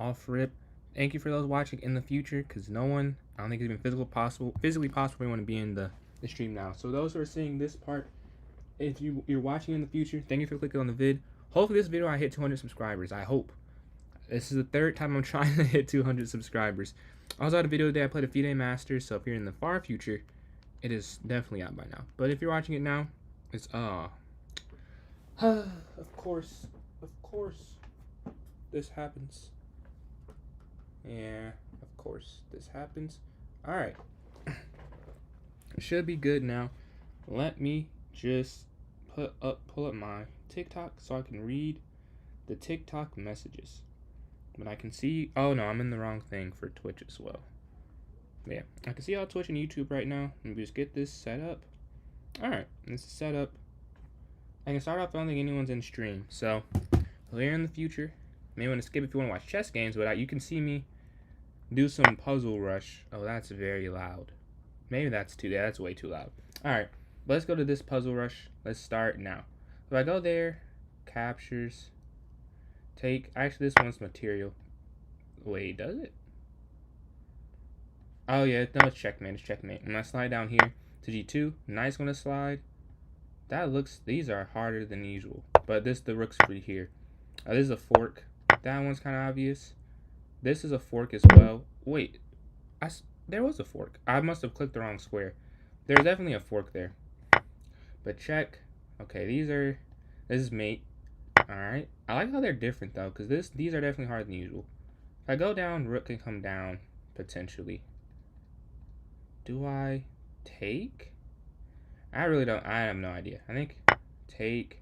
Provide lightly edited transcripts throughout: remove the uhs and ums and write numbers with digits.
off rip. Thank you for those watching in the future, because no one, I don't think it's even physically possible for anyone to be in the stream now. So those who are seeing this part, if you're watching in the future, thank you for clicking on the vid. Hopefully this video I hit 200 subscribers. I hope. This is the third time I'm trying to hit 200 subscribers. I also had a video today I played a FIDE Masters, so if you're in the far future, it is definitely out by now. But if you're watching it now, it's of course this happens. Yeah, of course this happens. Alright. It should be good now. Let me just pull up my TikTok so I can read the TikTok messages. But I can see, oh no, I'm in the wrong thing for Twitch as well. Yeah, I can see all Twitch and YouTube right now. Let me just get this set up. Alright, this is set up. I can start off, I don't think anyone's in stream. So, later in the future, you may want to skip if you want to watch chess games, but you can see me do some Puzzle Rush. Oh, that's very loud. Maybe that's that's way too loud. Alright, let's go to this Puzzle Rush. Let's start now. So I go there, captures, take, actually this one's material. Wait, does it? Oh yeah, no, it's checkmate, it's checkmate. I'm gonna slide down here to G2. Knight's gonna slide. That looks, these are harder than usual. But the rook's free here. This is a fork. That one's kind of obvious. This is a fork as well. Wait, there was a fork. I must have clicked the wrong square. There's definitely a fork there. But check. Okay, this is mate. Alright. I like how they're different though, because these are definitely harder than usual. If I go down, rook can come down, potentially. Do I take? I have no idea. I think take,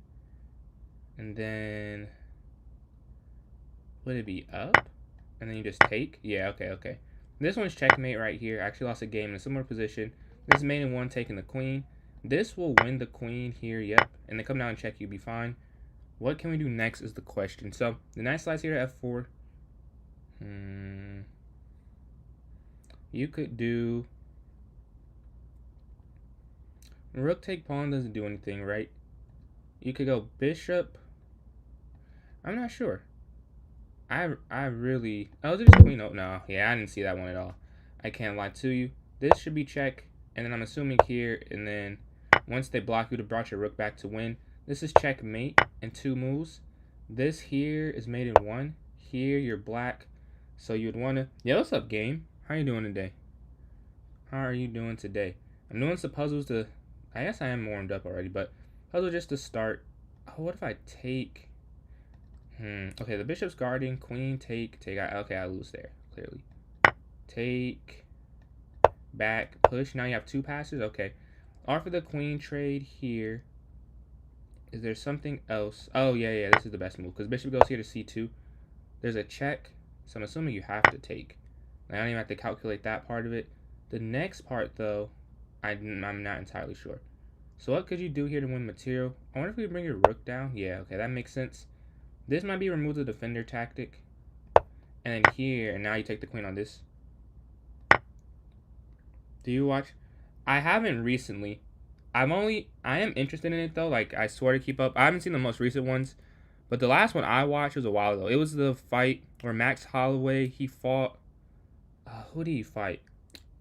and then, would it be up? And then you just take? Yeah, okay. This one's checkmate right here. I actually lost a game in a similar position. This is mate in one, taking the queen. This will win the queen here, yep. And then come down and check, you'll be fine. What can we do next is the question. So, the knight slides here to f4. You could do... Rook take pawn doesn't do anything, right? You could go bishop. I'm not sure. I really... Oh, there's queen. Oh, no. Yeah, I didn't see that one at all. I can't lie to you. This should be check. And then I'm assuming here. And then once they block, you would have brought your rook back to win. This is checkmate in 2 moves. This here is mate in 1. Here, you're black. So you'd want to... Yeah, what's up, game? How you doing today? How are you doing today? I'm doing some puzzles to... I guess I am warmed up already, but puzzle just to start. Oh, what if I take... Okay, the bishop's guarding. Queen, take. Okay, I lose there, clearly. Take. Back, push. Now you have 2 passes. Okay. Offer the queen trade here. Is there something else? Oh, yeah, this is the best move. Because bishop goes here to c2. There's a check. So I'm assuming you have to take. I don't even have to calculate that part of it. The next part, though, I'm not entirely sure. So what could you do here to win material? I wonder if we bring your rook down. Yeah, okay, that makes sense. This might be remove the defender tactic. And then here, and now you take the queen on this. Do you watch? I haven't recently. I am interested in it though. Like, I swear to keep up. I haven't seen the most recent ones. But the last one I watched was a while ago. It was the fight where Max Holloway, he fought... who did he fight?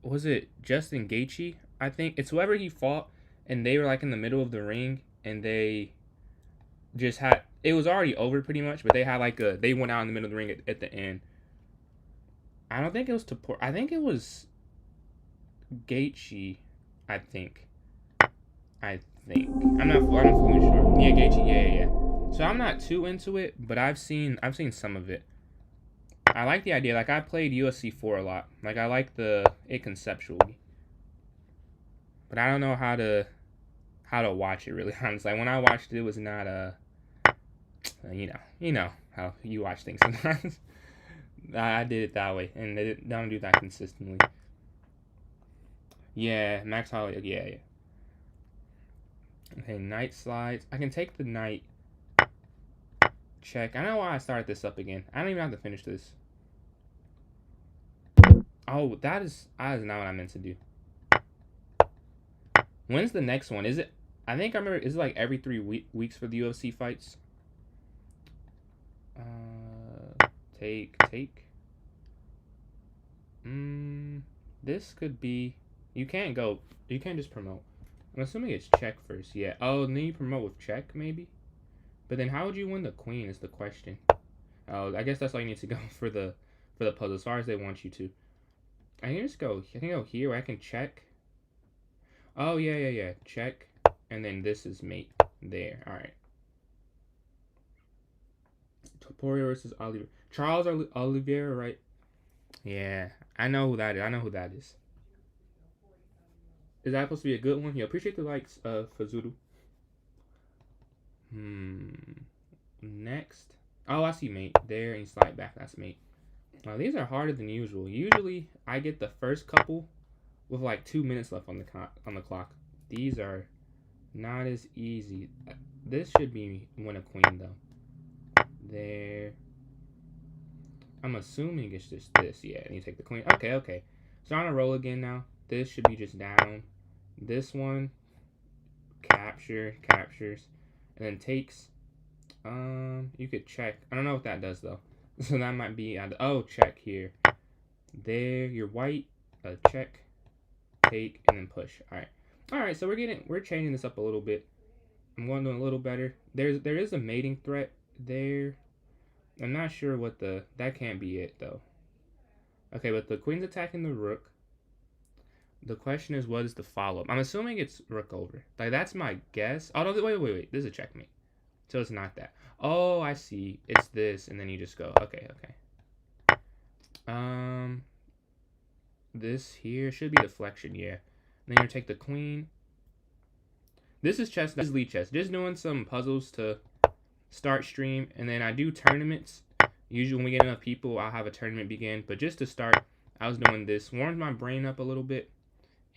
Was it Justin Gaethje? I think. It's whoever he fought. And they were like in the middle of the ring. And they just had... It was already over pretty much. But they had like a... They went out in the middle of the ring at the end. I don't think it was Tapor. I think it was Gaethje. I think. I'm not fully sure. Yeah, Gaethje. Yeah. So I'm not too into it, but I've seen some of it. I like the idea. Like, I played UFC 4 a lot. Like, I like it conceptually. But I don't know how to watch it, really, honestly. Like, when I watched it, it was not you know how you watch things sometimes. I did it that way, and they don't do that consistently. Yeah, Max Holloway. Yeah. Okay, knight slides. I can take the knight. Check. I don't know why I started this up again. I don't even have to finish this. Oh, that is not what I meant to do. When's the next one? Is it? I think I remember. Is it like every 3 weeks for the UFC fights? Take. This could be. You can't go. You can't just promote. I'm assuming it's check first. Yeah. Oh, then you promote with check maybe. But then how would you win the queen is the question. Oh, I guess that's all you need to go for the puzzle as far as they want you to. I can just go. I can go here where I can check. Oh yeah. Check, and then this is mate. There. All right. Toporio versus Oliver. Charles Oliveira, right? Yeah, I know who that is. I know who that is. Is that supposed to be a good one? Yeah, appreciate the likes, Fazuru. Next. Oh, I see mate. There, and slide back. That's mate. Now, these are harder than usual. Usually, I get the first couple with like 2 minutes left on the clock. These are not as easy. This should be win a queen, though. There. I'm assuming it's just this. Yeah, and you take the queen. Okay. So on a roll again now. This should be just down. This one, captures, and then takes. You could check. I don't know what that does though. So that might be. Oh, check here. There, you're white. Check, take, and then push. All right. So we're changing this up a little bit. I'm going to do a little better. There is a mating threat there. I'm not sure what that can't be it though. Okay, but the queen's attacking the rook. The question is, what is the follow-up? I'm assuming it's rook over. Like, that's my guess. Oh, no, wait. This is a checkmate. So it's not that. Oh, I see. It's this, and then you just go. Okay. This here should be deflection, yeah. And then you take the queen. This is chess. This is lead chess. Just doing some puzzles to start stream, and then I do tournaments. Usually when we get enough people, I'll have a tournament begin. But just to start, I was doing this. Warmed my brain up a little bit.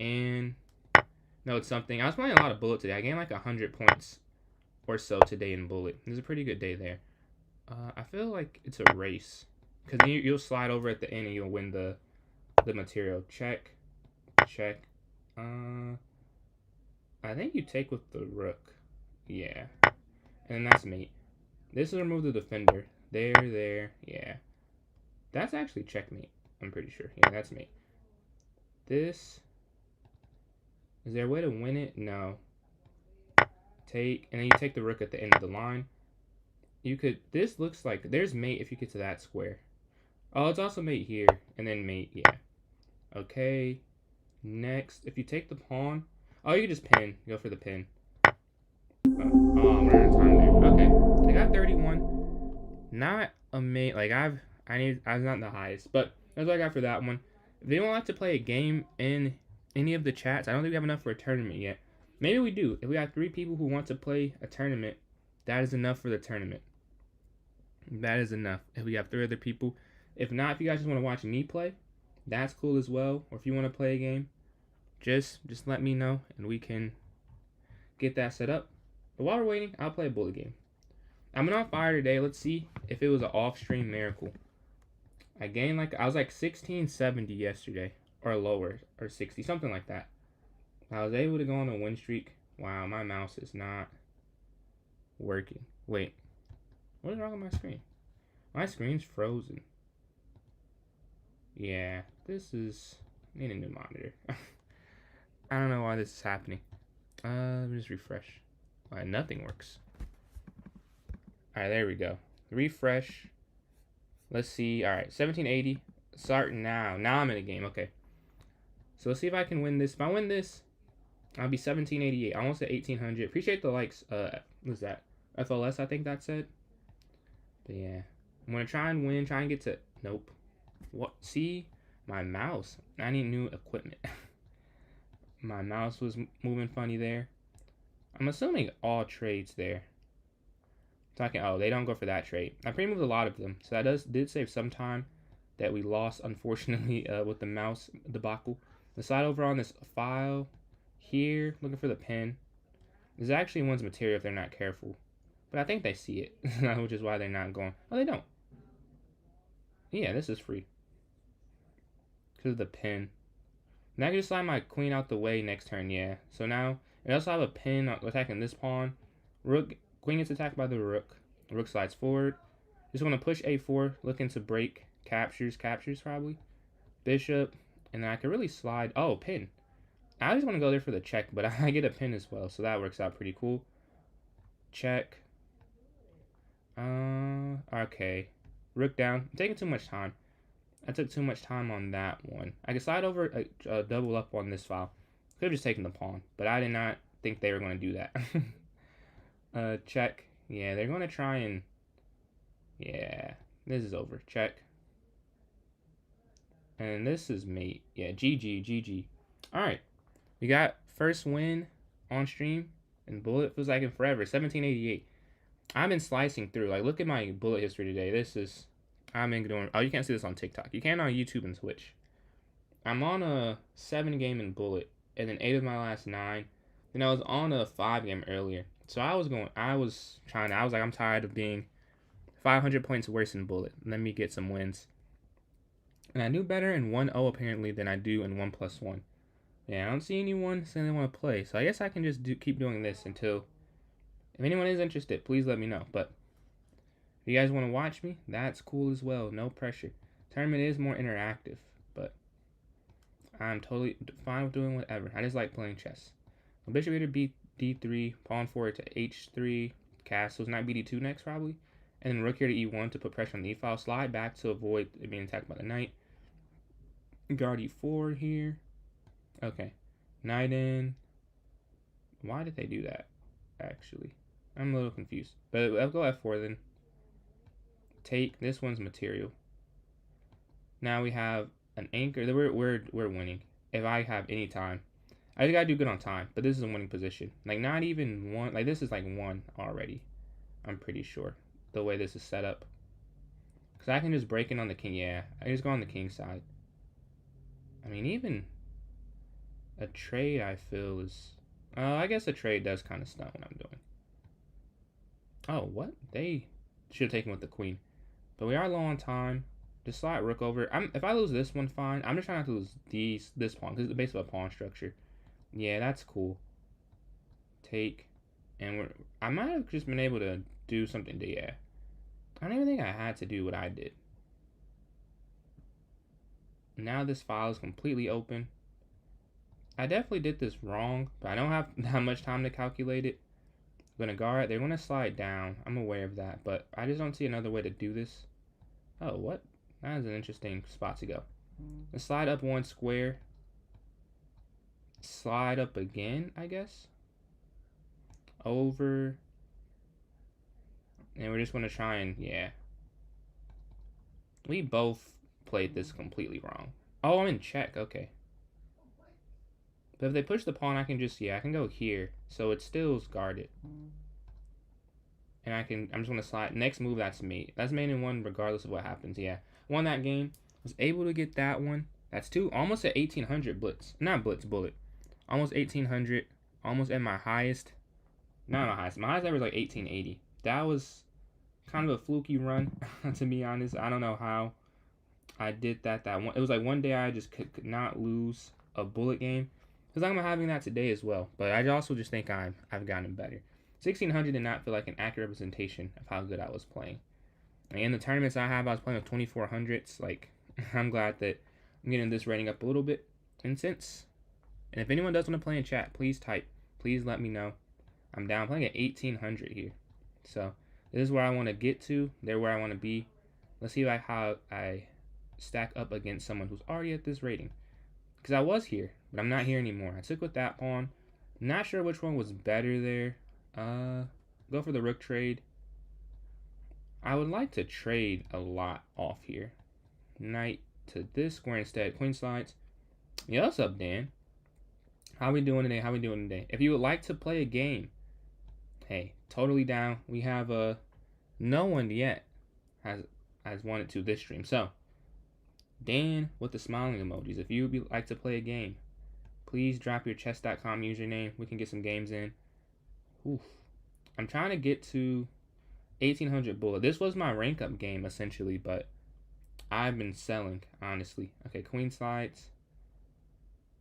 And no, it's something. I was playing a lot of Bullet today. I gained like 100 points or so today in Bullet. It was a pretty good day there. I feel like it's a race because you'll slide over at the end and you'll win the material. Check. I think you take with the rook. Yeah, and that's mate. This will remove the defender. There. Yeah, that's actually checkmate. I'm pretty sure. Yeah, that's mate. This. Is there a way to win it? No. Take, and then you take the rook at the end of the line. You could, this looks like, there's mate if you get to that square. Oh, it's also mate here, and then mate, yeah. Okay, next, if you take the pawn, oh, you can just pin, go for the pin. I'm running out of time there. Okay, I got 31. Not a mate, like I'm not the highest, but that's what I got for that one. If anyone would like to play a game in any of the chats, I don't think we have enough for a tournament yet. Maybe we do. If we got 3 people who want to play a tournament, that is enough for the tournament. That is enough. If we have 3 other people. If not, if you guys just want to watch me play, that's cool as well. Or if you want to play a game, just let me know and we can get that set up. But while we're waiting, I'll play a bullet game. I'm on fire today. Let's see if it was an off-stream miracle. I was like 1670 yesterday. Or lower. Or 60. Something like that. I was able to go on a win streak. Wow, my mouse is not working. Wait. What is wrong with my screen? My screen's frozen. Yeah, this is... I need a new monitor. I don't know why this is happening. Let me just refresh. Alright, nothing works. Alright, there we go. Refresh. Let's see. Alright, 1780. Start now. Now I'm in a game. Okay. So let's see if I can win this. If I win this, I'll be 1788. I almost at 1800. Appreciate the likes. What's that? FLS, I think that said. But yeah. I'm going to try and win. Try and get to... Nope. What? See? My mouse. I need new equipment. My mouse was moving funny there. I'm assuming all trades there. Oh, they don't go for that trade. I pre-moved a lot of them. So that did save some time that we lost, unfortunately, with the mouse debacle. Let's slide over on this file here, looking for the pin. This actually one's material if they're not careful. But I think they see it, which is why they're not going. Oh, they don't. Yeah, this is free. Because of the pin. Now I can just slide my queen out the way next turn, yeah. So now, I also have a pin attacking this pawn. Queen gets attacked by the rook. The rook slides forward. Just want to push a4, looking to break. Captures probably. bishop, and then I could really slide. Oh, pin. I just want to go there for the check, but I get a pin as well, so that works out pretty cool. Check. Okay. Rook down. I'm taking too much time. I took too much time on that one. I could slide over, double up on this file. Could have just taken the pawn, but I did not think they were going to do that. Check. Yeah, they're going to try and... Yeah, this is over. Check. And this is mate. Yeah, GG, GG. Alright, we got first win on stream, and bullet feels like in forever. 1788. I've been slicing through. Like, look at my bullet history today. This is... I've been doing... Oh, you can't see this on TikTok. You can on YouTube and Twitch. I'm on a 7 game in bullet, and then 8 of my last 9. Then I was on a 5 game earlier. So I was like, I'm tired of being 500 points worse in bullet. Let me get some wins. And I do better in 1-0 apparently than I do in 1+1. Yeah, I don't see anyone saying they want to play. So I guess I can just keep doing this until... If anyone is interested, please let me know. But if you guys want to watch me, that's cool as well. No pressure. Tournament is more interactive, but I'm totally fine with doing whatever. I just like playing chess. Bishop to d3, pawn forward to h3, castles, knight bd2 next probably, and then rook here to e1 to put pressure on the e-file. Slide back to avoid it being attacked by the knight. Guard e4 here. Okay, knight in. Why did they do that? Actually, I'm a little confused. But I'll go f4 then. Take. This one's material. Now we have an anchor. We're winning. If I have any time, I just gotta do good on time. But this is a winning position. Like not even one. Like this is like 1 already. I'm pretty sure the way this is set up. Cause I can just break in on the king. Yeah, I just go on the king side. I mean even a trade I feel is. I guess a trade does kind of stunt what I'm doing. Oh, what? They should have taken with the queen. But we are low on time. Just slide rook over. If I lose this one, fine. I'm just trying not to lose this pawn because it's basically a pawn structure. Yeah, that's cool. Take. And I might have just been able to do something to, yeah. I don't even think I had to do what I did. Now this file is completely open. I definitely did this wrong, but I don't have that much time to calculate it. I'm gonna guard. They're gonna slide down. I'm aware of that, but I just don't see another way to do this. Oh, what? That is an interesting spot to go. Let's slide up 1 square. Slide up again, I guess. Over. And we're just gonna try and, yeah. We both played this completely wrong. Oh, I'm in check. Okay. But if they push the pawn, I can just, yeah, I can go here. So it still is guarded. And I'm just going to slide. Next move, that's mate. That's mate in 1 regardless of what happens. Yeah. Won that game. Was able to get that one. That's 2. Almost at 1800 blitz. Not blitz, bullet. Almost 1800. Almost at my highest. Not my highest. My highest ever was like 1880. That was kind of a fluky run, to be honest. I don't know how I did that. It was like one day I just could not lose a bullet game. Because I'm having that today as well. But I also just think I've gotten better. 1600 did not feel like an accurate representation of how good I was playing. And in the tournaments I was playing with 2400s. Like, I'm glad that I'm getting this rating up a little bit. And if anyone does want to play in chat, please type. Please let me know. I'm down playing at 1800 here. So, this is where I want to get to. They're where I want to be. Let's see how I stack up against someone who's already at this rating. Because I was here, but I'm not here anymore. I took with that pawn. Not sure which one was better there. Go for the rook trade. I would like to trade a lot off here. Knight to this square instead. Queen slides. Yeah, what's up, Dan? How we doing today? If you would like to play a game, hey, totally down. We have no one yet has wanted to this stream. So, Dan with the smiling emojis. If you would like to play a game, please drop your chess.com username. We can get some games in. Oof. I'm trying to get to 1800 bullet. This was my rank up game essentially, but I've been selling, honestly. Okay, queen slides.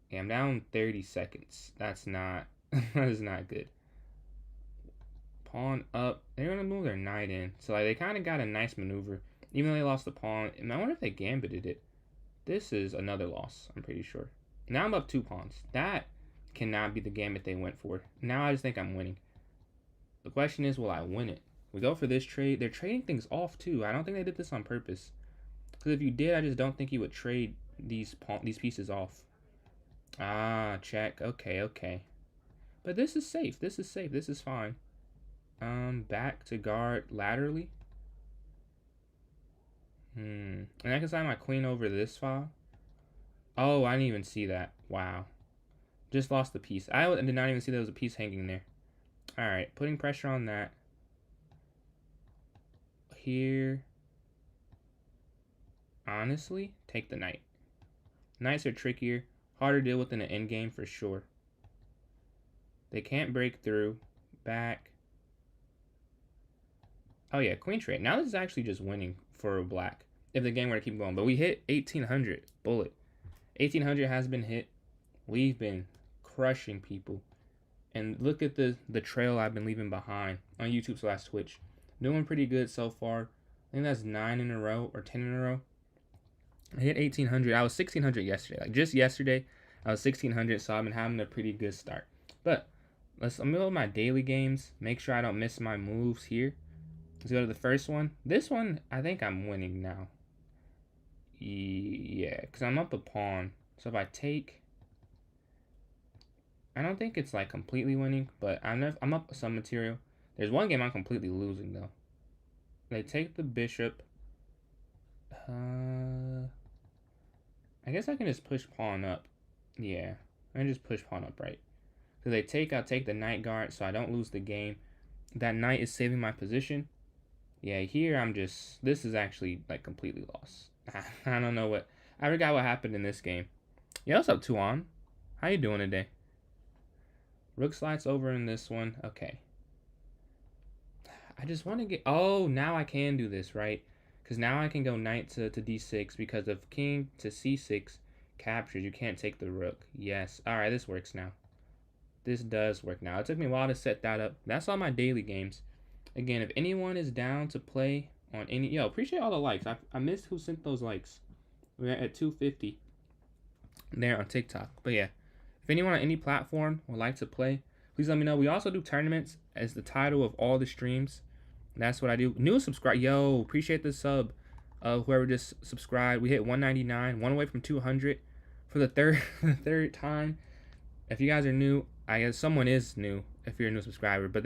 Okay, I'm down 30 seconds. That's not that is not good. Pawn up. They're gonna move their knight in. So like they kinda got a nice maneuver. Even though they lost the pawn. And I wonder if they gambited it. This is another loss, I'm pretty sure. Now I'm up 2 pawns. That cannot be the gambit they went for. Now I just think I'm winning. The question is, will I win it? We go for this trade. They're trading things off too. I don't think they did this on purpose. Because if you did, I just don't think you would trade these pieces off. Ah, check. Okay, okay. But this is safe. This is safe. This is fine. Back to guard laterally. And I can sign my queen over this file. Oh, I didn't even see that. Wow. Just lost the piece. I did not even see there was a piece hanging there. Alright, putting pressure on that. Here. Honestly, take the knight. Knights are trickier. Harder to deal with in an endgame for sure. They can't break through. Back. Oh yeah, queen trade. Now this is actually just winning for black if the game were to keep going. But we hit 1800. Bullet. 1800 has been hit. We've been crushing people. And look at the trail I've been leaving behind on YouTube/Twitch. Doing pretty good so far. I think that's 9 in a row or 10 in a row. I hit 1800. I was 1600 yesterday. Like just yesterday, I was 1600. So I've been having a pretty good start. But I'm gonna go with my daily games. Make sure I don't miss my moves here. Let's go to the first one. This one, I think I'm winning now. Yeah, because I'm up a pawn. So if I take... I don't think it's like completely winning, but I'm up some material. There's one game I'm completely losing though. They take the bishop. I guess I can just push pawn up. Yeah, I can just push pawn up, right? So they take, I'll take the knight guard so I don't lose the game. That knight is saving my position. Yeah, here I'm just, this is actually like completely lost. I don't know what, I forgot what happened in this game. Yeah, what's up, Tuan? How you doing today? Rook slides over in this one. Okay. I just want to get... Oh, now I can do this, right? Because now I can go knight to d6 because of king to c6 captures. You can't take the rook. Yes. All right, this works now. This does work now. It took me a while to set that up. That's all my daily games. Again, if anyone is down to play on any... Yo, appreciate all the likes. I missed who sent those likes. We're at 250 there on TikTok. But yeah. If anyone on any platform would like to play, please let me know. We also do tournaments as the title of all the streams. That's what I do. New subscribe. Yo, appreciate the sub. Whoever just subscribed. We hit 199. One away from 200 for the third time. If you guys are new, I guess someone is new if you're a new subscriber. But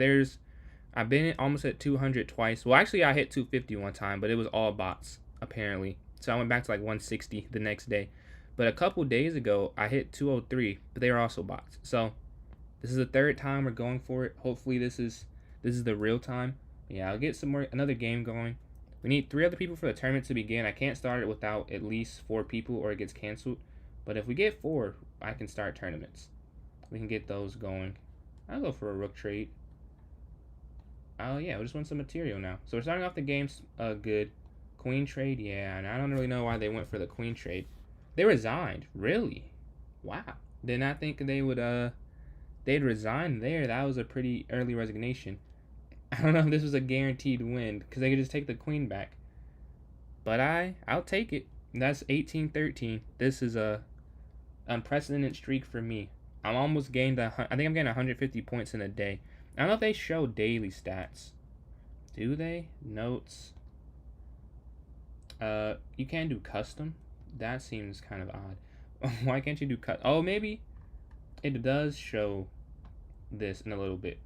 I've been almost at 200 twice. Well, actually, I hit 250 one time, but it was all bots, apparently. So I went back to like 160 the next day. But a couple days ago, I hit 203, but they were also bots. So this is the third time we're going for it. Hopefully this is the real time. Yeah, I'll get another game going. We need 3 other people for the tournament to begin. I can't start it without at least 4 people or it gets canceled. But if we get 4, I can start tournaments. We can get those going. I'll go for a rook trade. Oh yeah, we just want some material now. So we're starting off the games good. Queen trade, yeah, and I don't really know why they went for the queen trade. They resigned, really? Wow. Did not think they would they'd resign there. That was a pretty early resignation. I don't know if this was a guaranteed win because they could just take the queen back. But I'll take it. That's 18-13. This is a unprecedented streak for me. I'm almost gained I think I'm getting 150 points in a day. I don't know if they show daily stats. Do they? Notes. You can do custom. That seems kind of odd. Why can't you do cut? Oh, maybe it does show this in a little bit.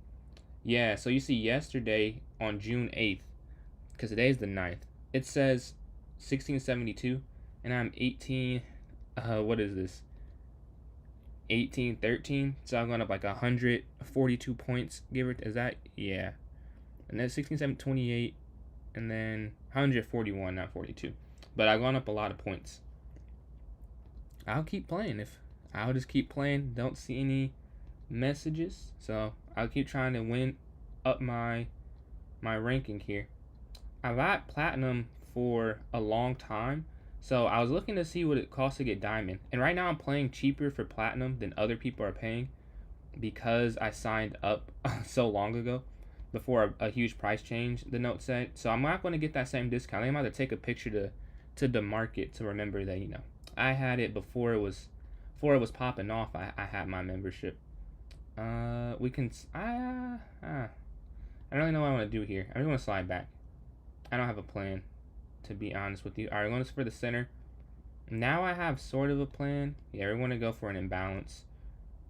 Yeah, so you see yesterday on June 8th, because today's the 9th, it says 1672, and I'm 18, what is this? 1813, so I'm going up like 142 points, is that? Yeah. And then 1628, and then 141, not 42. But I've gone up a lot of points. I'll keep playing. I'll just keep playing. Don't see any messages, so I'll keep trying to win up my ranking here. I've got platinum for a long time, so I was looking to see what it costs to get diamond. And right now I'm playing cheaper for platinum than other people are paying because I signed up so long ago before a huge price change, the note said. So I'm not going to get that same discount. I'm about to take a picture to the market to remember that, I had it before it was popping off. I had my membership. We can. I don't really know what I want to do here. I just want to slide back. I don't have a plan, to be honest with you. All right, going for the center. Now I have sort of a plan. Yeah, we want to go for an imbalance.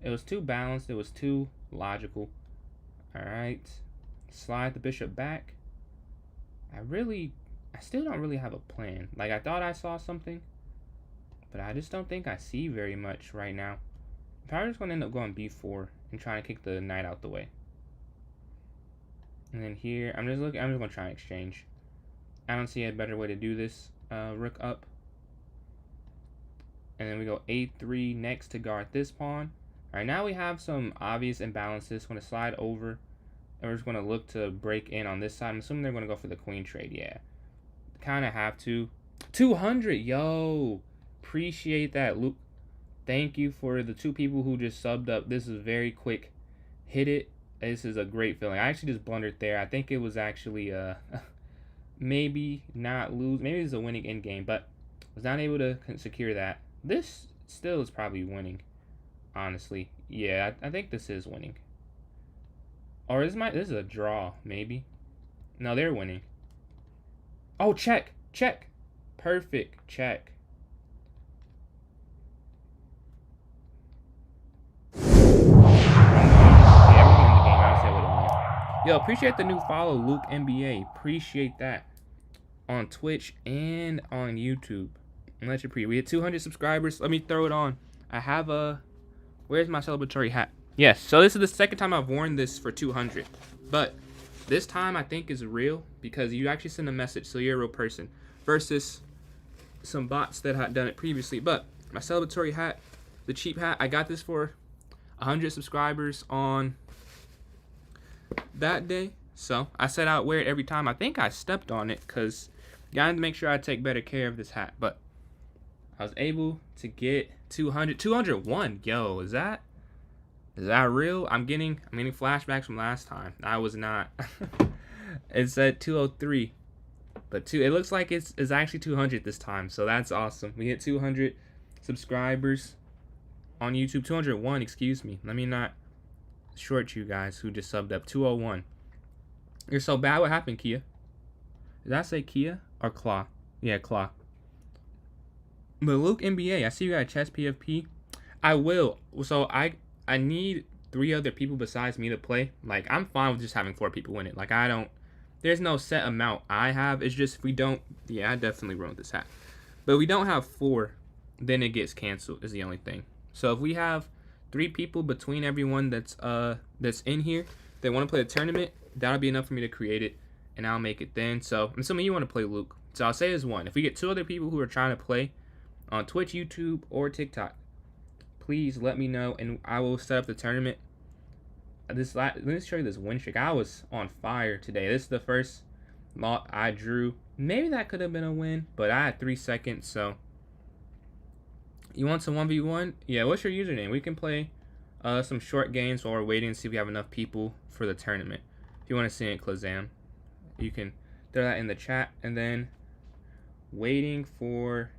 It was too balanced. It was too logical. All right, slide the bishop back. I still don't really have a plan. Like, I thought I saw something, but I just don't think I see very much right now. I'm probably just going to end up going b4 and trying to kick the knight out the way. And then here, I'm just going to try and exchange. I don't see a better way to do this. Rook up. And then we go a3 next to guard this pawn. All right, now we have some obvious imbalances. Going to slide over. And we're just going to look to break in on this side. I'm assuming they're going to go for the queen trade. Yeah. Kind of have to. 200. Yo. Appreciate that, Luke. Thank you for the 2 people who just subbed up. This is very quick. Hit it. This is a great feeling. I actually just blundered there. I think it was actually maybe not lose. Maybe it's a winning end game, but was not able to secure that. This still is probably winning, honestly. Yeah, I think this is winning. Or this is a draw, maybe. No, they're winning. Oh, check. Check. Perfect. Check. Yo, appreciate the new follow, Luke NBA. Appreciate that. On Twitch and on YouTube. Much appreciated. We had 200 subscribers. Let me throw it on. I have a... Where's my celebratory hat? Yes, so this is the second time I've worn this for 200. But this time I think is real because you actually send a message, so you're a real person. Versus some bots that had done it previously. But my celebratory hat, the cheap hat, I got this for 100 subscribers on that day. So I said I'd wear it every time. I think I stepped on it because I wanted to make sure I take better care of this hat. But I was able to get 200. 201. Yo, is that real? I'm getting flashbacks from last time. I was not. It said 203. But it looks like it's actually 200 this time. So that's awesome. We hit 200 subscribers on YouTube. 201, excuse me. Let me not short you guys who just subbed up. 201. You're so bad. What happened, Kia? Did I say Kia or Claw? Yeah, Claw. But Luke NBA, I see you got a chess PFP. I will. So I need 3 other people besides me to play. Like, I'm fine with just having 4 people in it. Like, there's no set amount I have. It's just if we don't, yeah, I definitely ruined this hat. But if we don't have 4, then it gets canceled is the only thing. So if we have 3 people between everyone that's in here that want to play the tournament, that'll be enough for me to create it, and I'll make it then. So I'm assuming you want to play Luke. So I'll say as 1. If we get 2 other people who are trying to play on Twitch, YouTube, or TikTok, please let me know, and I will set up the tournament. Let me show you this win streak. I was on fire today. This is the first lot I drew. Maybe that could have been a win, but I had 3 seconds, so. You want some 1v1? Yeah, what's your username? We can play some short games while we're waiting to see if we have enough people for the tournament. If you want to see it, Klazam, you can throw that in the chat. And then waiting for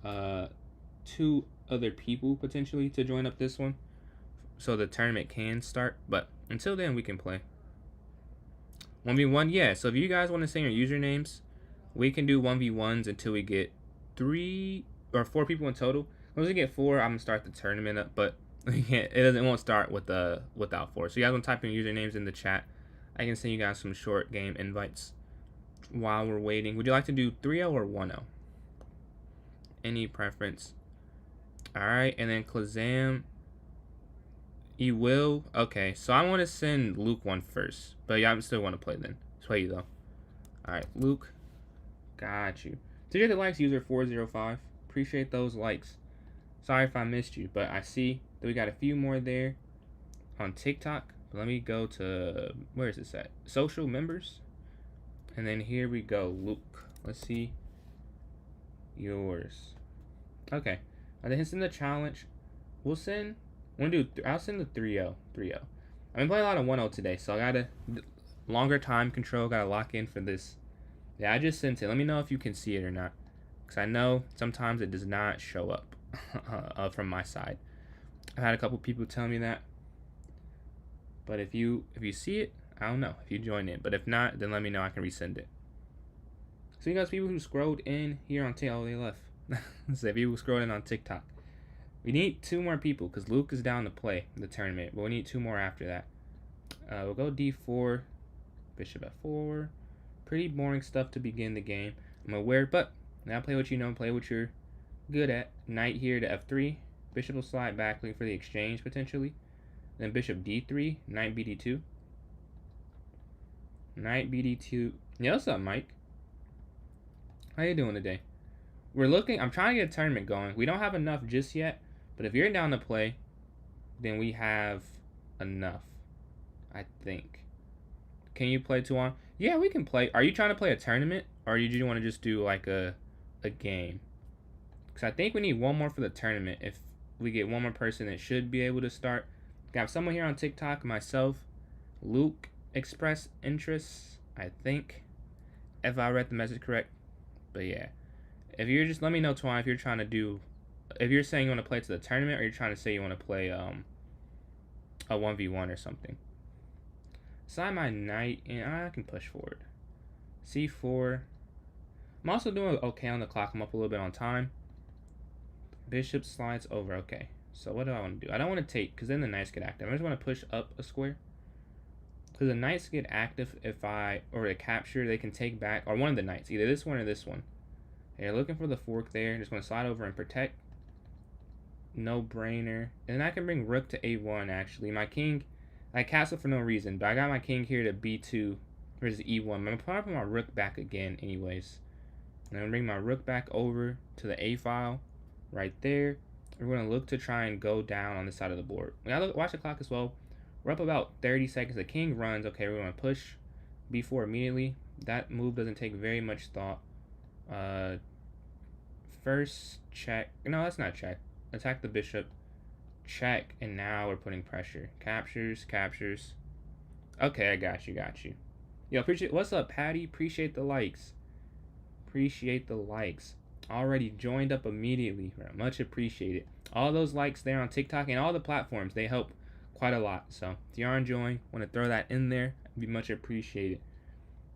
2 other people potentially to join up this one so the tournament can start. But until then, we can play 1v1. Yeah, so if you guys want to say your usernames, we can do 1v1s until we get 3 or 4 people in total. Once we get 4, I'm gonna start the tournament up, but it won't start without 4. So you guys want to type in usernames in the chat. I can send you guys some short game invites while we're waiting. Would you like to do 3-0 or 1-0? Any preference? All right, and then Klazam, you will. Okay, so I want to send Luke one first, but yeah, I still want to play then. Sway you though. All right, Luke, got you. 300 likes, user 405. Appreciate those likes. Sorry if I missed you, but I see that we got a few more there on TikTok. Let me go to, where is this at? Social members. And then here we go, Luke. Let's see yours. Okay. And then send the challenge. I'll send the 3-0. 3-0. I've been playing a lot of 1-0 today, so I got a longer time control. Got to lock in for this. Yeah, I just sent it. Let me know if you can see it or not. because I know sometimes it does not show up from my side. I've had a couple people tell me that. But if you see it, I don't know if you join it. But if not, then let me know. I can resend it. So you guys, people who scrolled in here on TikTok, they left. So if you scrolled in on TikTok, we need 2 more people because Luke is down to play the tournament. But we need 2 more after that. We'll go d4, bishop f4. Pretty boring stuff to begin the game. I'm aware, but now play what you know, play what you're good at. Knight here to f3. Bishop will slide back, looking for the exchange potentially. Then bishop d3, knight bd2. Knight bd2. Yeah, what's up, Mike? How you doing today? We're looking, I'm trying to get a tournament going. We don't have enough just yet, but if you're down to play, then we have enough, I think. Can you play 2 on? Yeah, we can play. Are you trying to play a tournament, or do you want to just do like a game? Because I think we need 1 more for the tournament. If we get 1 more person, it should be able to start. Got someone here on TikTok, myself, Luke expressed interest, I think, if I read the message correct. But yeah, if you're just, let me know, Twan, if you're trying to do, if you're saying you want to play to the tournament, or you're trying to say you want to play a 1v1 or something. Sign my knight, and I can push forward. c4. I'm also doing okay on the clock. I'm up a little bit on time. Bishop slides over. Okay, so what do I want to do? I don't want to take, because then the knights get active. I just want to push up a square. Because the knights get active if or to capture, they can take back, or one of the knights, either this one or this one. They're looking for the fork there. Just want to slide over and protect. No brainer. And I can bring rook to a1, actually. My king, I castle for no reason, but I got my king here to b2 versus e1. I'm going to probably put my rook back again anyways. I'm going to bring my rook back over to the a file right there. We're going to look to try and go down on this side of the board. We gotta watch the clock as well. We're up about 30 seconds. The king runs. Okay, we're going to push b4 immediately. That move doesn't take very much thought. First check. No, that's not check. Attack the bishop. Check, and now we're putting pressure. Captures. Okay, I got you. Yo, appreciate. What's up, Patty? Appreciate the likes. Already joined up immediately. Much appreciated. All those likes there on TikTok and all the platforms, they help quite a lot. So if you are enjoying, want to throw that in there, it'd be much appreciated.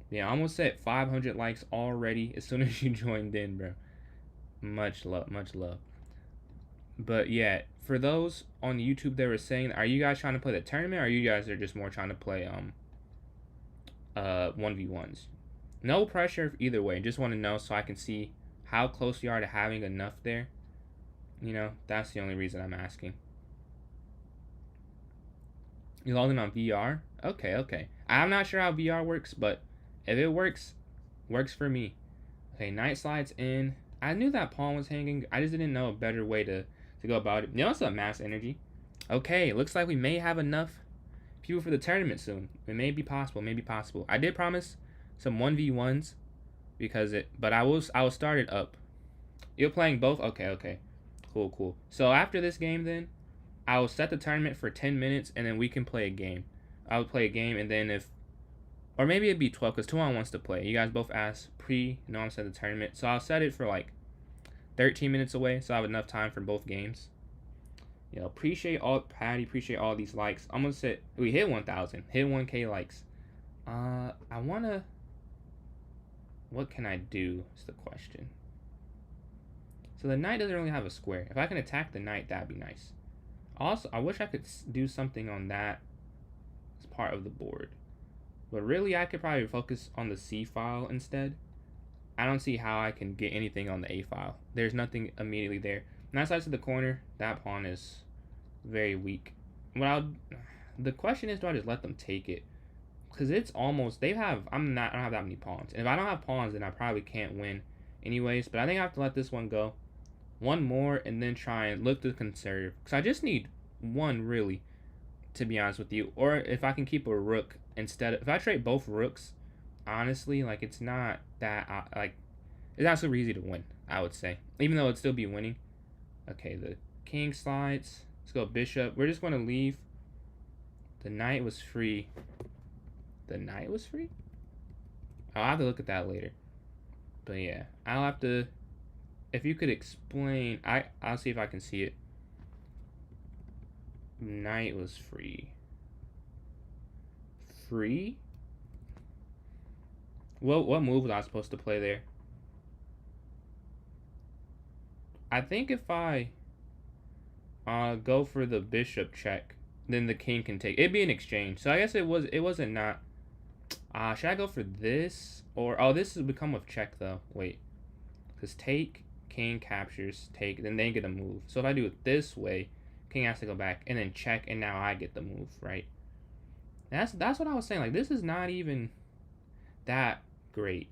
Yeah, almost at 500 likes already as soon as you joined in, bro. Much love. But yeah, for those on YouTube that were saying, are you guys trying to play the tournament, or you guys are just more trying to play 1v1s? No pressure either way. Just want to know so I can see how close you are to having enough there. You know, that's the only reason I'm asking. You logged in on VR? Okay. I'm not sure how VR works, but if it works for me. Okay, knight slides in. I knew that pawn was hanging. I just didn't know a better way to go about it. You know, it's a mass energy. Okay, looks like we may have enough people for the tournament soon. It may be possible. I did promise some 1v1s but I will start it up. You're playing both? Okay. Cool. So after this game then, I will set the tournament for 10 minutes and then we can play a game. I would play a game, and then or maybe it'd be 12 because Tuan wants to play. You guys both asked I'm set the tournament. So I'll set it for like 13 minutes away, so I have enough time for both games. You know, appreciate all Patty, appreciate all these likes. I'm gonna set, we hit 1,000, hit 1K likes. What can I do is the question. So the knight doesn't really have a square. If I can attack the knight, that'd be nice. Also, I wish I could do something on that as part of the board. But really, I could probably focus on the C file instead. I don't see how I can get anything on the A file. There's nothing immediately there. Nice slice to the corner. That pawn is very weak. The question is, do I just let them take it? Because it's almost, I don't have that many pawns. And if I don't have pawns, then I probably can't win anyways. But I think I have to let this one go. One more, and then try and look to conserve. Because I just need one, really, to be honest with you. Or if I can keep a rook instead of, if I trade both rooks, honestly, like, it's not that, it's not super easy to win, I would say. Even though it'd still be winning. Okay, the king slides. Let's go bishop. We're just going to leave. The knight was free. The knight was free? I'll have to look at that later. But yeah, I'll have to if you could explain, I'll see if I can see it. Knight was free. Free? What move was I supposed to play there? I think if I go for the bishop check, then the king can take. It'd be an exchange. So I guess it wasn't not. Should I go for this or this has become with check though? Wait, because take, king captures, take, then they get a move. So if I do it this way, king has to go back and then check, and now I get the move, right? That's what I was saying. Like, this is not even that great,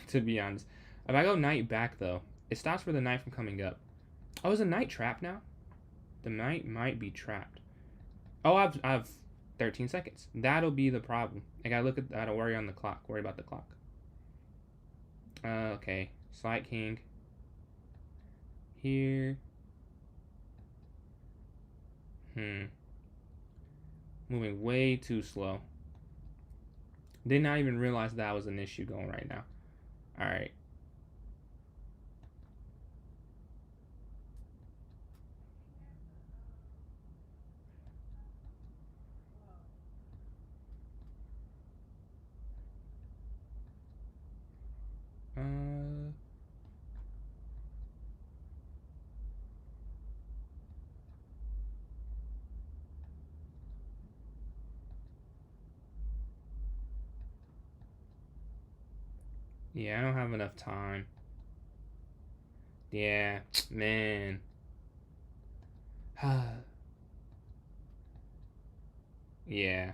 to be honest. If I go knight back though, it stops for the knight from coming up. Oh, is the knight trapped now? The knight might be trapped. Oh, I've 13 seconds. That'll be the problem. I gotta look at. I gotta worry on the clock. Worry about the clock. Okay. Slide king. Here. Moving way too slow. Did not even realize that was an issue going right now. All right. Yeah, I don't have enough time. Yeah, man. Yeah.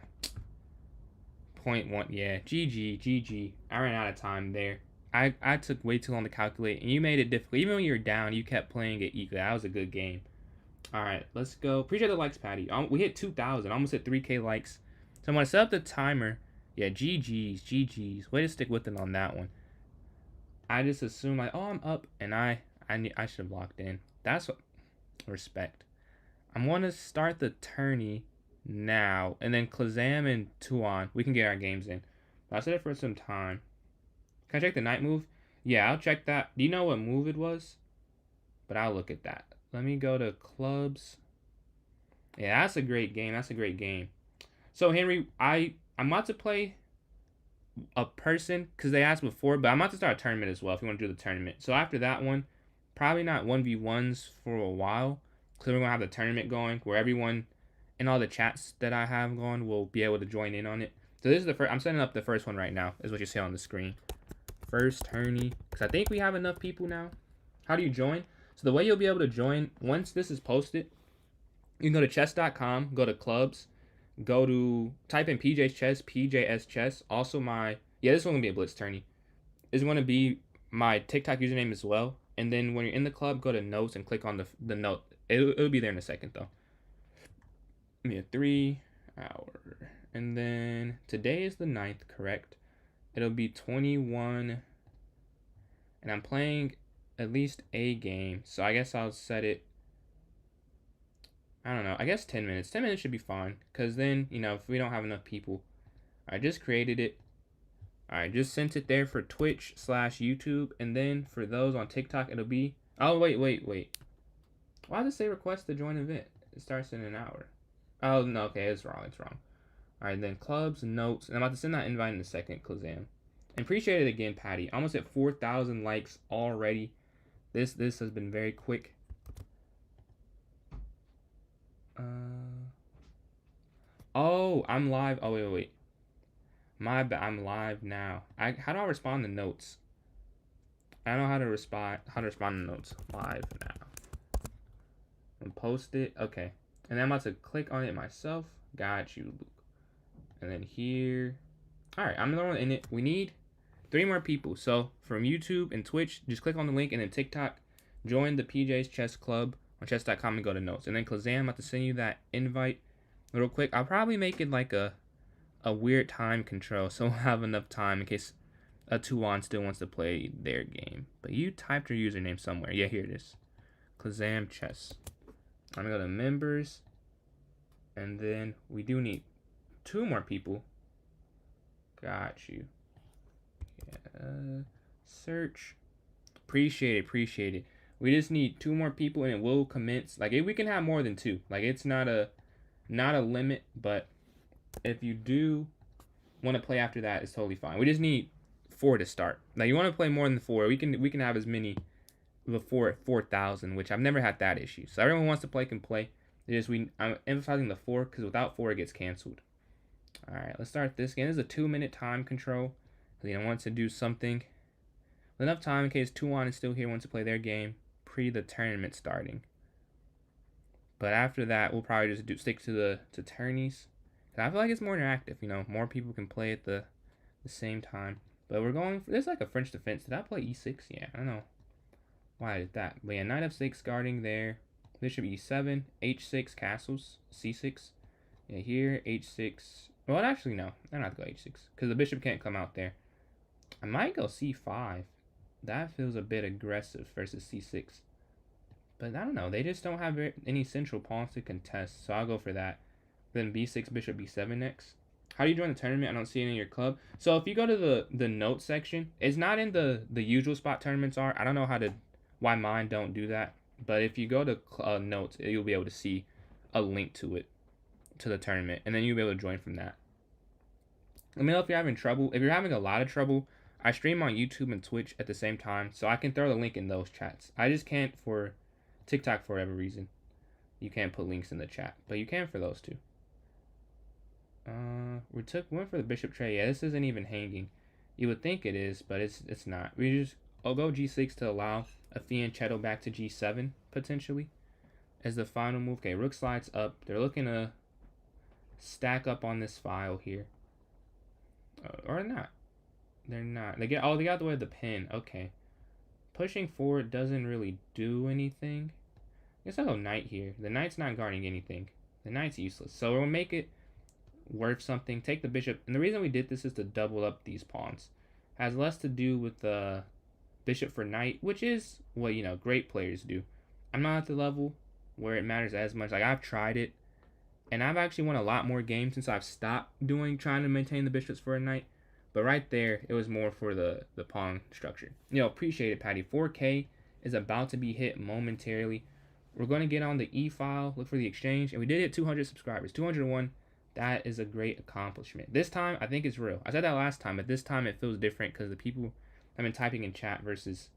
Point one. Yeah, GG. I ran out of time there. I took way too long to calculate, and you made it difficult. Even when you were down, you kept playing it equally. That was a good game. All right, let's go. Appreciate the likes, Patty. We hit 2,000. Almost hit 3K likes. So I'm going to set up the timer. Yeah, GG's. Way to stick with it on that one. I just assumed, like, oh, I'm up, and I should have locked in. That's what, respect. I'm going to start the tourney now, and then Klazam and Tuan, we can get our games in. But I'll set it for some time. Can I check the knight move? Yeah, I'll check that. Do you know what move it was? But I'll look at that. Let me go to clubs. Yeah, that's a great game. That's a great game. So, Henry, I'm about to play a person because they asked before, but I'm about to start a tournament as well if you want to do the tournament. So, after that one, probably not 1v1s for a while because we're going to have the tournament going where everyone in all the chats that I have going will be able to join in on it. So, this is the first. I'm setting up the first one right now, is what you see on the screen. First tourney, because I think we have enough people now. How do you join? So, the way you'll be able to join, once this is posted, you can go to chess.com, go to clubs, go to type in PJ's Chess, PJS Chess. Also this one's gonna be a blitz tourney. This is gonna be my TikTok username as well. And then when you're in the club, go to notes and click on the note. It'll be there in a second though. Give me a 3 hour. And then today is the 9th, correct? It'll be 21. And I'm playing at least a game. So I guess I'll set it, I don't know, I guess 10 minutes. 10 minutes should be fine. Because then, if we don't have enough people. I just created it. I just sent it there for Twitch/YouTube. And then for those on TikTok, it'll be... Oh, wait. Why does it say request to join event? It starts in an hour. Oh, no, okay, it's wrong. Alright, then clubs, notes. And I'm about to send that invite in a second, Klazam. And appreciate it again, Patty. Almost at 4,000 likes already. This has been very quick. Oh, I'm live. Oh, wait. My bad. I'm live now. How do I respond to notes? I don't know how to respond to notes. Live now. And post it. Okay. And then I'm about to click on it myself. Got you, Luke. And then here. Alright, I'm the one in it. We need 3 more people. So from YouTube and Twitch, just click on the link, and then TikTok, join the PJ's Chess Club on chess.com and go to notes. And then Klazam, I'm about to send you that invite real quick. I'll probably make it like a weird time control, so we'll have enough time in case a Tuan still wants to play their game. But you typed your username somewhere. Yeah, here it is. Klazam Chess. I'm gonna go to members, and then we do need 2 more people. Got you. Yeah. Search. Appreciate it. We just need 2 more people and it will commence. Like, we can have more than 2. Like, it's not a limit, but if you do want to play after that, it's totally fine. We just need 4 to start. Now, you want to play more than 4, we can have as many before 4,000, which I've never had that issue. So everyone wants to play can play. I'm emphasizing the 4 because without 4 it gets canceled. All right, let's start this game. This is a 2-minute time control. You know, wants to do something. Enough time in case Tuan is still here, wants to play their game pre the tournament starting. But after that, we'll probably just stick to the tourneys. I feel like it's more interactive. You know, more people can play at the same time. But we're going for, there's like a French defense. Did I play e6? Yeah, I don't know why I did that. But yeah, knight f6 guarding there. Bishop e7, h6 castles, c6. Yeah, here h6. Well, actually no, I don't have to go h6 because the bishop can't come out there. I might go c5. That feels a bit aggressive versus c6. But I don't know. They just don't have any central pawns to contest, so I'll go for that. Then b6, bishop b7 next. How do you join the tournament? I don't see it in your club. So if you go to the notes section, it's not in the usual spot tournaments are. I don't know why mine don't do that. But if you go to notes, you'll be able to see a link to it, to the tournament, and then you'll be able to join from that. Let me know if you're having trouble. If you're having a lot of trouble, I stream on YouTube and Twitch at the same time, so I can throw the link in those chats. I just can't for TikTok for whatever reason. You can't put links in the chat, but you can for those two. Went for the bishop trade. Yeah, this isn't even hanging. You would think it is, but it's not. I'll go g6 to allow a fianchetto back to g7 potentially as the final move. Okay, rook slides up. They're looking to stack up on this file here, or not. They're not. They got the way of the pin. Okay, pushing forward doesn't really do anything. I guess I'll go knight here. The knight's not guarding anything. The knight's useless. So we'll make it worth something. Take the bishop. And the reason we did this is to double up these pawns. Has less to do with the bishop for knight, which is what, you know, great players do. I'm not at the level where it matters as much. Like, I've tried it, and I've actually won a lot more games since I've stopped trying to maintain the bishops for a knight. But right there, it was more for the pawn structure. You know, appreciate it, Patty. 4K is about to be hit momentarily. We're going to get on the e-file, look for the exchange, and we did hit 200 subscribers. 201, that is a great accomplishment. This time, I think it's real. I said that last time, but this time it feels different because the people have been typing in chat versus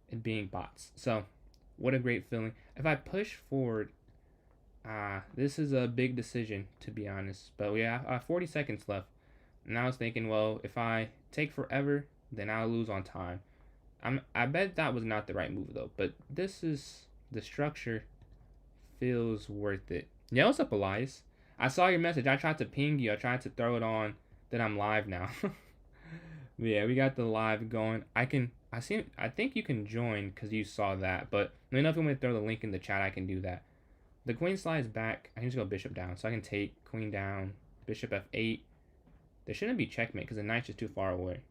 it being bots. So, what a great feeling. If I push forward, this is a big decision, to be honest. But we have 40 seconds left. And I was thinking, well, if I take forever, then I'll lose on time. I bet that was not the right move, though. But this is, the structure feels worth it. Yeah, what's up, Elias? I saw your message. I tried to ping you. I tried to throw it on that I'm live now. Yeah, we got the live going. I think you can join because you saw that. But let me know if you want me to throw the link in the chat. I can do that. The queen slides back. I can just go bishop down. So I can take queen down, bishop f8. There shouldn't be checkmate because the knight's just too far away.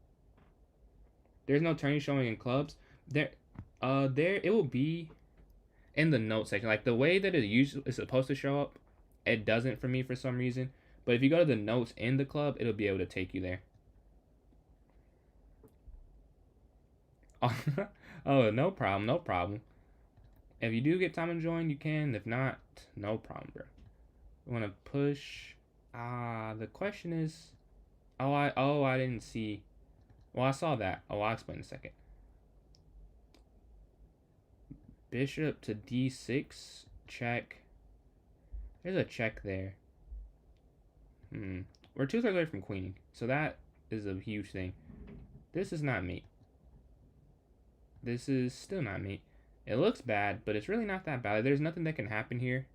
There's no tourney showing in clubs. There it will be in the notes section. Like the way that it usually is supposed to show up, it doesn't for me for some reason. But if you go to the notes in the club, it'll be able to take you there. Oh, no problem, no problem. If you do get time to join, you can. If not, no problem, bro. We want to push. The question is, I didn't see. Well, I saw that. Oh, I'll explain in a second. Bishop to d6, check. There's a check there. We're 2/3 away from queening, so that is a huge thing. This is not mate. This is still not mate. It looks bad, but it's really not that bad. There's nothing that can happen here.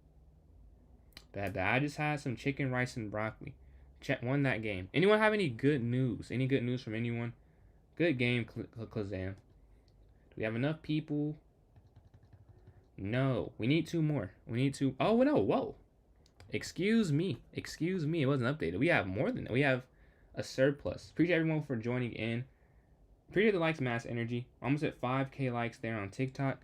Bad. I just had some chicken, rice, and broccoli. Won that game. Anyone have any good news? Any good news from anyone? Good game, Klazam. Do we have enough people? No. We need 2 more. We need 2. Oh, no. Whoa. Excuse me. Excuse me. It wasn't updated. We have more than that. We have a surplus. Appreciate everyone for joining in. Appreciate the likes, Mass Energy. Almost at 5K likes there on TikTok.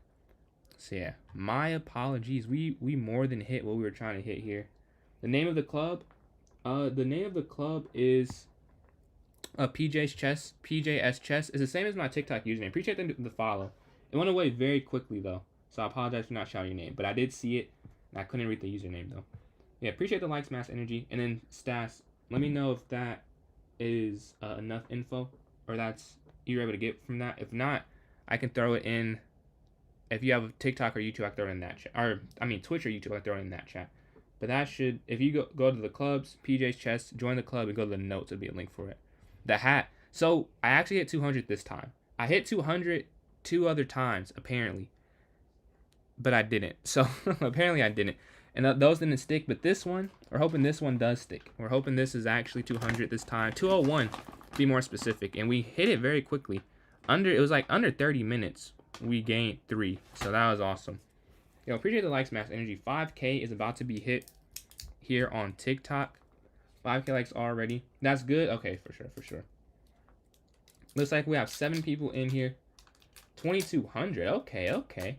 So yeah, my apologies. We more than hit what we were trying to hit here. The name of the club, is PJ's Chess. It's the same as my TikTok username. Appreciate the follow. It went away very quickly though. So I apologize for not shouting your name, but I did see it. And I couldn't read the username though. Yeah, appreciate the likes, Mass Energy, and then Stas. Let me know if that is enough info, or that's you're able to get from that. If not, I can throw it in. If you have TikTok or YouTube, I can throw it in that chat. Or I mean Twitch or YouTube, I can throw it in that chat. But that should, if you go to the clubs, PJ's Chest, join the club and go to the notes, it'll be a link for it. The hat. So I actually hit 200 this time. I hit 200 two other times apparently, but I didn't. So apparently I didn't. And those didn't stick, but this one, we're hoping this one does stick. We're hoping this is actually 200 this time. 201, to be more specific. And we hit it very quickly. It was like under 30 minutes, we gained 3. So that was awesome. Yo, appreciate the likes, Mass Energy. 5K is about to be hit here on TikTok. 5K likes already. That's good? Okay, for sure. Looks like we have 7 people in here. 2,200. Okay.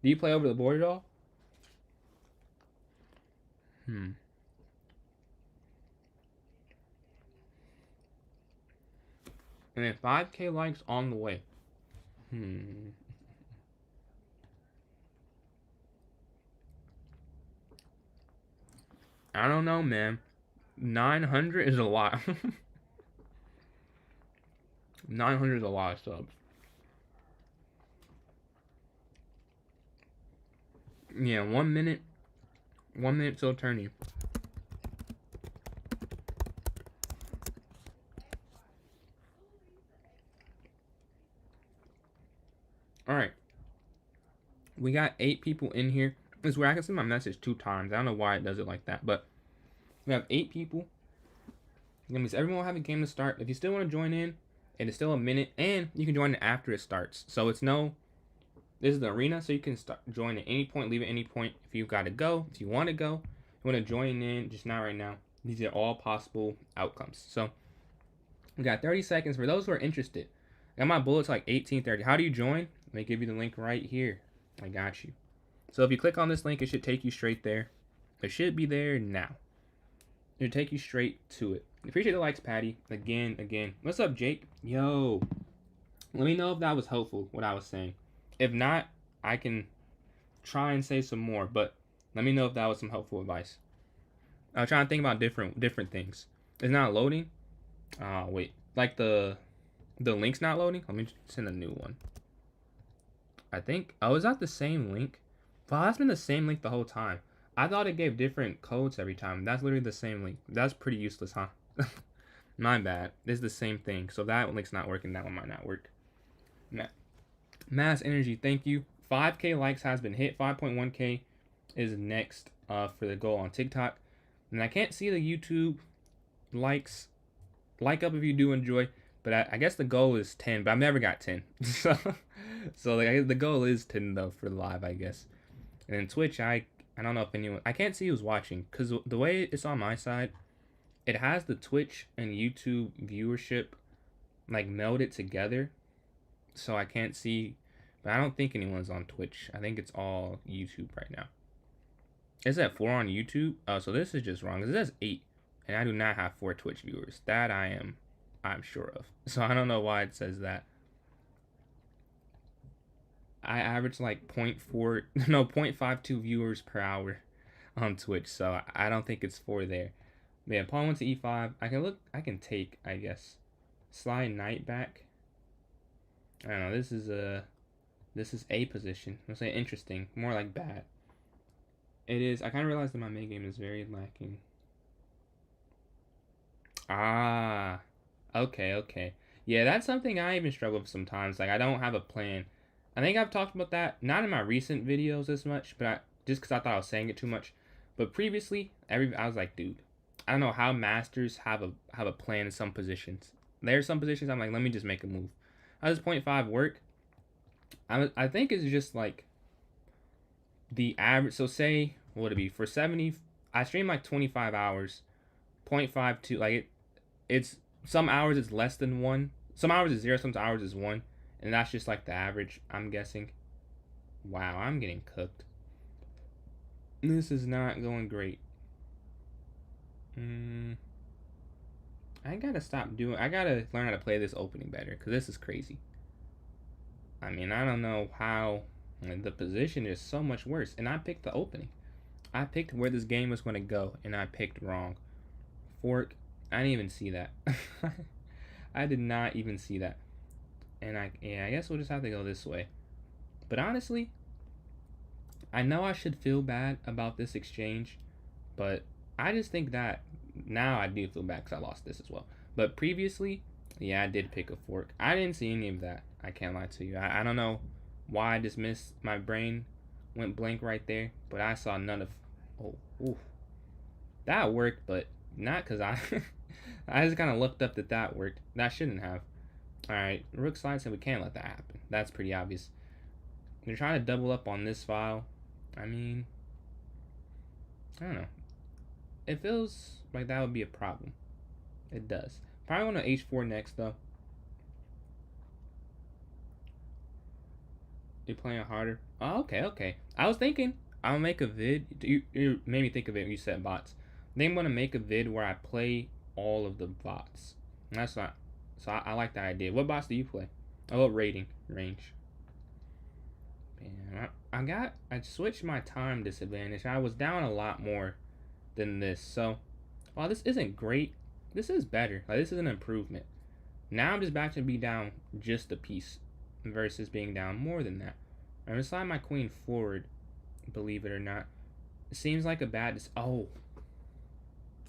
Do you play over the board at all? And then 5K likes on the way. I don't know, man. 900 is a lot. 900 is a lot of subs. Yeah, 1 minute. 1 minute till turning. Alright. We got 8 people in here. This is where I can see my message 2 times. I don't know why it does it like that, but we have 8 people. That means everyone will have a game to start. If you still want to join in, it is still a minute, and you can join it after it starts. So it's this is the arena, so you can join at any point, leave at any point. If you got to go, if you want to go, you want to join in, just not right now. These are all possible outcomes. So we got 30 seconds for those who are interested. I got my bullets like 18:30. How do you join? Let me give you the link right here. I got you. So if you click on this link, it should take you straight there. It should be there now. It'll take you straight to it. Appreciate the likes, Patty. Again. What's up, Jake? Yo. Let me know if that was helpful, what I was saying. If not, I can try and say some more, but let me know if that was some helpful advice. I was trying to think about different things. It's not loading. Wait. Like the link's not loading? Let me send a new one. I think. Oh, is that the same link? Well, that's been the same link the whole time. I thought it gave different codes every time. That's literally the same link. That's pretty useless, huh? My bad. This is the same thing. So that link's not working. That one might not work. Mass Energy, thank you. 5K likes has been hit. 5.1K is next for the goal on TikTok. And I can't see the YouTube likes. Like up if you do enjoy. But I guess the goal is 10. But I've never got 10. So like, the goal is 10 though for live, I guess. And then Twitch, I don't know if anyone... I can't see who's watching. Because the way it's on my side, it has the Twitch and YouTube viewership like melded together. So I can't see... But I don't think anyone's on Twitch. I think it's all YouTube right now. Is that 4 on YouTube? Oh, so this is just wrong. It says 8. And I do not have 4 Twitch viewers. That I'm sure of. So I don't know why it says that. I average like 0.52 viewers per hour on Twitch, so I don't think it's 4 there. But yeah, pawn went to e5. I can take, I guess. Slide knight back. I don't know, this is a position. Let's say interesting, more like bad. It is, I kind of realized that my main game is very lacking. Ah, okay. Yeah, that's something I even struggle with sometimes. Like, I don't have a plan. I think I've talked about that, not in my recent videos as much, but just because I thought I was saying it too much. But previously, I was like, dude, I don't know how masters have a plan in some positions. There are some positions I'm like, let me just make a move. How does 0.5 work? I think it's just like the average. So say, what would it be? For 70, I stream like 25 hours. 0.52, like it's some hours it's less than 1. Some hours is 0, some hours is 1. And that's just like the average, I'm guessing. Wow, I'm getting cooked. This is not going great. I gotta learn how to play this opening better, because this is crazy. I mean, I don't know how And the position is so much worse. And I picked the opening. I picked where this game was going to go, and I picked wrong. Fork. I didn't even see that. I did not even see that. And I guess we'll just have to go this way. But honestly, I know I should feel bad about this exchange, but I just think that now I do feel bad because I lost this as well. But previously, yeah, I did pick a fork. I didn't see any of that. I can't lie to you. I don't know why I just missed. My brain went blank right there, but I saw none of. Oh, ooh, that worked, but not because I. I just kind of looked up that worked. That shouldn't have. All right, rook slides, and we can't let that happen. That's pretty obvious. They're trying to double up on this file. I mean, I don't know. It feels like that would be a problem. It does. Probably want to h4 next, though. You're playing harder? Oh, okay. I was thinking I'll make a vid. You made me think of it when you said bots. Then I'm going to make a vid where I play all of the bots. And that's not. So I like that idea. What bots do you play? Oh, rating. Range. Man, I switched my time disadvantage. I was down a lot more than this. So, while this isn't great, this is better. Like, this is an improvement. Now I'm just back to be down just a piece versus being down more than that. I'm gonna slide my queen forward, believe it or not. It seems like a bad oh.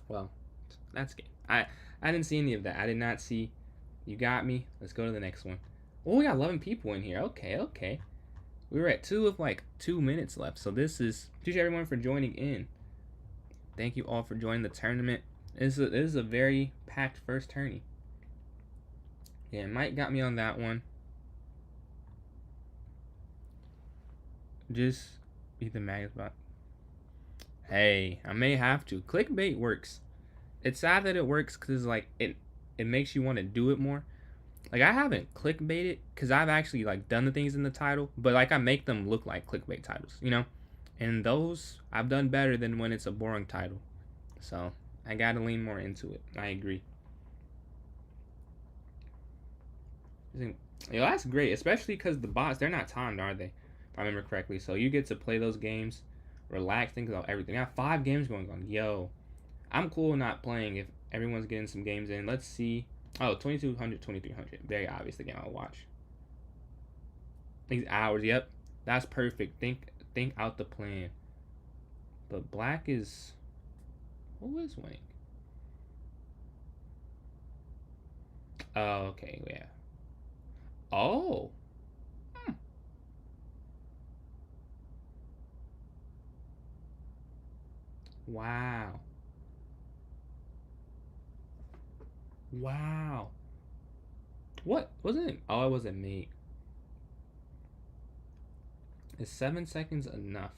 Well, that's good. I didn't see any of that. I did not see. You got me. Let's go to the next one. Oh, we got 11 people in here. Okay. We were at 2 minutes left. So this is, thank you everyone for joining in. Thank you all for joining the tournament. This is a very packed first tourney. Yeah, Mike got me on that one. Just be the magazine. Hey, I may have to. Clickbait works. It's sad that it works because like it makes you want to do it more. Like I haven't clickbaited because I've actually like done the things in the title, but like I make them look like clickbait titles, you know. And those I've done better than when it's a boring title. So I gotta lean more into it. I agree. Yo, that's great, especially because the bots, they're not timed, are they? If I remember correctly. So you get to play those games, relax, think about everything. I have 5 games going on. Yo, I'm cool not playing if everyone's getting some games in. Let's see. Oh, 2200, 2300. Very obvious the game I'll watch. These hours, yep. That's perfect. Think out the plan. But black is... Who is winning? Oh, okay, yeah. Oh. Wow. What? Wasn't it? Oh, it wasn't me. Is 7 seconds enough?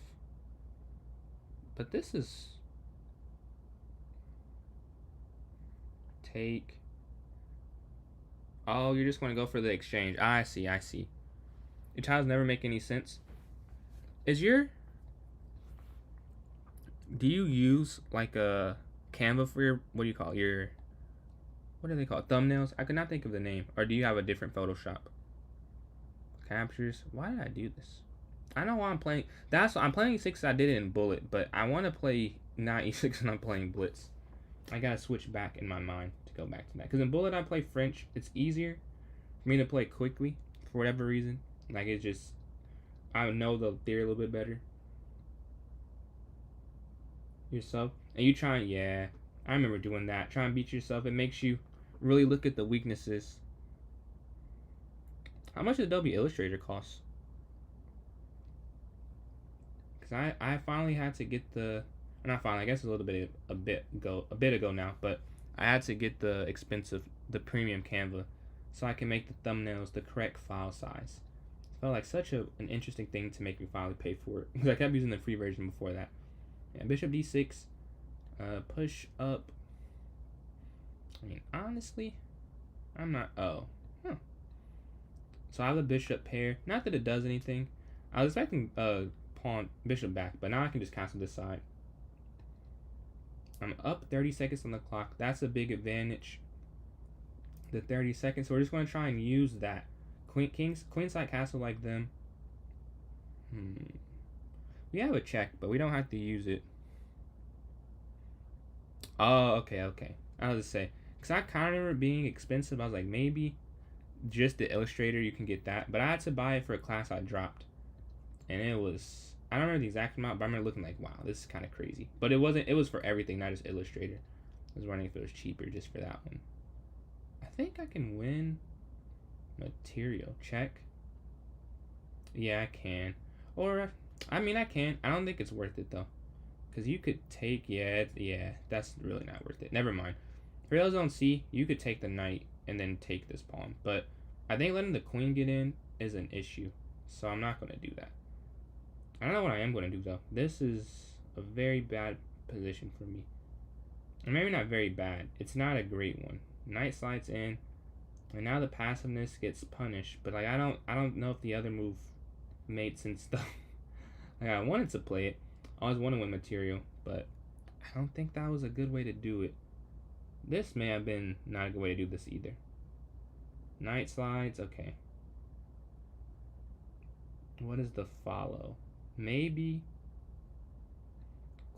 But this is... Take... Oh, you're just going to go for the exchange. I see. Your tiles never make any sense. Is your... Do you use like a Canva for your... What do you call it? Your... What do they call it? Thumbnails? I could not think of the name. Or do you have a different Photoshop? Captures? Why did I do this? I know why I'm playing. That's why I'm playing E6. I did it in Bullet, but I want to play not E6 and I'm playing Blitz. I gotta switch back in my mind to go back to that. Because in Bullet I play French. It's easier for me to play quickly for whatever reason. Like it's just, I know the theory a little bit better. Yourself, and you try. Yeah, I remember doing that. Try and beat yourself. It makes you really look at the weaknesses. How much did Adobe Illustrator cost? Because I finally had to get the... Not finally, I guess a bit ago now, but I had to get the premium Canva so I can make the thumbnails the correct file size. It felt like such an interesting thing to make me finally pay for it. Because I kept using the free version before that. Yeah, Bishop D6, push up. I mean, honestly, I'm not... Oh. Huh. So I have a bishop pair. Not that it does anything. I was expecting pawn bishop back, but now I can just cancel this side. I'm up 30 seconds on the clock. That's a big advantage. The 30 seconds. So we're just going to try and use that. Queenside castle like them. We have a check, but we don't have to use it. Oh, okay. I was to say, because I kind of remember it being expensive. I was like, maybe just the illustrator you can get that, but I had to buy it for a class I dropped, and it was, I don't remember the exact amount, but I remember looking like, wow, this is kind of crazy. But it wasn't. It was for everything, not just illustrator. I was wondering if it was cheaper just for that one. I think I can win material check. Yeah, I can. Or I mean, I can. I don't think it's worth it though, because you could take, yeah, that's really not worth it. Never mind. For those who don't see, you could take the knight and then take this pawn, but I think letting the queen get in is an issue, so I'm not going to do that. I don't know what I am going to do though. This is a very bad position for me. Or maybe not very bad. It's not a great one. Knight slides in, and now the passiveness gets punished. But like I don't know if the other move made sense though. Like I wanted to play it. I always want to win material, but I don't think that was a good way to do it. This may have been not a good way to do this either. Knight slides, okay. What is the follow? Maybe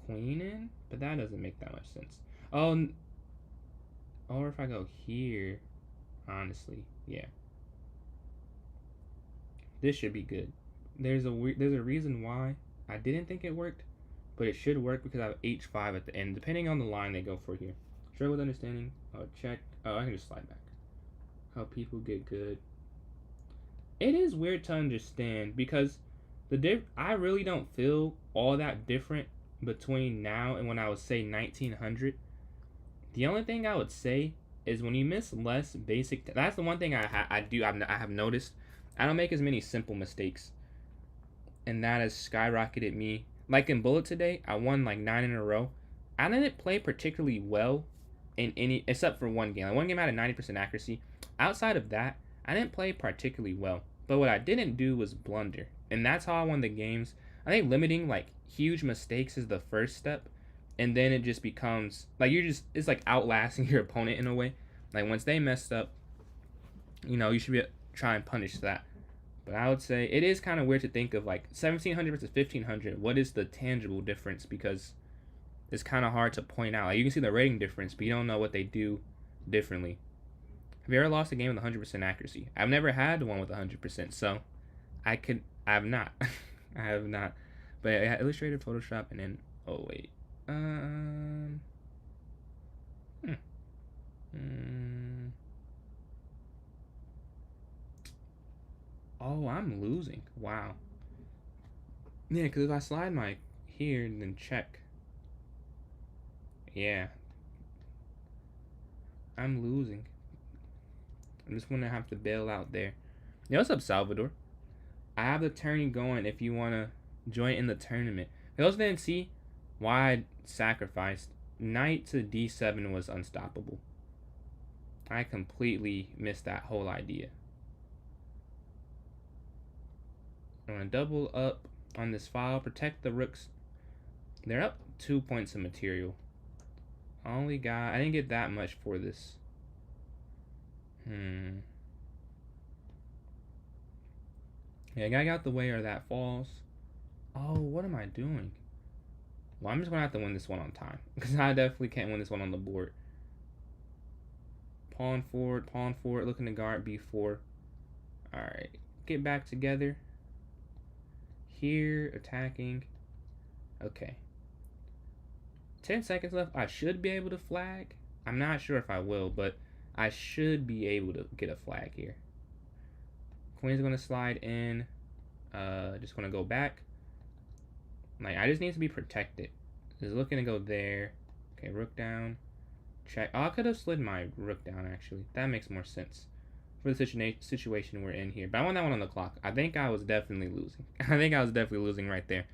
queen in? But that doesn't make that much sense. Oh, or if I go here, honestly, yeah. This should be good. There's a reason why I didn't think it worked, but it should work because I have h5 at the end, depending on the line they go for here. Struggle with understanding. Oh, check. Oh, I can just slide back. How people get good. It is weird to understand because I really don't feel all that different between now and when I would say 1900. The only thing I would say is when you miss less basic. That's the one thing I have noticed. I don't make as many simple mistakes, and that has skyrocketed me. Like in Bullet today, I won like 9 in a row. I didn't play particularly well in any except for one game. Like one game I had a 90% accuracy. Outside of that, I didn't play particularly well. But what I didn't do was blunder, and that's how I won the games. I think limiting like huge mistakes is the first step, and then it just becomes like it's like outlasting your opponent in a way. Like once they messed up, you should try and punish that. But I would say it is kind of weird to think of like 1700 versus 1500. What is the tangible difference? Because it's kind of hard to point out. Like you can see the rating difference, but you don't know what they do differently. Have you ever lost a game with 100% accuracy? I've never had one with 100%, so I have not. I have not. But I had Illustrator, Photoshop, and then oh wait, Oh, I'm losing. Wow. Yeah, because if I slide my here and then check. Yeah. I'm losing. I'm just going to have to bail out there. Yo, what's up, Salvador? I have the tourney going if you want to join in the tournament. For those who didn't see why I sacrificed, knight to d7 was unstoppable. I completely missed that whole idea. I'm going to double up on this file, protect the rooks. They're up 2 points of material. I didn't get that much for this. Yeah, guy got the way or that falls. Oh, what am I doing? Well, I'm just gonna have to win this one on time because I definitely can't win this one on the board. Pawn forward, looking to guard b4. Alright, get back together. Here, attacking. Okay. 10 seconds left. I should be able to flag. I'm not sure if I will, but I should be able to get a flag here. Queen's going to slide in. Just going to go back. Like, I just need to be protected. Just looking to go there. Okay, rook down. Check. Oh, I could have slid my rook down, actually. That makes more sense for the situation we're in here. But I want that one on the clock. I think I was definitely losing. I think I was definitely losing right there.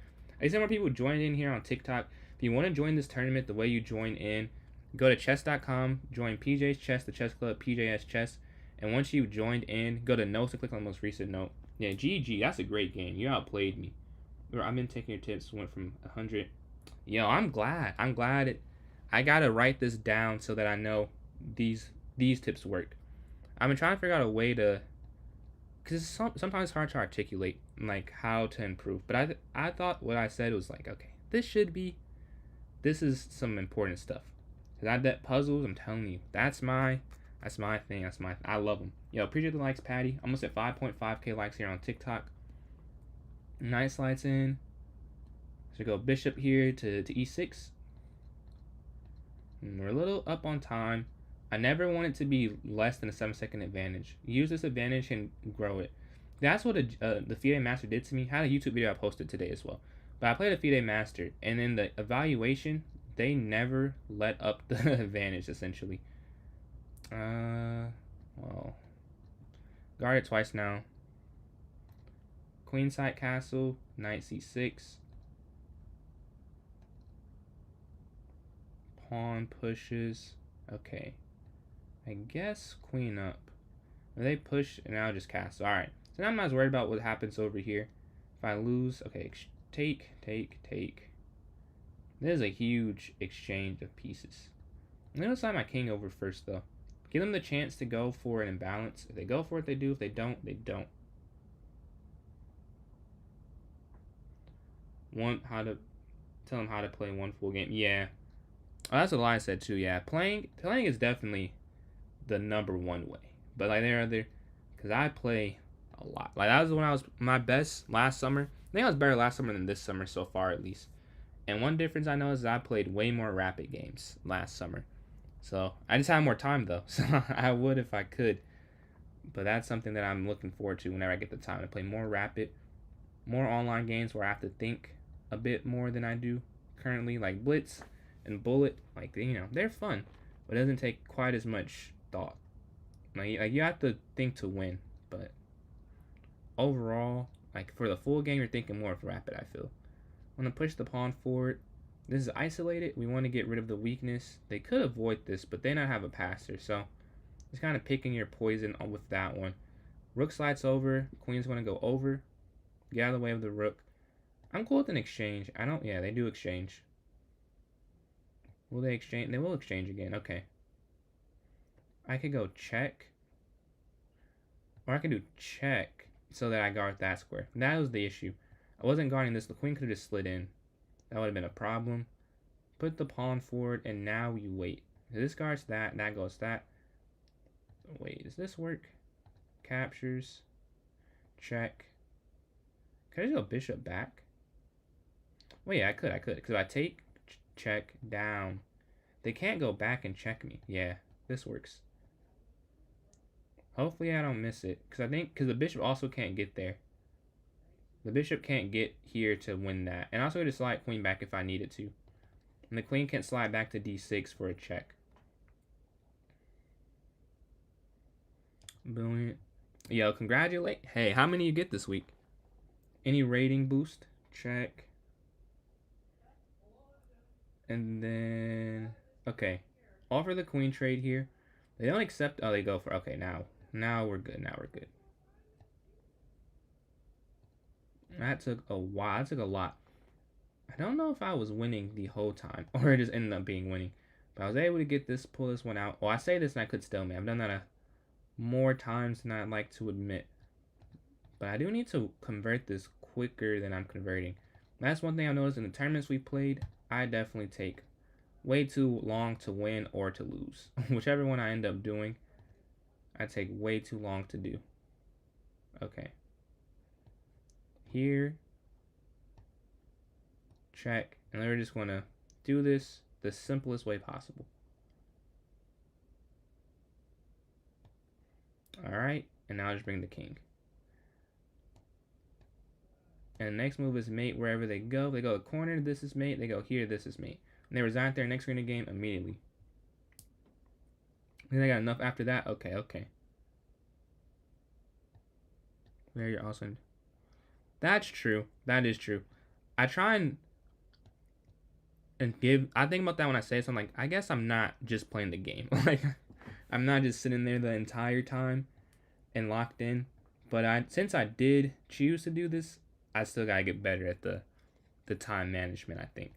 I see more people joined in here on TikTok. If you want to join this tournament the way you join in, go to chess.com, join PJ's Chess, the chess club, PJS Chess. And once you've joined in, go to notes and click on the most recent note. Yeah, GG, that's a great game. You outplayed me. I've been taking your tips, went from 100. Yo, I'm glad. I gotta write this down so that I know these tips work. I've been trying to figure out a way to, because sometimes it's hard to articulate. like how to improve. But I thought what I said was like, okay, this is some important stuff. Cause I bet puzzles. I'm telling you, that's my thing. I love them. Yo, appreciate the likes, Patty. Almost at 5.5k likes here on TikTok. Knight slides in. So go bishop here to e6. And we're a little up on time. I never want it to be less than a 7-second advantage. Use this advantage and grow it. That's what the FIDE Master did to me. I had a YouTube video I posted today as well. But I played a FIDE Master, and in the evaluation, they never let up the advantage, essentially. Well, guard it twice now. Queenside castle, knight c6. Pawn pushes. Okay. I guess queen up. If they push, and I'll just castle. Alright. So now I'm not as worried about what happens over here. If I lose, okay, take. This is a huge exchange of pieces. I'm going to slide my king over first, though. Give them the chance to go for an imbalance. If they go for it, they do. If they don't, they don't. Tell them how to play one full game. Yeah. Oh, that's what Lion said, too. Yeah, playing is definitely the #1 way. But, like, there are other... Because I play a lot. Like, that was when I was my best last summer. I think I was better last summer than this summer so far, at least. And one difference I know is I played way more rapid games last summer. So, I just have more time, though. So, I would if I could. But that's something that I'm looking forward to whenever I get the time to play more rapid, more online games where I have to think a bit more than I do currently. Like Blitz and Bullet, like, you know, they're fun. But it doesn't take quite as much thought. Like you have to think to win. But overall, like, for the full game, you're thinking more of rapid, I feel. I'm going to push the pawn forward. This is isolated. We want to get rid of the weakness. They could avoid this, but they not have a passer. So, just kind of picking your poison with that one. Rook slides over. Queen's going to go over. Get out of the way of the rook. I'm cool with an exchange. Yeah, they do exchange. Will they exchange? They will exchange again. Okay. I could go check. Or I could do check so that I guard that square. That was the issue. I wasn't guarding this. The queen could have just slid in. That would have been a problem. Put the pawn forward, and now you wait. This guards that. That goes that. Wait, does this work? Captures. Check. Could I just go bishop back? Well, yeah, I could. Because if I take, check, down, they can't go back and check me. Yeah, this works. Hopefully I don't miss it. Because the bishop also can't get there. The bishop can't get here to win that. And also just slide queen back if I needed to. And the queen can't slide back to d6 for a check. Brilliant. Yo, congratulate. Hey, how many you get this week? Any rating boost? Check. And then... Okay. Offer the queen trade here. They don't accept... Oh, they go for... Okay, now we're good. That took a while. That took a lot. I don't know if I was winning the whole time. Or it just ended up being winning. But I was able to pull this one out. Well, I say this and I could stalemate. I've done that more times than I'd like to admit. But I do need to convert this quicker than I'm converting. That's one thing I noticed in the tournaments we played. I definitely take way too long to win or to lose. Whichever one I end up doing, I take way too long to do. Okay. Here. Check. And then we're just going to do this the simplest way possible. Alright. And now I'll just bring the king. And the next move is mate wherever they go. If they go to the corner, this is mate. They go here, this is mate. And they resign their next screen of game immediately. And they got enough after that? Okay. There you're awesome. That's true. That is true. I try and give... I think about that when I say something. Like, I guess I'm not just playing the game. Like, I'm not just sitting there the entire time and locked in. But since I did choose to do this, I still gotta get better at the time management, I think.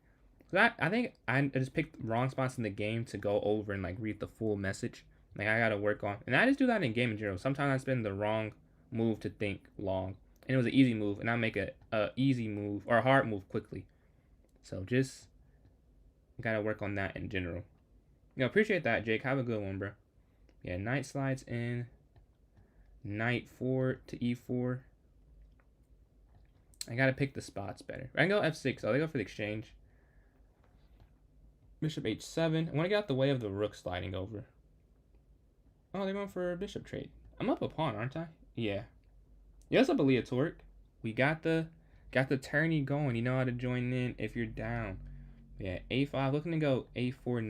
I think I just picked wrong spots in the game to go over and, like, read the full message. Like, I gotta work on... And I just do that in game in general. Sometimes I spend the wrong move to think long. And it was an easy move, and I'll make a easy move or a hard move quickly. So just gotta work on that in general. Appreciate that, Jake. Have a good one, bro. Yeah, knight slides in. Knight 4 to e4. I gotta pick the spots better. I can go f6. Oh, they go for the exchange. Bishop h7. I want to get out the way of the rook sliding over. Oh, they're going for a bishop trade. I'm up a pawn, aren't I? Yeah. Yes, up a Leah Torque. We got the tourney going. You know how to join in if you're down. Yeah, a5. Looking to go a4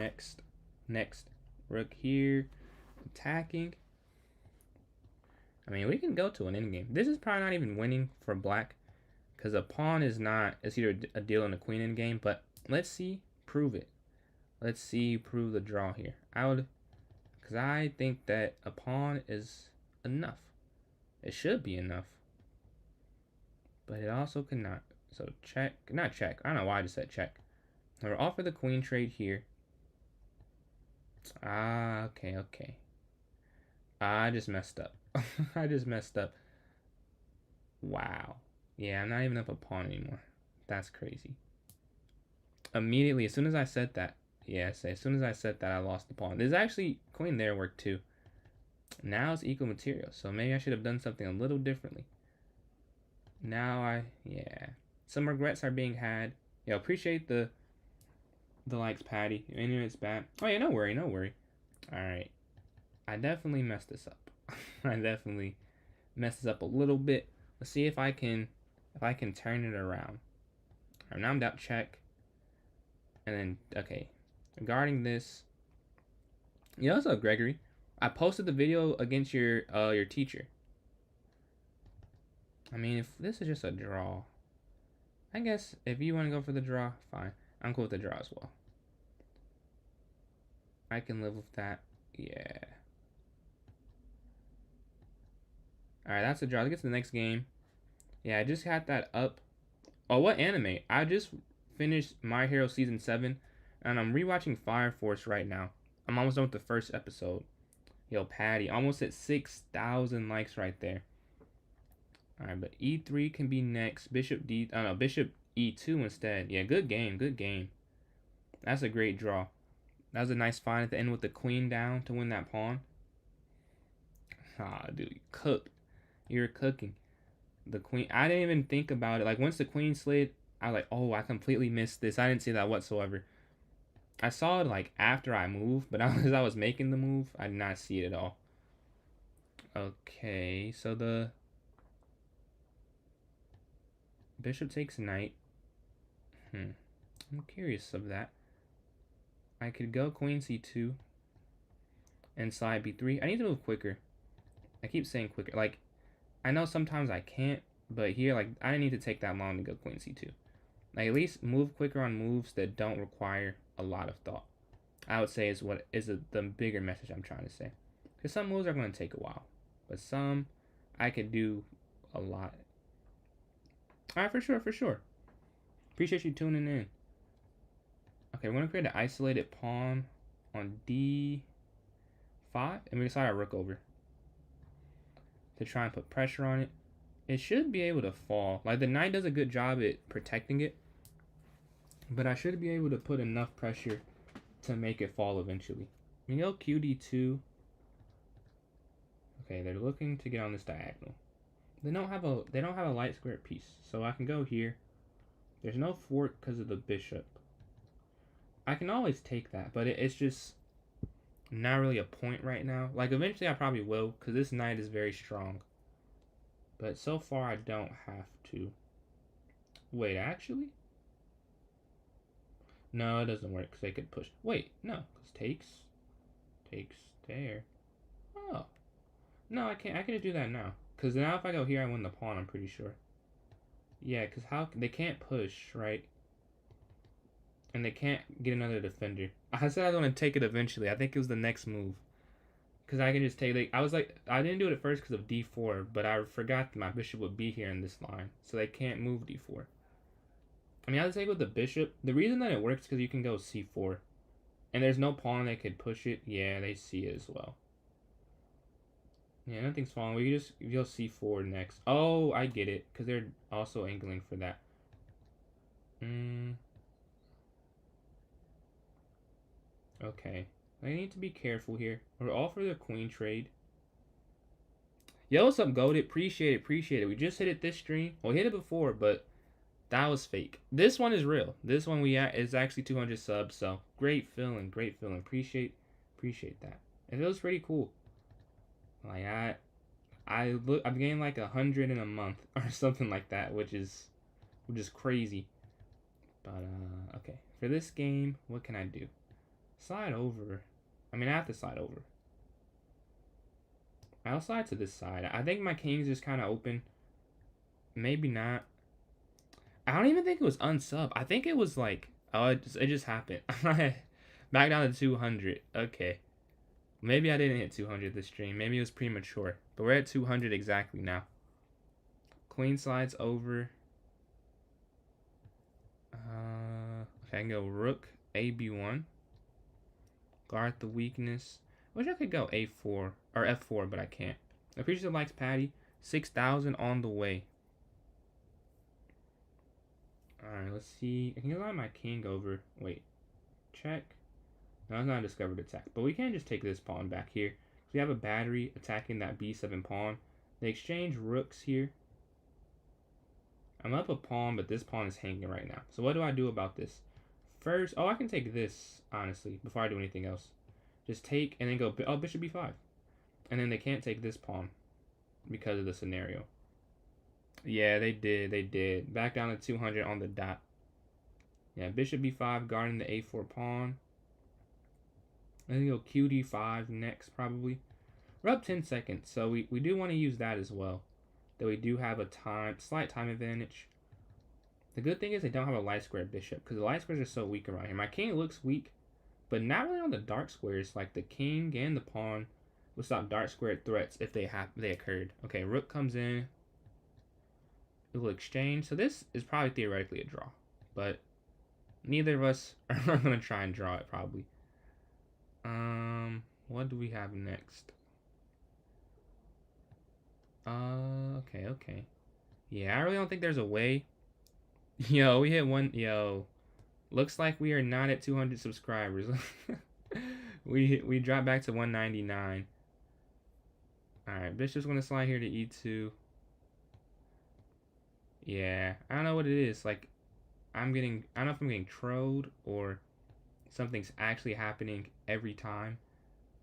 next. Rook here. Attacking. I mean, we can go to an endgame. This is probably not even winning for black. Because a pawn is not. It's either a deal and a queen endgame. But let's see. Prove it. Let's see. Prove the draw here. Because I think that a pawn is enough. It should be enough. But it also cannot. So check. Not check. I don't know why I just said check. We're off for the queen trade here. Okay. I just messed up. I just messed up. Wow. Yeah, I'm not even up a pawn anymore. That's crazy. Immediately, as soon as I said that, yes, as soon as I said that, I lost the pawn. There's actually queen there worked too. Now it's equal material, so maybe I should have done something a little differently. Now yeah. Some regrets are being had. Yeah, appreciate the likes, Patty. Anyway, it's bad. Oh yeah, no worry. Alright. I definitely messed this up. I definitely messed this up a little bit. Let's see if I can turn it around. Alright, now I'm down check. And then okay. Regarding this. Yeah, what's up, Gregory? I posted the video against your teacher. I mean, if this is just a draw, I guess if you want to go for the draw, fine. I'm cool with the draw as well. I can live with that. Yeah. Alright, that's the draw. Let's get to the next game. Yeah, I just had that up. Oh, what anime? I just finished My Hero Season 7, and I'm rewatching Fire Force right now. I'm almost done with the first episode. Yo, Patty, almost at 6,000 likes right there. Alright, but e3 can be next. Bishop e2 instead. Yeah, good game. That's a great draw. That was a nice find at the end with the queen down to win that pawn. Ah, dude, you cooked. You're cooking. The queen, I didn't even think about it. Like, once the queen slid, I was like, oh, I completely missed this. I didn't see that whatsoever. I saw it, like, after I moved, but as I was making the move, I did not see it at all. Okay, so the bishop takes knight. I'm curious of that. I could go queen c2 and slide b3. I need to move quicker. I keep saying quicker. Like, I know sometimes I can't, but here, like, I didn't need to take that long to go queen c2. Like, at least move quicker on moves that don't require a lot of thought. I would say is what is the bigger message I'm trying to say. Because some moves are going to take a while, but some I could do a lot. All right, for sure. Appreciate you tuning in. Okay, we're going to create an isolated pawn on d5, and we decide our rook over to try and put pressure on it. It should be able to fall. Like, the knight does a good job at protecting it, but I should be able to put enough pressure to make it fall eventually. We go qd2. Okay, they're looking to get on this diagonal. They don't have a light square piece, so I can go here. There's no fork because of the bishop. I can always take that, but it's just not really a point right now. Like, eventually I probably will, because this knight is very strong. But so far I don't have to. Wait, actually? No, it doesn't work, because they could push. Wait, no, because takes there. Oh. No, I can't. I can do that now. Because now if I go here, I win the pawn, I'm pretty sure. Yeah, because they can't push, right? And they can't get another defender. I said I was going to take it eventually. I think it was the next move. Because I can just take it. I was like, I didn't do it at first because of d4, but I forgot that my bishop would be here in this line. So they can't move d4. I mean, I would take with the bishop. The reason that it works is because you can go c4. And there's no pawn that could push it. Yeah, they see it as well. Yeah, nothing's falling. We just you'll C4 next. Oh, I get it, because they're also angling for that. Okay. I need to be careful here. We're all for the queen trade. Yo, what's up, Golded? Appreciate it, appreciate it. We just hit it this stream. Well, we hit it before, but that was fake. This one is real. This one is actually 200 subs, so great feeling, great feeling. Appreciate that. It feels pretty cool. Like I've gained like 100 in a month or something like that, which is crazy. But okay, for this game, what can I do? Slide over. I mean, I have to slide over. I'll slide to this side. I think my king's just kind of open. Maybe not. I don't even think it was unsub. I think it was like, oh, it just happened. Back down to 200. Okay. Maybe I didn't hit 200 this stream. Maybe it was premature. But we're at 200 exactly now. Queen slides over. Okay, I can go rook AB1. Guard the weakness. I wish I could go A4 or F4, but I can't. Appreciate the likes, Patty. 6,000 on the way. Alright, let's see. I can allow my king over. Wait. Check. No, it's not a discovered attack. But we can't just take this pawn back here. We have a battery attacking that B7 pawn. They exchange rooks here. I'm up a pawn, but this pawn is hanging right now. So what do I do about this? First, I can take this, honestly, before I do anything else. Just take and then go, bishop B5. And then they can't take this pawn because of the scenario. Yeah, they did. Back down to 200 on the dot. Yeah, bishop b5 guarding the a4 pawn. I think go qd5 next, probably. We're up 10 seconds, so we do want to use that as well. That we do have a slight time advantage. The good thing is they don't have a light square bishop, because the light squares are so weak around here. My king looks weak, but not really on the dark squares. Like the king and the pawn will stop dark square threats if they occurred. Okay, rook comes in. It will exchange. So this is probably theoretically a draw, but neither of us are going to try and draw it probably. What do we have next? Okay. Yeah, I really don't think there's a way. Yo, we hit one. Yo, looks like we are not at 200 subscribers. we dropped back to 199. All right, bishop's going to slide here to e2. Yeah, I don't know what it is. Like, I don't know if I'm getting trolled or something's actually happening every time.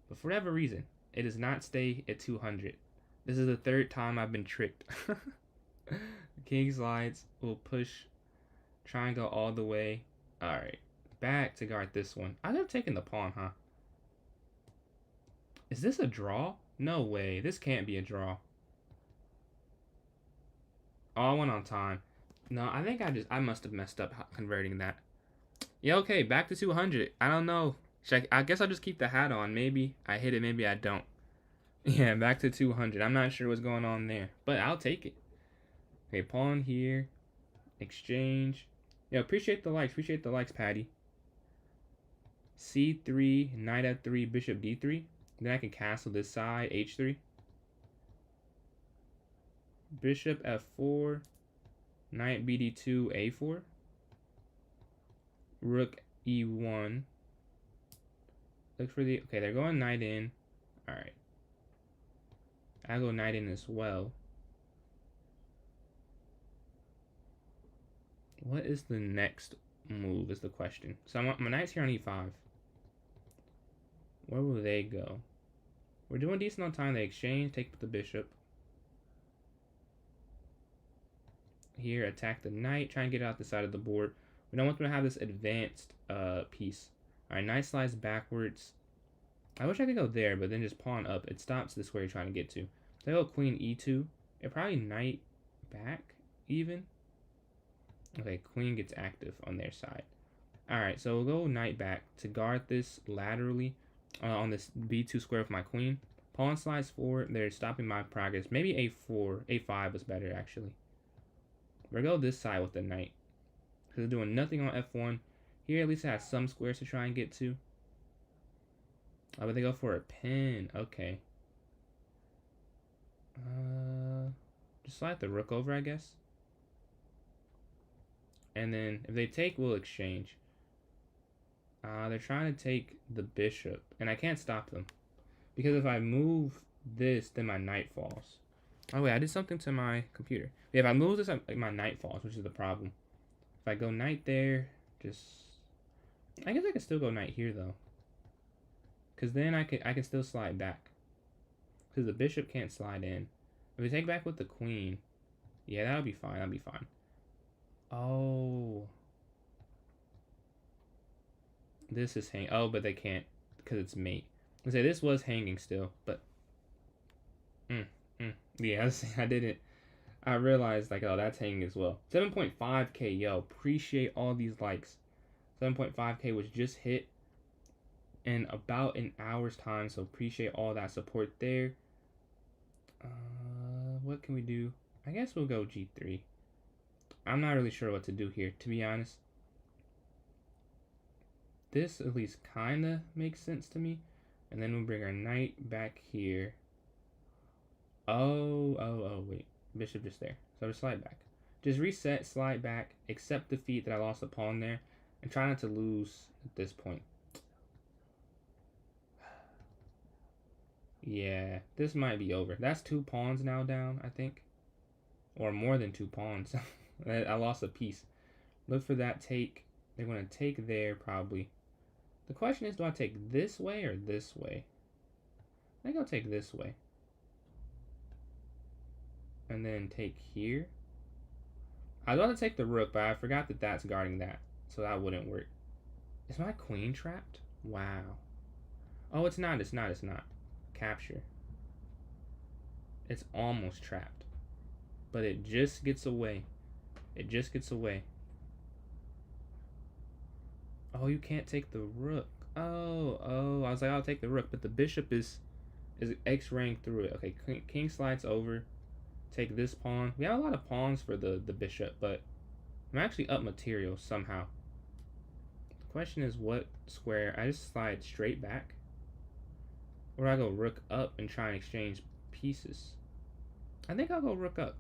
But for whatever reason, it does not stay at 200. This is the third time I've been tricked. King slides. We'll push. Try and go all the way. Alright. Back to guard this one. I could have taken the pawn, huh? Is this a draw? No way. This can't be a draw. Oh, I went on time. No, I think I must have messed up converting that. Yeah, okay, back to 200. I don't know. I guess I'll just keep the hat on. Maybe I hit it, maybe I don't. Yeah, back to 200. I'm not sure what's going on there, but I'll take it. Okay, pawn here. Exchange. Yeah, appreciate the likes, Patty. C3, knight f3, bishop d3. Then I can castle this side, h3. Bishop f4, knight bd2, a4. Rook e1. Look for the... Okay, they're going knight in. Alright. I go knight in as well. What is the next move is the question. So my knight's here on e5. Where will they go? We're doing decent on time. They exchange, take the bishop. Here, attack the knight. Try and get out the side of the board. We don't want them to have this advanced piece. Alright, knight slides backwards. I wish I could go there, but then just pawn up. It stops the square you're trying to get to. So I go queen e2. It probably knight back, even. Okay, queen gets active on their side. Alright, so we'll go knight back to guard this laterally on this b2 square with my queen. Pawn slides forward. They're stopping my progress. Maybe a4. a5 was better, actually. We'll go this side with the knight. Because they're doing nothing on f1. Here, at least it has some squares to try and get to. Oh, but they go for a pin. Okay. Just slide the rook over, I guess. And then if they take, we'll exchange. They're trying to take the bishop, and I can't stop them. Because if I move this, then my knight falls. Oh wait, I did something to my computer. Yeah, if I move this, my knight falls, which is the problem. If I go knight there, I guess I can still go knight here though. Cause then I can still slide back. Cause the bishop can't slide in. If we take back with the queen, yeah, that'll be fine. That'll be fine. Oh, this is hang. Oh, but they can't because it's mate. I say this was hanging still, but yeah, I didn't. I realized like, oh, that's hanging as well. 7.5K, yo, appreciate all these likes. 7.5K was just hit in about an hour's time, so appreciate all that support there. What can we do? I guess we'll go G3. I'm not really sure what to do here, to be honest. This at least kind of makes sense to me. And then we'll bring our knight back here. Oh, wait. Bishop just there. So just slide back. Just reset, slide back, accept defeat that I lost a pawn there, and try not to lose at this point. Yeah, this might be over. That's 2 pawns now down, I think. Or more than 2 pawns. I lost a piece. Look for that take. They're going to take there, probably. The question is, do I take this way or this way? I think I'll take this way. And then take here. I was about to take the rook, but I forgot that that's guarding that. So that wouldn't work. Is my queen trapped? Wow. Oh, it's not. Capture. It's almost trapped. But it just gets away. Oh, you can't take the rook. Oh. I was like, I'll take the rook. But the bishop is X-raying through it. Okay, king slides over. Take this pawn. We have a lot of pawns for the bishop, but I'm actually up material somehow. The question is what square? I just slide straight back. Or do I go rook up and try and exchange pieces? I think I'll go rook up.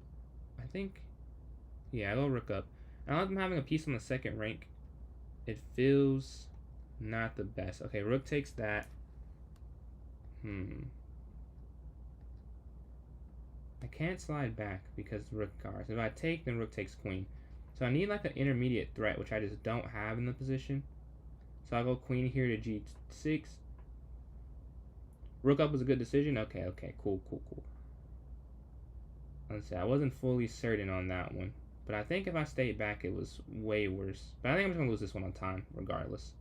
Yeah, I'll go rook up. I like them having a piece on the second rank. It feels not the best. Okay, rook takes that. I can't slide back because the rook guards. If I take, then rook takes queen. So I need like an intermediate threat, which I just don't have in the position. So I'll go queen here to G6. Rook up was a good decision. Okay, cool. Let's see, I wasn't fully certain on that one. But I think if I stayed back, it was way worse. But I think I'm just going to lose this one on time, regardless.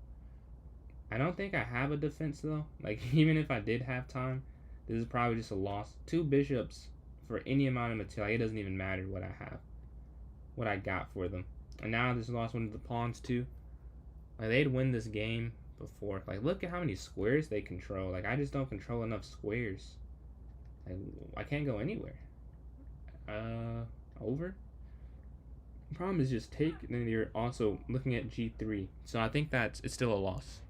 I don't think I have a defense, though. Like, even if I did have time, this is probably just a loss. 2 bishops for any amount of material. It doesn't even matter what I have. What I got for them. And now this lost one of the pawns, too. Like, they'd win this game before. Like, look at how many squares they control. Like, I just don't control enough squares. Like, I can't go anywhere. Over? The problem is just take, and then you're also looking at G3. So I think it's still a loss.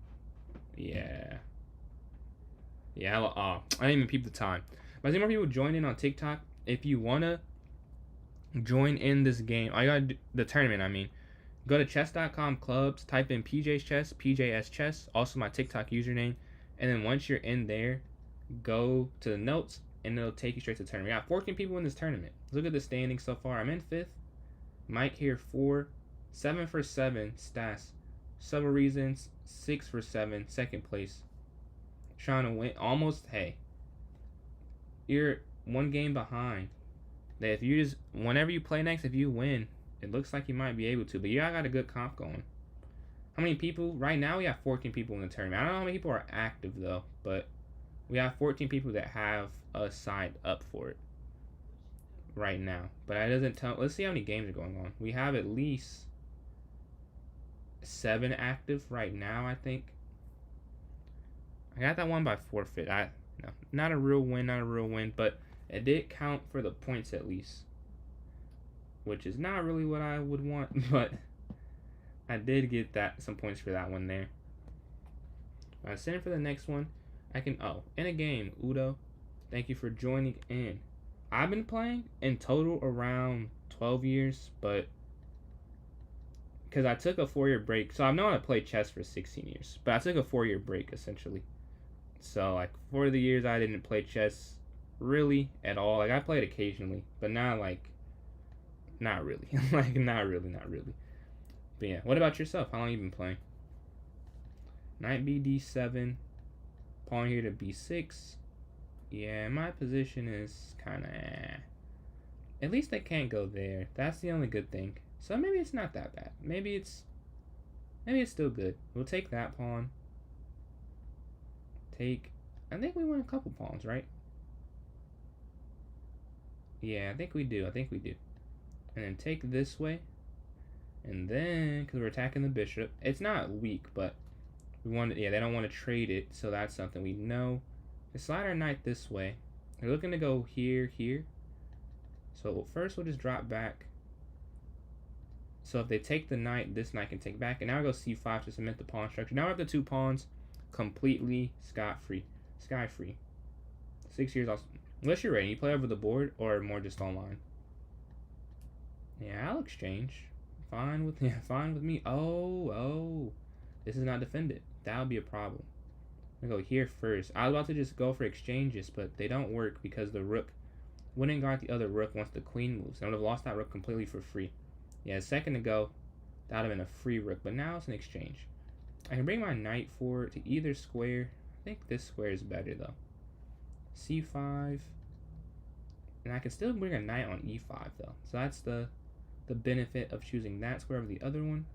Yeah. I didn't even peep the time. But I see more people join in on TikTok. If you want to join in this game, I got the tournament, I mean. Go to chess.com clubs, type in PJ's Chess, PJS Chess, also my TikTok username. And then once you're in there, go to the notes, and it'll take you straight to the tournament. We got 14 people in this tournament. Look at the standings so far. I'm in 5th. Mike here 4. 7 for 7. Stas. Several reasons. 6 for 7. Second place. Trying to win. Almost. Hey. You're 1 game behind. That if you just, whenever you play next, if you win, it looks like you might be able to. But yeah, I got a good comp going. How many people? Right now we have 14 people in the tournament. I don't know how many people are active though, but we have 14 people that have us signed up for it right now. But that doesn't tell. Let's see how many games are going on. We have at least 7 active right now, I think. I got that one by forfeit. No, not a real win, but it did count for the points at least, which is not really what I would want, but I did get some points for that one there. I send for the next one. I can in a game, Udo. Thank you for joining in. I've been playing in total around 12 years, but because I took a 4 year break, so I've known how to play chess for 16 years, but I took a 4 year break essentially. So like for the years I didn't play chess really at all. Like I played occasionally, but not like not really. Like not really. But yeah, what about yourself? How long you been playing? Knight b d7, pawn here to b6. Yeah, my position is kind of At least I can't go there. That's the only good thing. So maybe it's not that bad. Maybe it's still good. We'll take that pawn. Take. I think we won a couple pawns, right? Yeah, I think we do. And then take this way. And then, because we're attacking the bishop, it's not weak, but we want to, yeah, they don't want to trade it, so that's something we know. We slide our knight this way. They're looking to go here, here. So first we'll just drop back. So if they take the knight, this knight can take back. And now I go c5 to cement the pawn structure. Now we have the 2 pawns completely scot-free. Sky-free. 6 years also. Unless you're ready, you play over the board or more just online. Yeah, I'll exchange. Fine with me. Oh. This is not defended. That would be a problem. I'm gonna go here first. I was about to just go for exchanges, but they don't work because the rook wouldn't guard the other rook once the queen moves. I would have lost that rook completely for free. Yeah, a second ago, that would have been a free rook, but now it's an exchange. I can bring my knight forward to either square. I think this square is better though. c5. And I can still bring a knight on e5 though. So that's the benefit of choosing that square over the other one.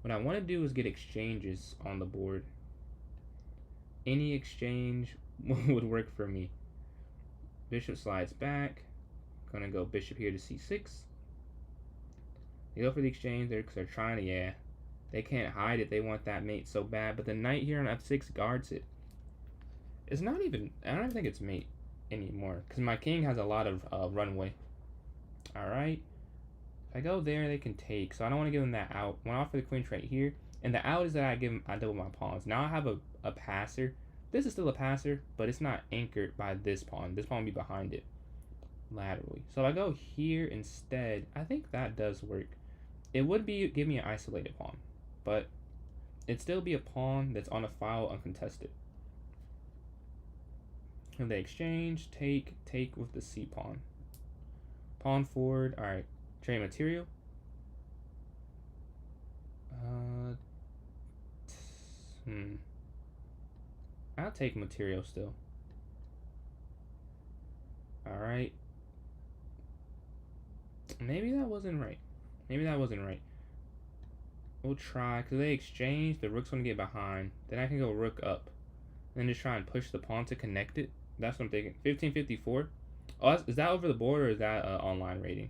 What I want to do is get exchanges on the board. Any exchange would work for me. Bishop slides back. Gonna go bishop here to c6. They go for the exchange there because they're trying to, yeah. They can't hide it. They want that mate so bad. But the knight here on f6 guards it. It's not even, I don't even think it's mate anymore. Because my king has a lot of runway. Alright. If I go there, they can take. So I don't want to give them that out. Went off for the queen right here. And the out is that I double my pawns. Now I have a passer. This is still a passer, but it's not anchored by this pawn. This pawn will be behind it laterally. So if I go here instead, I think that does work. It would be give me an isolated pawn, but it'd still be a pawn that's on a file uncontested. If they exchange, take with the c pawn. Pawn forward. All right, trade material. I'll take material still. All right. Maybe that wasn't right. We'll try, because they exchange, the rook's going to get behind. Then I can go rook up. And then just try and push the pawn to connect it. That's what I'm thinking. 1554. Oh, is that over the board or is that online rating?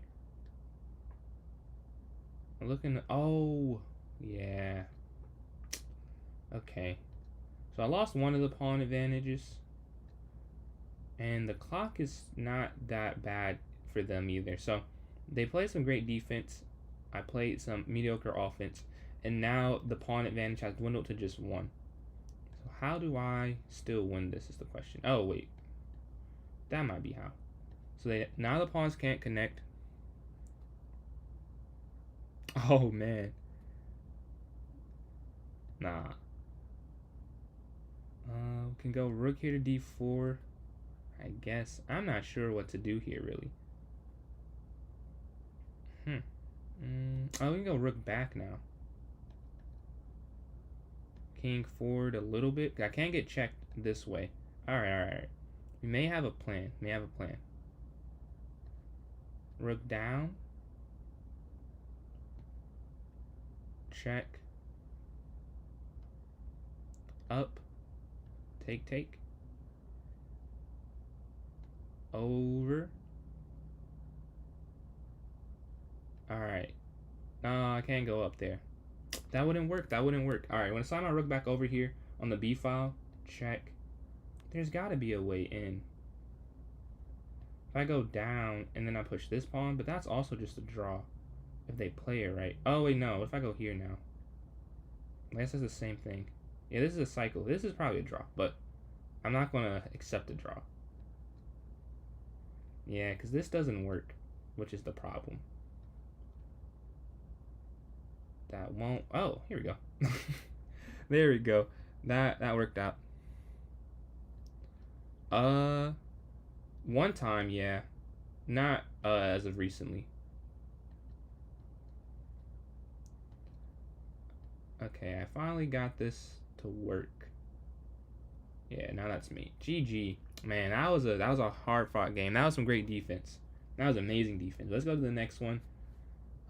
I'm looking. Oh, yeah. Okay. So I lost one of the pawn advantages. And the clock is not that bad for them either. So they played some great defense. I played some mediocre offense. And now the pawn advantage has dwindled to just 1. So how do I still win this is the question. Oh, wait. That might be how. So now the pawns can't connect. Oh, man. Nah. Can go rook here to d4. I guess. I'm not sure what to do here, really. Oh, we can go rook back now. King forward a little bit. I can't get checked this way. Alright. We may have a plan. Rook down. Check. Up. Take. Over. Alright. No, I can't go up there. That wouldn't work. Alright, when I slide my rook back over here on the b file, check. There's gotta be a way in. If I go down and then I push this pawn, but that's also just a draw. If they play it right. Oh wait, no. What if I go here now? I guess it's the same thing. Yeah, this is a cycle. This is probably a draw, but I'm not gonna accept a draw. Yeah, because this doesn't work, which is the problem. That won't. Oh, here we go. There we go. That worked out. Uh, one time, yeah, not as of recently. Okay, I finally got this to work. Yeah, now that's me. GG. Man, that was a hard fought game. That was some great defense. That was amazing defense. Let's go to the next one.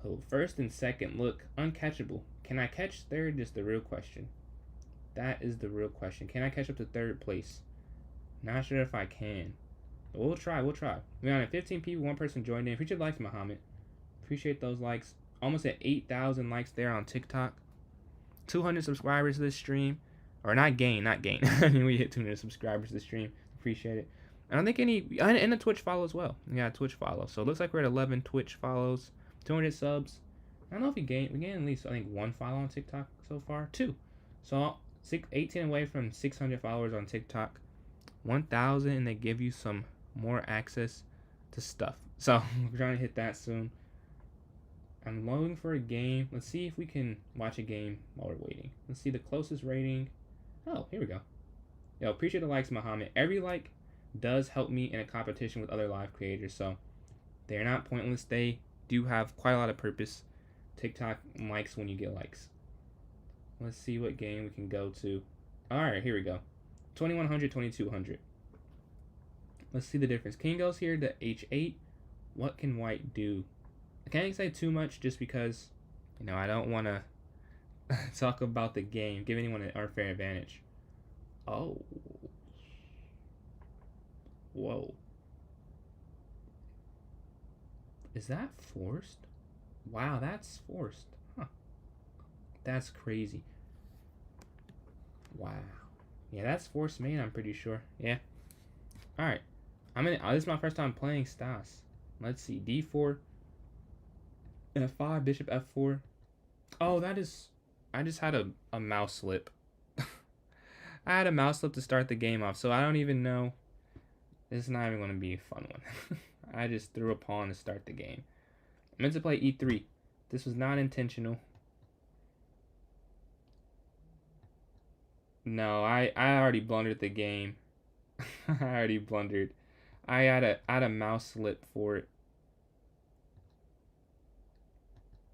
Oh, first and second look uncatchable. Can I catch third? Is the real question. That is the real question. Can I catch up to third place? Not sure if I can. But we'll try. We'll try. We on at 15 people. One person joined in. Appreciate likes, Muhammad. Appreciate those likes. Almost at 8,000 likes there on TikTok. 200 subscribers this stream. Or not gain. We hit 200 subscribers this stream. Appreciate it. I don't think any. And a Twitch follow as well. Yeah, Twitch follow. So it looks like we're at 11 Twitch follows. 200 subs. I don't know if we gained at least, I think, one follow on TikTok so far. 2. So 18 away from 600 followers on TikTok. 1,000, and they give you some more access to stuff. So we're trying to hit that soon. I'm loading for a game. Let's see if we can watch a game while we're waiting. Let's see the closest rating. Oh, here we go. Yo, appreciate the likes, Muhammad. Every like does help me in a competition with other live creators, so they're not pointless. They do have quite a lot of purpose. TikTok likes when you get likes. Let's see what game we can go to. Alright, here we go. 2100, 2200. Let's see the difference. King goes here to H8. What can white do? I can't say too much just because, I don't want to talk about the game, give anyone an unfair advantage. Oh. Whoa. Is that forced? Wow, that's forced. Huh. That's crazy. Wow. Yeah, that's forced main, I'm pretty sure. Yeah. Alright. This is my first time playing Stas. Let's see. D4. F5, bishop F4. Oh, I just had a mouse slip. I had a mouse slip to start the game off, so I don't even know. This is not even going to be a fun one. I just threw a pawn to start the game. I meant to play E3. This was not intentional. No, I already blundered the game. I already blundered. I had a mouse slip for it.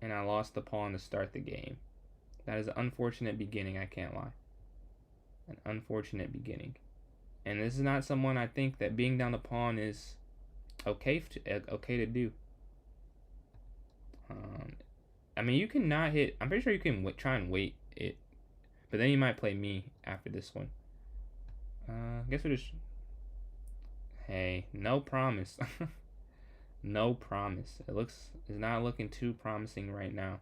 And I lost the pawn to start the game. That is an unfortunate beginning, I can't lie. An unfortunate beginning. And this is not someone I think that being down the pawn is okay to do. I mean, you can not hit. I'm pretty sure you can try and wait it. But then you might play me after this one. I guess we'll just... Hey, no promise. No promise. It's not looking too promising right now.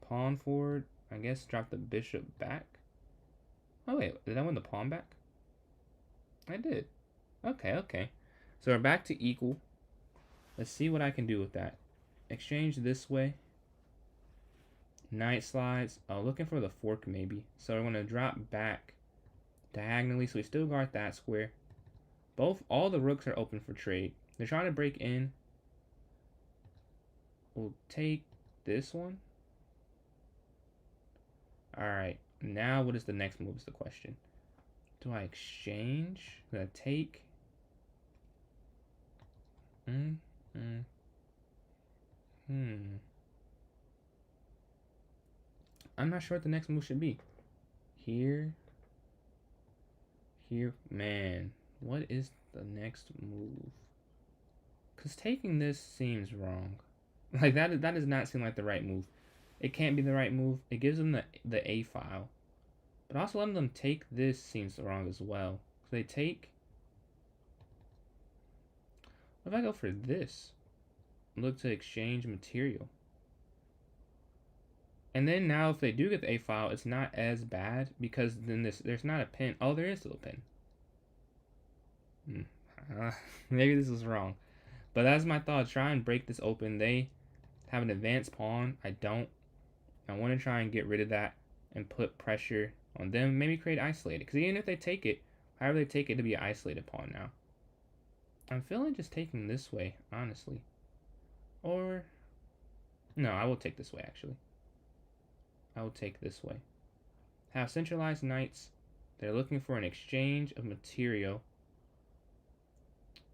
Pawn forward. I guess drop the bishop back. Oh wait, did I win the pawn back? I did. Okay. So we're back to equal. Let's see what I can do with that. Exchange this way. Knight slides. Oh, looking for the fork maybe. So we're gonna drop back diagonally, so we still guard that square. All the rooks are open for trade. They're trying to break in. We'll take this one. Alright, now what is the next move is the question. Do I exchange? Do I take? I'm not sure what the next move should be. Here. Man, what is the next move? Because taking this seems wrong. Like, that does not seem like the right move. It can't be the right move. It gives them the A file. But also letting them take this seems wrong as well. So they take... What if I go for this? Look to exchange material. And then now if they do get the A file, it's not as bad because then there's not a pin. Oh, there is still a pin. Maybe this is wrong. But that's my thought. Try and break this open. They have an advanced pawn. I don't. I want to try and get rid of that and put pressure on them. Maybe create isolated. Because even if they take it, however they take it to be an isolated pawn now. I'm feeling just taking this way, honestly. Or, no, I will take this way, actually. I will take this way. Have centralized knights. They're looking for an exchange of material.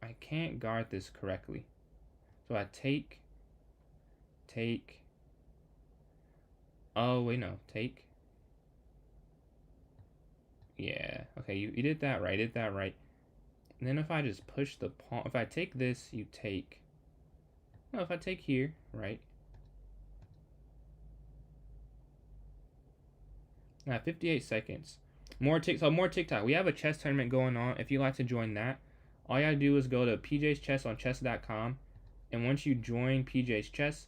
I can't guard this correctly. So I take. Oh, wait, no. Take. Yeah. Okay, you did that right. You did that right. And then if I just push the pawn. If I take this, you take. No, if I take here, right? Now, 58 seconds. More TikTok. We have a chess tournament going on. If you'd like to join that, all you gotta do is go to PJ's Chess on chess.com. And once you join PJ's Chess,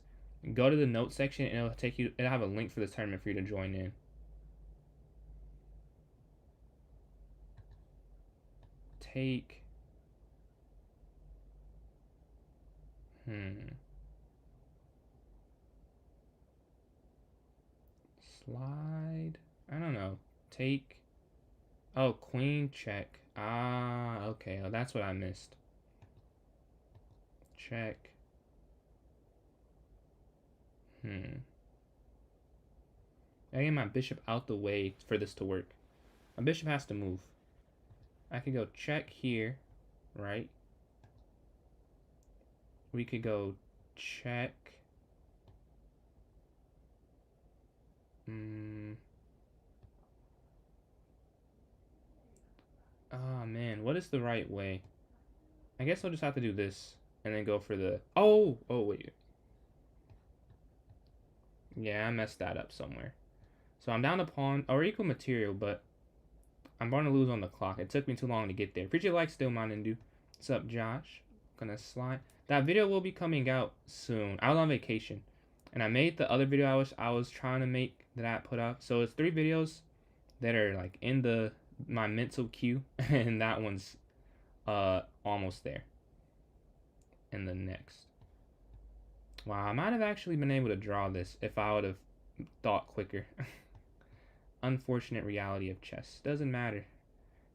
go to the notes section and it'll have a link for this tournament for you to join in. Take. Slide. I don't know. Take. Oh, queen check. Ah, okay. Oh, that's what I missed. Check. I get my bishop out the way for this to work. My bishop has to move. I could go check here, right? We could go check. Oh, man. What is the right way? I guess I'll just have to do this and then go for the... Oh, wait. Yeah, I messed that up somewhere. So I'm down to pawn or equal material, but I'm going to lose on the clock. It took me too long to get there. Appreciate like still Manendu. What's up, Josh? Gonna slide. That video will be coming out soon. I was on vacation, and I made the other video I was trying to make that I put up. So it's 3 videos that are like in my mental queue, and that one's almost there. And the next. Wow, I might have actually been able to draw this if I would have thought quicker. Unfortunate reality of chess. Doesn't matter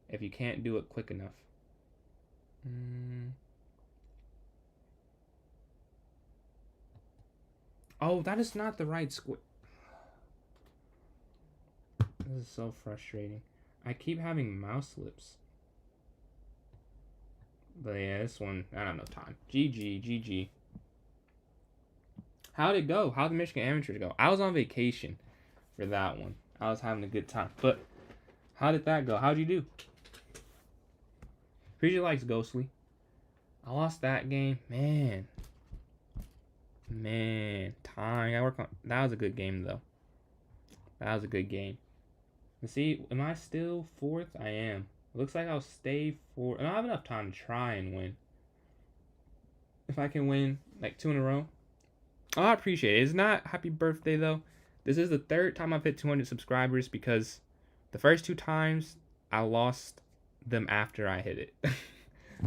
if you can't do it quick enough. Oh, that is not the right square. This is so frustrating. I keep having mouse slips. But yeah, this one, I don't know time. GG. How'd it go? How'd the Michigan Amateurs go? I was on vacation for that one. I was having a good time. But how did that go? How'd you do? Appreciate likes Ghostly. I lost that game. Man. Time. I work on. That was a good game though. That was a good game. Let's see. Am I still 4th? I am. It looks like I'll stay 4th. I don't have enough time to try and win. If I can win like 2 in a row. Oh, I appreciate it. It's not happy birthday though. This is the 3rd time I've hit 200 subscribers because the first 2 times I lost them after I hit it.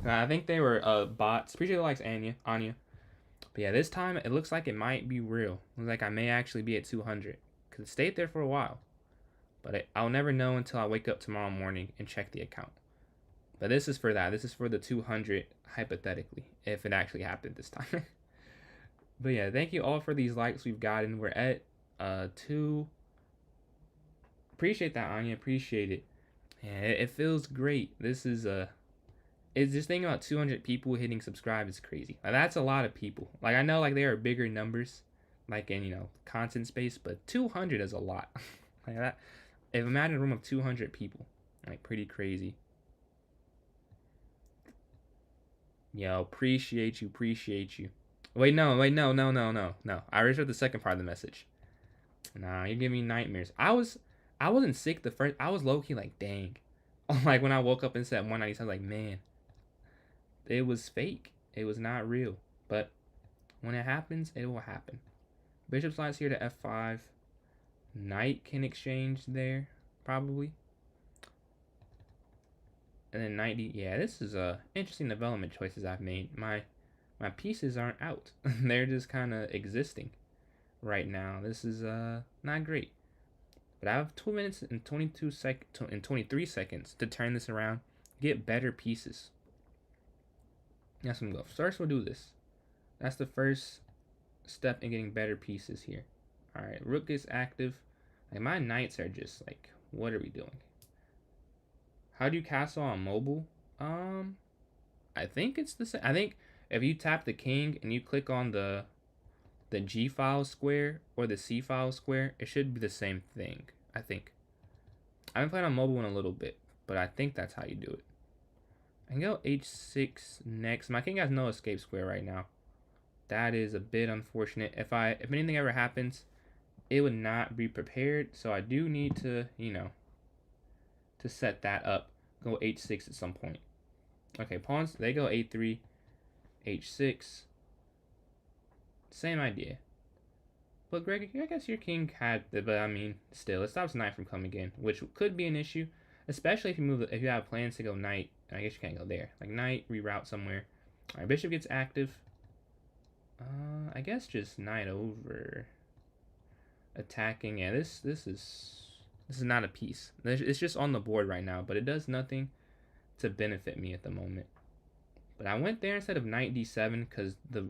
I think they were bots. Appreciate the likes, Anya. But yeah, this time it looks like it might be real. It looks like I may actually be at 200 because it stayed there for a while. But I'll never know until I wake up tomorrow morning and check the account. But this is for that. This is for the 200 hypothetically, if it actually happened this time. But yeah, thank you all for these likes we've gotten. We're at 2. Appreciate that, Anya. Appreciate it. Yeah, it feels great. This is it's just thinking about 200 people hitting subscribe is crazy. Like, that's a lot of people. Like, I know like there are bigger numbers, like in content space, but 200 is a lot. Like that. If imagine a room of 200 people, like pretty crazy. Yo, appreciate you. Wait, no. I already read the second part of the message. Nah, you're giving me nightmares. I wasn't sick the first. I was low key like, dang. Like when I woke up and said 190, I was like, man, it was fake. It was not real. But when it happens, it will happen. Bishop slides here to f5. Knight can exchange there, probably. And then 90. Yeah, this is interesting development choices I've made. My pieces aren't out. They're just kind of existing right now. This is not great. But I have 2 minutes and 23 seconds to turn this around, get better pieces. That's what I'm going. First, we'll do this. That's the first step in getting better pieces here. All right, rook is active. Like my knights are just like, what are we doing? How do you castle on mobile? I think it's the same. I think if you tap the king and you click on the G file square or the C file square, it should be the same thing. I think. I haven't played on mobile in a little bit, but I think that's how you do it. I can go H6 next. My king has no escape square right now. That is a bit unfortunate. If anything ever happens, it would not be prepared. So I do need to, to set that up. Go H6 at some point. Okay, pawns, they go A3, H6. Same idea. But Greg, I guess your king had, but I mean, still, it stops knight from coming in, which could be an issue, especially if you have plans to go knight. I guess you can't go there. Like knight, reroute somewhere. All right, bishop gets active. I guess just knight over. Attacking. Yeah, this is not a piece. It's just on the board right now, but it does nothing to benefit me at the moment. But I went there instead of knight d7 because the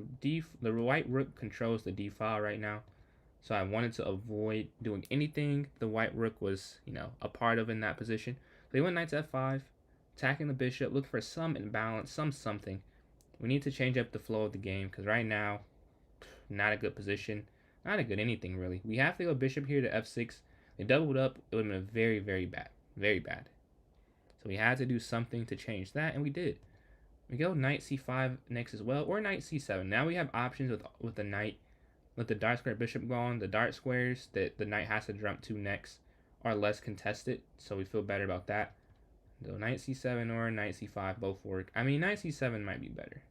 white rook controls the d file right now. So I wanted to avoid doing anything the white rook was, a part of in that position. So they went knight to f5, attacking the bishop, looking for some imbalance, something. We need to change up the flow of the game because right now, not a good position. Not a good anything, really. We have to go bishop here to f6. They doubled up. It would have been very, very bad. Very bad. So we had to do something to change that, and we did. We go knight c5 next as well, or knight c7. Now we have options with the knight. Let the dart square bishop go on. The dart squares that the knight has to jump to next are less contested, so we feel better about that. So knight c7 or knight c5 both work. I mean, knight c7 might be better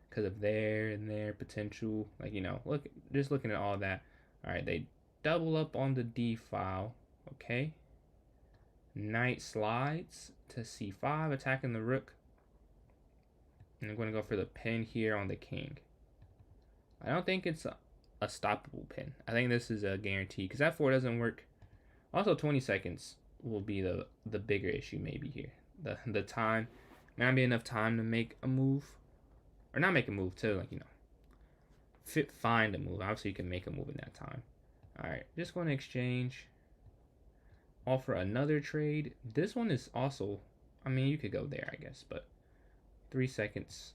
because of there and there potential. Like, just looking at all that. All right, they double up on the d file. Okay. Knight slides to c5, attacking the rook. And I'm going to go for the pin here on the king. I don't think it's a stoppable pin. I think this is a guarantee because that 4 doesn't work. Also, 20 seconds will be the bigger issue maybe here. The time may not be enough time to make a move, or not make a move to find a move. Obviously, you can make a move in that time. All right, just going to exchange. Offer another trade. This one is also, I mean, you could go there, I guess, but 3 seconds.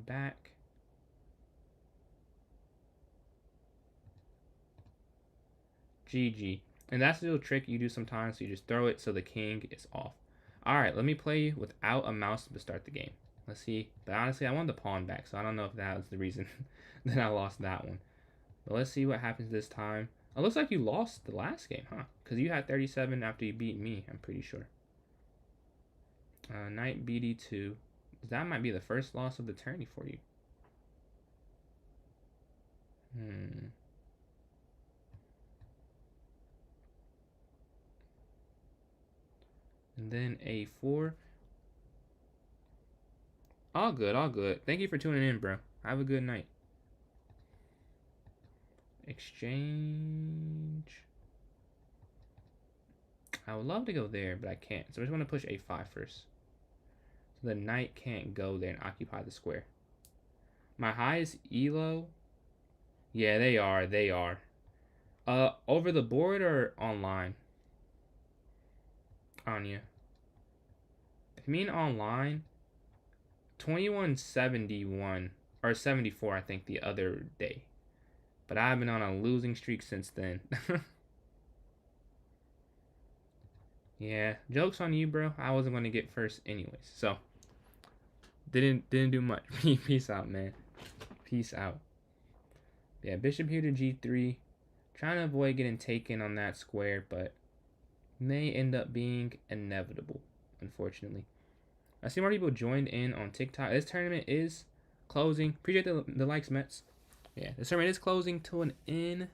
Back. GG. And that's a little trick you do sometimes. So you just throw it so the king is off. All right, let me play without a mouse to start the game. Let's see. But honestly, I want the pawn back, so I don't know if that was the reason that I lost that one. But let's see what happens this time. It looks like you lost the last game, huh? Because you had 37 after you beat me, I'm pretty sure. Knight bd2. That might be the first loss of the tourney for you. And then a4. All good, all good. Thank you for tuning in, bro. Have a good night. Exchange. I would love to go there, but I can't. So I just want to push a5 first. So the knight can't go there and occupy the square. My highest elo? Yeah, they are. They are. Over the board or online? Anya. If you mean online, 2171 or 74, I think, the other day. But I've been on a losing streak since then. Yeah, joke's on you, bro. I wasn't going to get first anyways. So, didn't do much. Peace out, man. Peace out. Yeah, bishop here to g3. Trying to avoid getting taken on that square, but may end up being inevitable, unfortunately. I see more people joined in on TikTok. This tournament is closing. Appreciate the likes, Mets. Yeah, this tournament is closing to an end.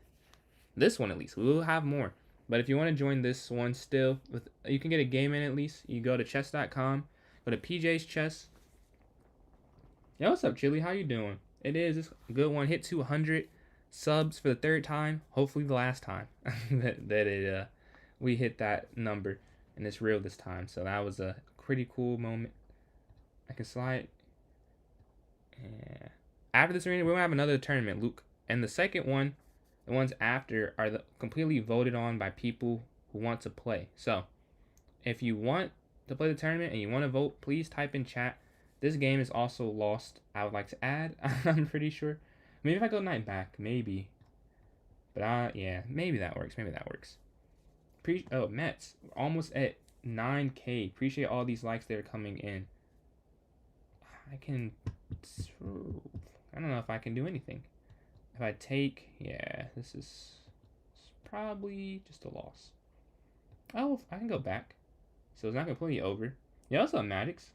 This one, at least. We will have more. But if you want to join this one still, you can get a game in at least. You go to chess.com, go to PJ's Chess. Yo, what's up, Chili? How you doing? It is a good one. Hit 200. subs for the third time. Hopefully the last time that we hit that number and it's real this time. So that was a pretty cool moment. I can slide. Yeah. After this arena, we're gonna have another tournament, Luke. And the second one, the ones after, are completely voted on by people who want to play. So if you want to play the tournament and you want to vote, please type in chat. This game is also lost, I would like to add. I'm pretty sure. Maybe if I go night back, maybe. But yeah, maybe that works. Maybe that works. Oh, Mets. Almost at 9K. Appreciate all these likes that are coming in. I don't know if I can do anything. If I take, yeah, this is probably just a loss. Oh, I can go back. So it's not completely over. Yeah, what's up, Maddox?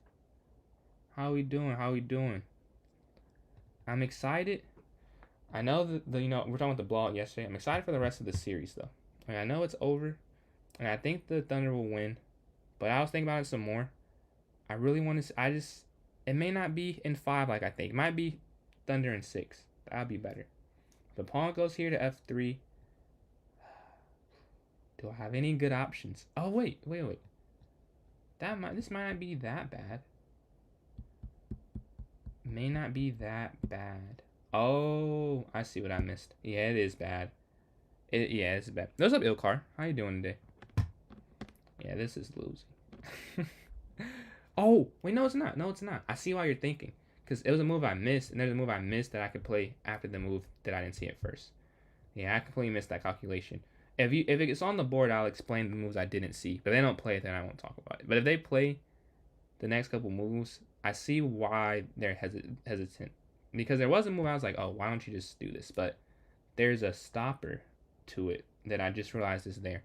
How we doing? How we doing? I'm excited. I know that we're talking about the blowout yesterday. I'm excited for the rest of the series though. I know it's over, and I think the Thunder will win. But I was thinking about it some more. I really want to. It may not be in 5 like I think. It might be Thunder in 6. That'd be better. The pawn goes here to f3. Do I have any good options? Oh wait. This might not be that bad. May not be that bad. Oh, I see what I missed. Yeah, it is bad. Yeah, it's bad. What's up, Ilkar? How you doing today? Yeah, this is losing. Oh, wait, no, it's not. No, it's not. I see why you're thinking. Because it was a move I missed, and there's a move I missed that I could play after the move that I didn't see at first. Yeah, I completely missed that calculation. If it's on the board, I'll explain the moves I didn't see. But if they don't play it, then I won't talk about it. But if they play the next couple moves, I see why they're hesitant. Because there was a move I was like, oh, why don't you just do this? But there's a stopper to it that I just realized is there.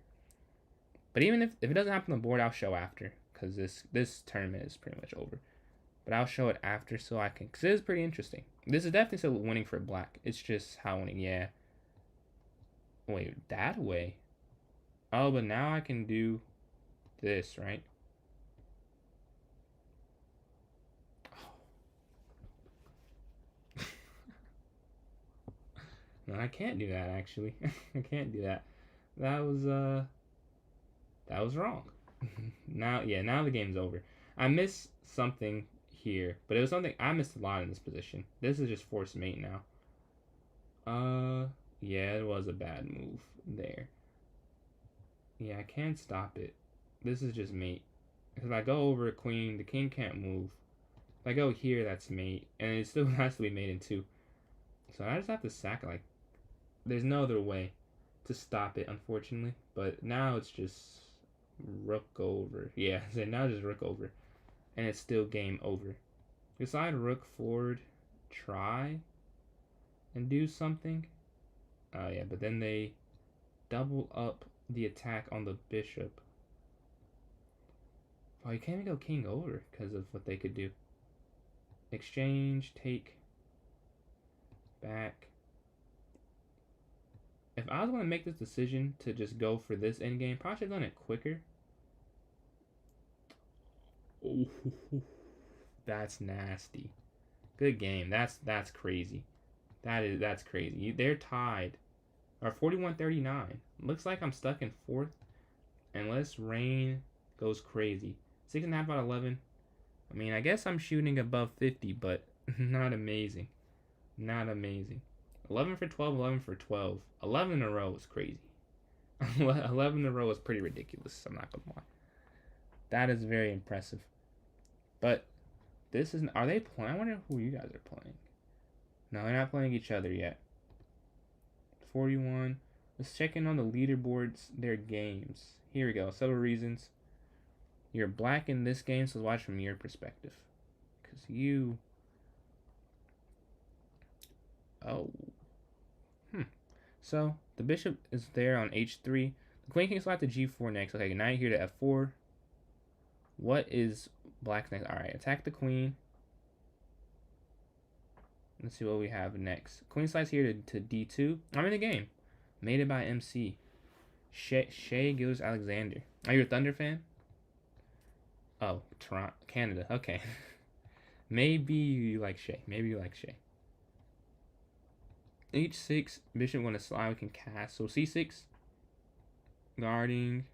But even if it doesn't happen on the board, I'll show after. Because this tournament is pretty much over. But I'll show it after so I can. Because it is pretty interesting. This is definitely still winning for black. It's just how winning. Yeah. Wait, that way? Oh, but now I can do this, right? No, I can't do that actually. I can't do that. That was wrong. Now the game's over. I missed something here, but it was something I missed a lot in this position. This is just forced mate now. Yeah, it was a bad move there. Yeah, I can't stop it. This is just mate. If I go over a queen, the king can't move. If I go here, that's mate, and it still has to be made in 2. So I just have to sack it. Like, there's no other way to stop it, unfortunately. But now it's just rook over. Yeah, so now just rook over, and it's still game over. Decide rook forward, try, and do something. Oh yeah, but then they double up the attack on the bishop. Oh, you can't even go king over because of what they could do. Exchange, take, back. If I was going to make this decision to just go for this endgame, probably should have done it quicker. Oh, that's nasty. Good game. That's crazy. That's crazy. They're tied. Or 41-39. Looks like I'm stuck in 4th. Unless rain goes crazy. 6.5 out of 11. I mean, I guess I'm shooting above 50, but not amazing. Not amazing. 11 for 12, 11 for 12. 11 in a row is crazy. 11 in a row is pretty ridiculous. I'm not going to lie. That is very impressive. But this is... Are they playing? I wonder who you guys are playing. No, they're not playing each other yet. 41. Let's check in on the leaderboards, their games. Here we go. Several reasons. You're black in this game, so watch from your perspective. Because you... Oh. So, the bishop is there on h3. The queen can slide to g4 next. Okay, knight here to f4. What is black's next? Alright, attack the queen. Let's see what we have next. Queen slides here to d2. I'm in the game. Made it by MC. Shea Gillis Alexander. Are you a Thunder fan? Oh, Toronto, Canada. Okay. Maybe you like Shea. Maybe you like Shea. H6, bishop going to slide, we can cast. So C6, guarding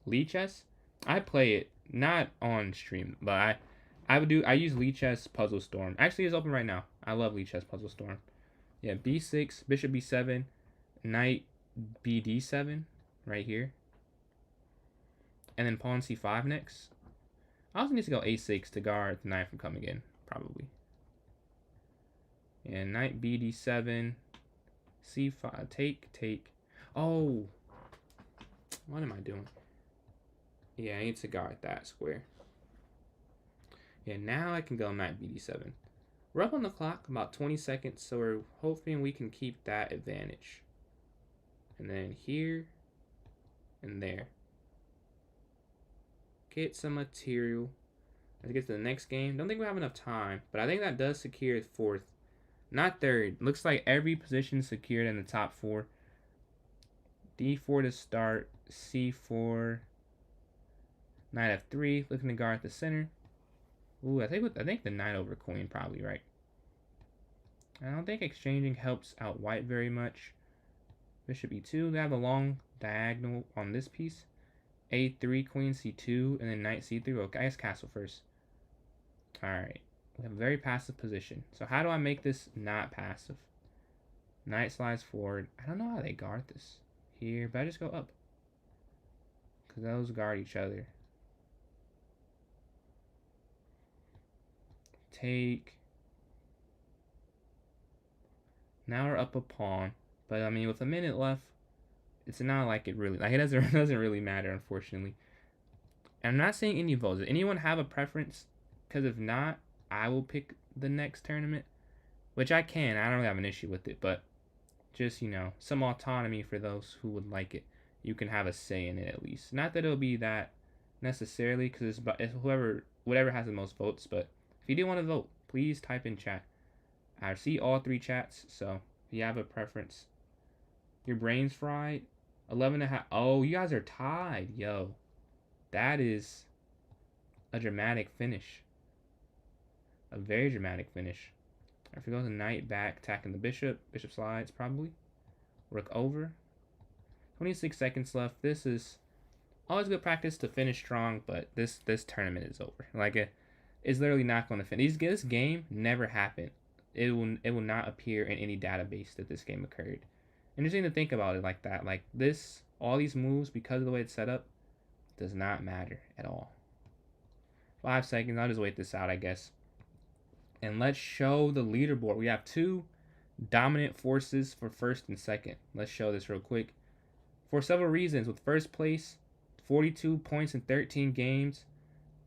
Lichess. I play it not on stream, but I use Lichess Puzzle Storm. Actually, it's open right now. I love Lichess Puzzle Storm. Yeah, B6, bishop B7, knight BD7 right here, and then pawn C5 next. I also need to go A6 to guard the knight from coming in, probably. And knight BD7, C5, take. Oh, what am I doing? Yeah, I need to guard that square. Yeah, now I can go knight BD7. We're up on the clock, about 20 seconds, so we're hoping we can keep that advantage. And then here and there. Get some material. Let's get to the next game. Don't think we have enough time, but I think that does secure fourth. Not third. Looks like every position secured in the top four. D4 to start. C4. Knight F3. Looking to guard the center. Ooh, I think the knight over queen probably, right? I don't think exchanging helps out white very much. Bishop E2. They have a long diagonal on this piece. A3, queen C2, and then knight C3. Okay, I guess castle first. Alright. We have a very passive position. So how do I make this not passive? Knight slides forward. I don't know how they guard this here, but I just go up. Because those guard each other. Take. Now we're up a pawn. But I mean, with a minute left, it's not like it really, like it doesn't really matter, unfortunately. And I'm not saying any votes. Does anyone have a preference? Because if not, I will pick the next tournament, which I can. I don't really have an issue with it, but just, you know, some autonomy for those who would like it. You can have a say in it at least. Not that it'll be that necessarily, because it's whatever has the most votes. But if you do want to vote, please type in chat. I see all three chats, so if you have a preference. Your brain's fried. 11.5. Oh, you guys are tied. Yo, that is a dramatic finish. A very dramatic finish. If we go to knight back, attacking the bishop. Bishop slides, probably. Rook over. 26 seconds left. This is always good practice to finish strong, but this tournament is over. Like, it's literally not going to finish. This game never happened. It will not appear in any database that this game occurred. Interesting to think about it like that. Like this, all these moves, because of the way it's set up, does not matter at all. 5 seconds. I'll just wait this out, I guess. And let's show the leaderboard. We have two dominant forces for first and second. Let's show this real quick. For several reasons. With first place, 42 points in 13 games.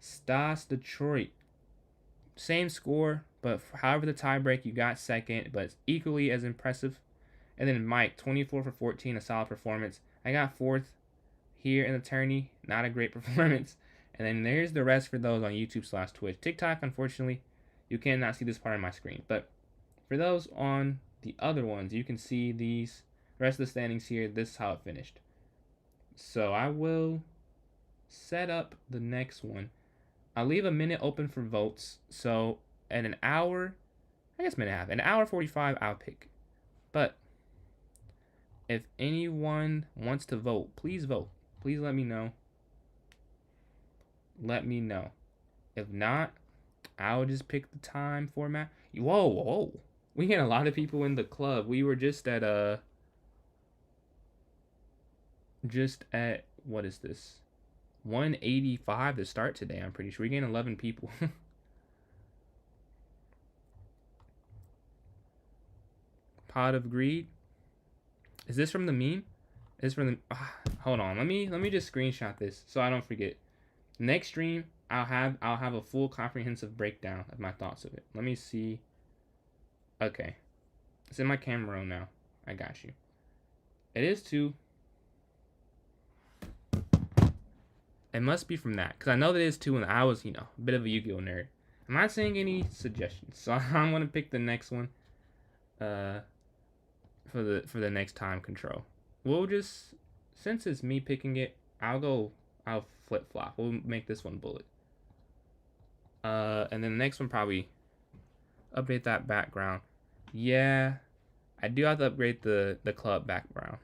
Stas Detroit. Same score, but however the tiebreak, you got second, but it's equally as impressive. And then Mike, 24 for 14, a solid performance. I got fourth here in the tourney. Not a great performance. And then there's the rest for those on YouTube/Twitch. TikTok, unfortunately, you cannot see this part of my screen. But for those on the other ones, you can see these rest of the standings here. This is how it finished. So I will set up the next one. I'll leave a minute open for votes. So at an hour, I guess minute and a half, an hour 45, I'll pick. But if anyone wants to vote, please vote. Please let me know. Let me know. If not, I'll just pick the time format. Whoa. We had a lot of people in the club. We were just at what is this? 185 to start today, I'm pretty sure. We gained 11 people. Pot of Greed. Is this from the meme? It's from the hold on. Let me just screenshot this so I don't forget. Next stream, I'll have a full comprehensive breakdown of my thoughts of it. Let me see. Okay. It's in my camera roll now. I got you. It is 2. It must be from that, because I know that it is 2 and I was, a bit of a Yu-Gi-Oh nerd. I'm not saying any suggestions, so I'm going to pick the next one for the next time control. We'll just, since it's me picking it, I'll flip-flop. We'll make this one bullet. And then the next one probably update that background. Yeah, I do have to upgrade the club background.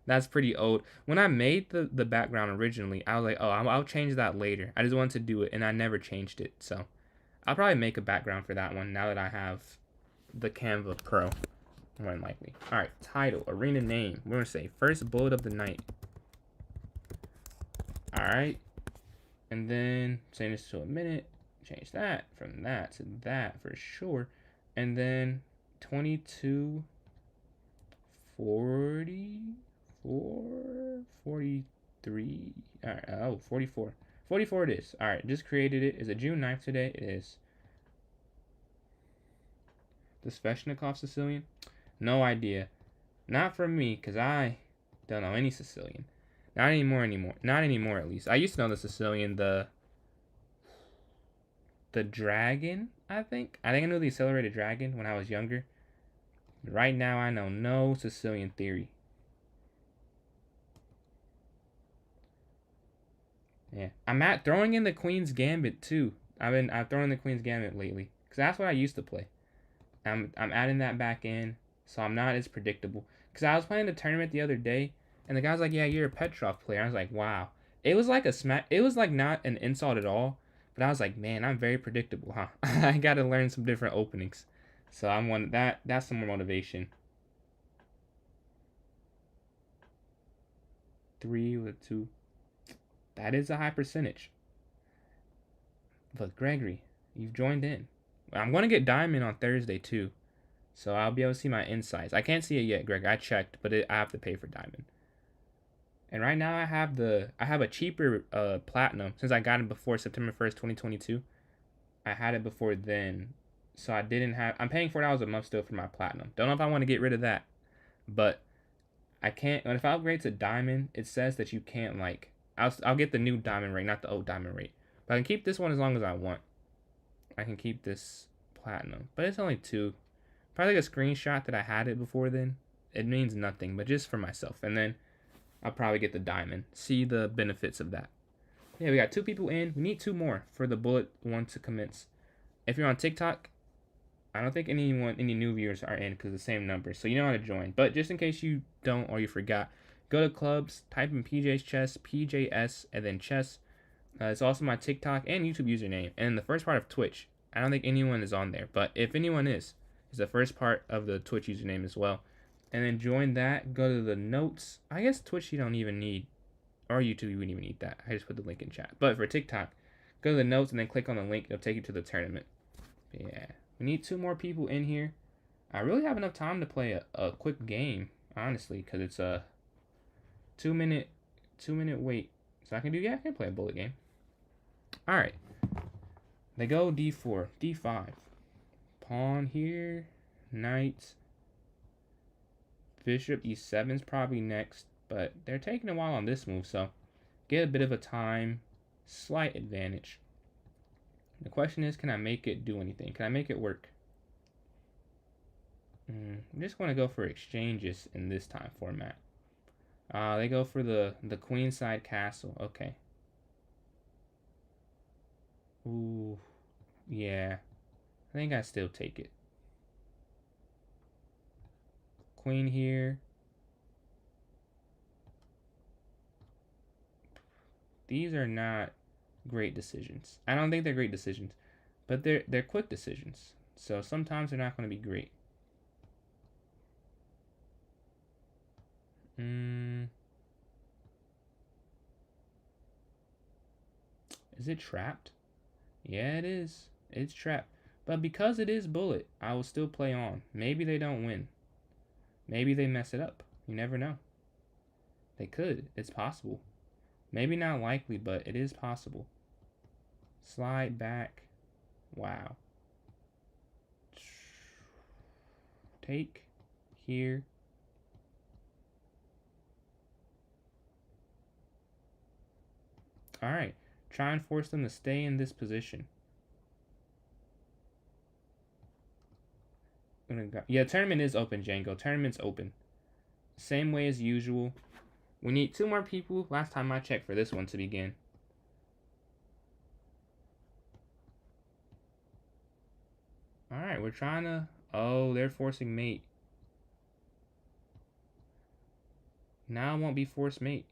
That's pretty old. When I made the background originally, I was like, oh, I'll change that later. I just wanted to do it, and I never changed it. So I'll probably make a background for that one now that I have the Canva Pro. More than likely. All right, title, arena name. We're gonna say first bullet of the night. All right, and then change this to a minute. Change that from that to that for sure, and then 22, 44, 43. All right, oh, 44. 44 it is. All right, just created it. Is it June 9th today? It is. The Sveshnikov Sicilian? No idea. Not from me, because I don't know any Sicilian. Not anymore. Not anymore, at least. I used to know the Sicilian, the dragon, I think. I knew the accelerated dragon when I was younger. Right now, I know no Sicilian theory. Yeah. I'm throwing in the Queen's Gambit, too. I've thrown in the Queen's Gambit lately. Because that's what I used to play. I'm adding that back in, so I'm not as predictable. Because I was playing the tournament the other day, and the guy was like, yeah, you're a Petrov player. I was like, wow. It was like it was like not an insult at all, but I was like, man, I'm very predictable, huh? I got to learn some different openings. So that's some more motivation. 3 with 2. That is a high percentage. But Gregory, you've joined in. I'm going to get Diamond on Thursday, too. So I'll be able to see my insights. I can't see it yet, Greg. I checked, but I have to pay for Diamond. And right now I have a cheaper Platinum since I got it before September 1st, 2022. I had it before then. So I'm paying $4 a month still for my Platinum. Don't know if I want to get rid of that. But I can't, if I upgrade to Diamond, it says that you can't I'll get the new Diamond rate, not the old Diamond rate. But I can keep this one as long as I want. I can keep this Platinum. But it's only 2. Probably like a screenshot that I had it before then. It means nothing, but just for myself. And then I'll probably get the Diamond. See the benefits of that. Yeah, we got 2 people in. We need 2 more for the bullet one to commence. If you're on TikTok, I don't think any new viewers are in because the same number. So you know how to join. But just in case you don't or you forgot, go to clubs, type in PJ's Chess, PJS, and then chess. It's also my TikTok and YouTube username. And the first part of Twitch. I don't think anyone is on there. But if anyone is the first part of the Twitch username as well. And then join that. Go to the notes. I guess Twitch you don't even need. Or YouTube you wouldn't even need that. I just put the link in chat. But for TikTok, go to the notes and then click on the link. It'll take you to the tournament. Yeah. We need 2 more people in here. I really have enough time to play a quick game, honestly, because it's a 2-minute wait. So I can play a bullet game. Alright. They go d4, d5. Pawn here. Knight. Bishop e7 is probably next. But they're taking a while on this move, so get a bit of a time. Slight advantage. The question is, can I make it do anything? Can I make it work? I'm just going to go for exchanges in this time format. They go for the queenside castle. Okay. Ooh. Yeah. I think I still take it. Queen here. These are not great decisions. I don't think they're great decisions, but they're quick decisions. So sometimes they're not going to be great. Is it trapped? Yeah, it is. It's trapped. But because it is bullet, I will still play on. Maybe they don't win. Maybe they mess it up. You never know. They could. It's possible. Maybe not likely, but it is possible. Slide back. Wow. Take here. Alright. Try and force them to stay in this position. Yeah, tournament is open, Django. Tournament's open. Same way as usual. We need 2 more people. Last time I checked for this one to begin. Alright, we're trying to... Oh, they're forcing mate. Now it won't be forced mate.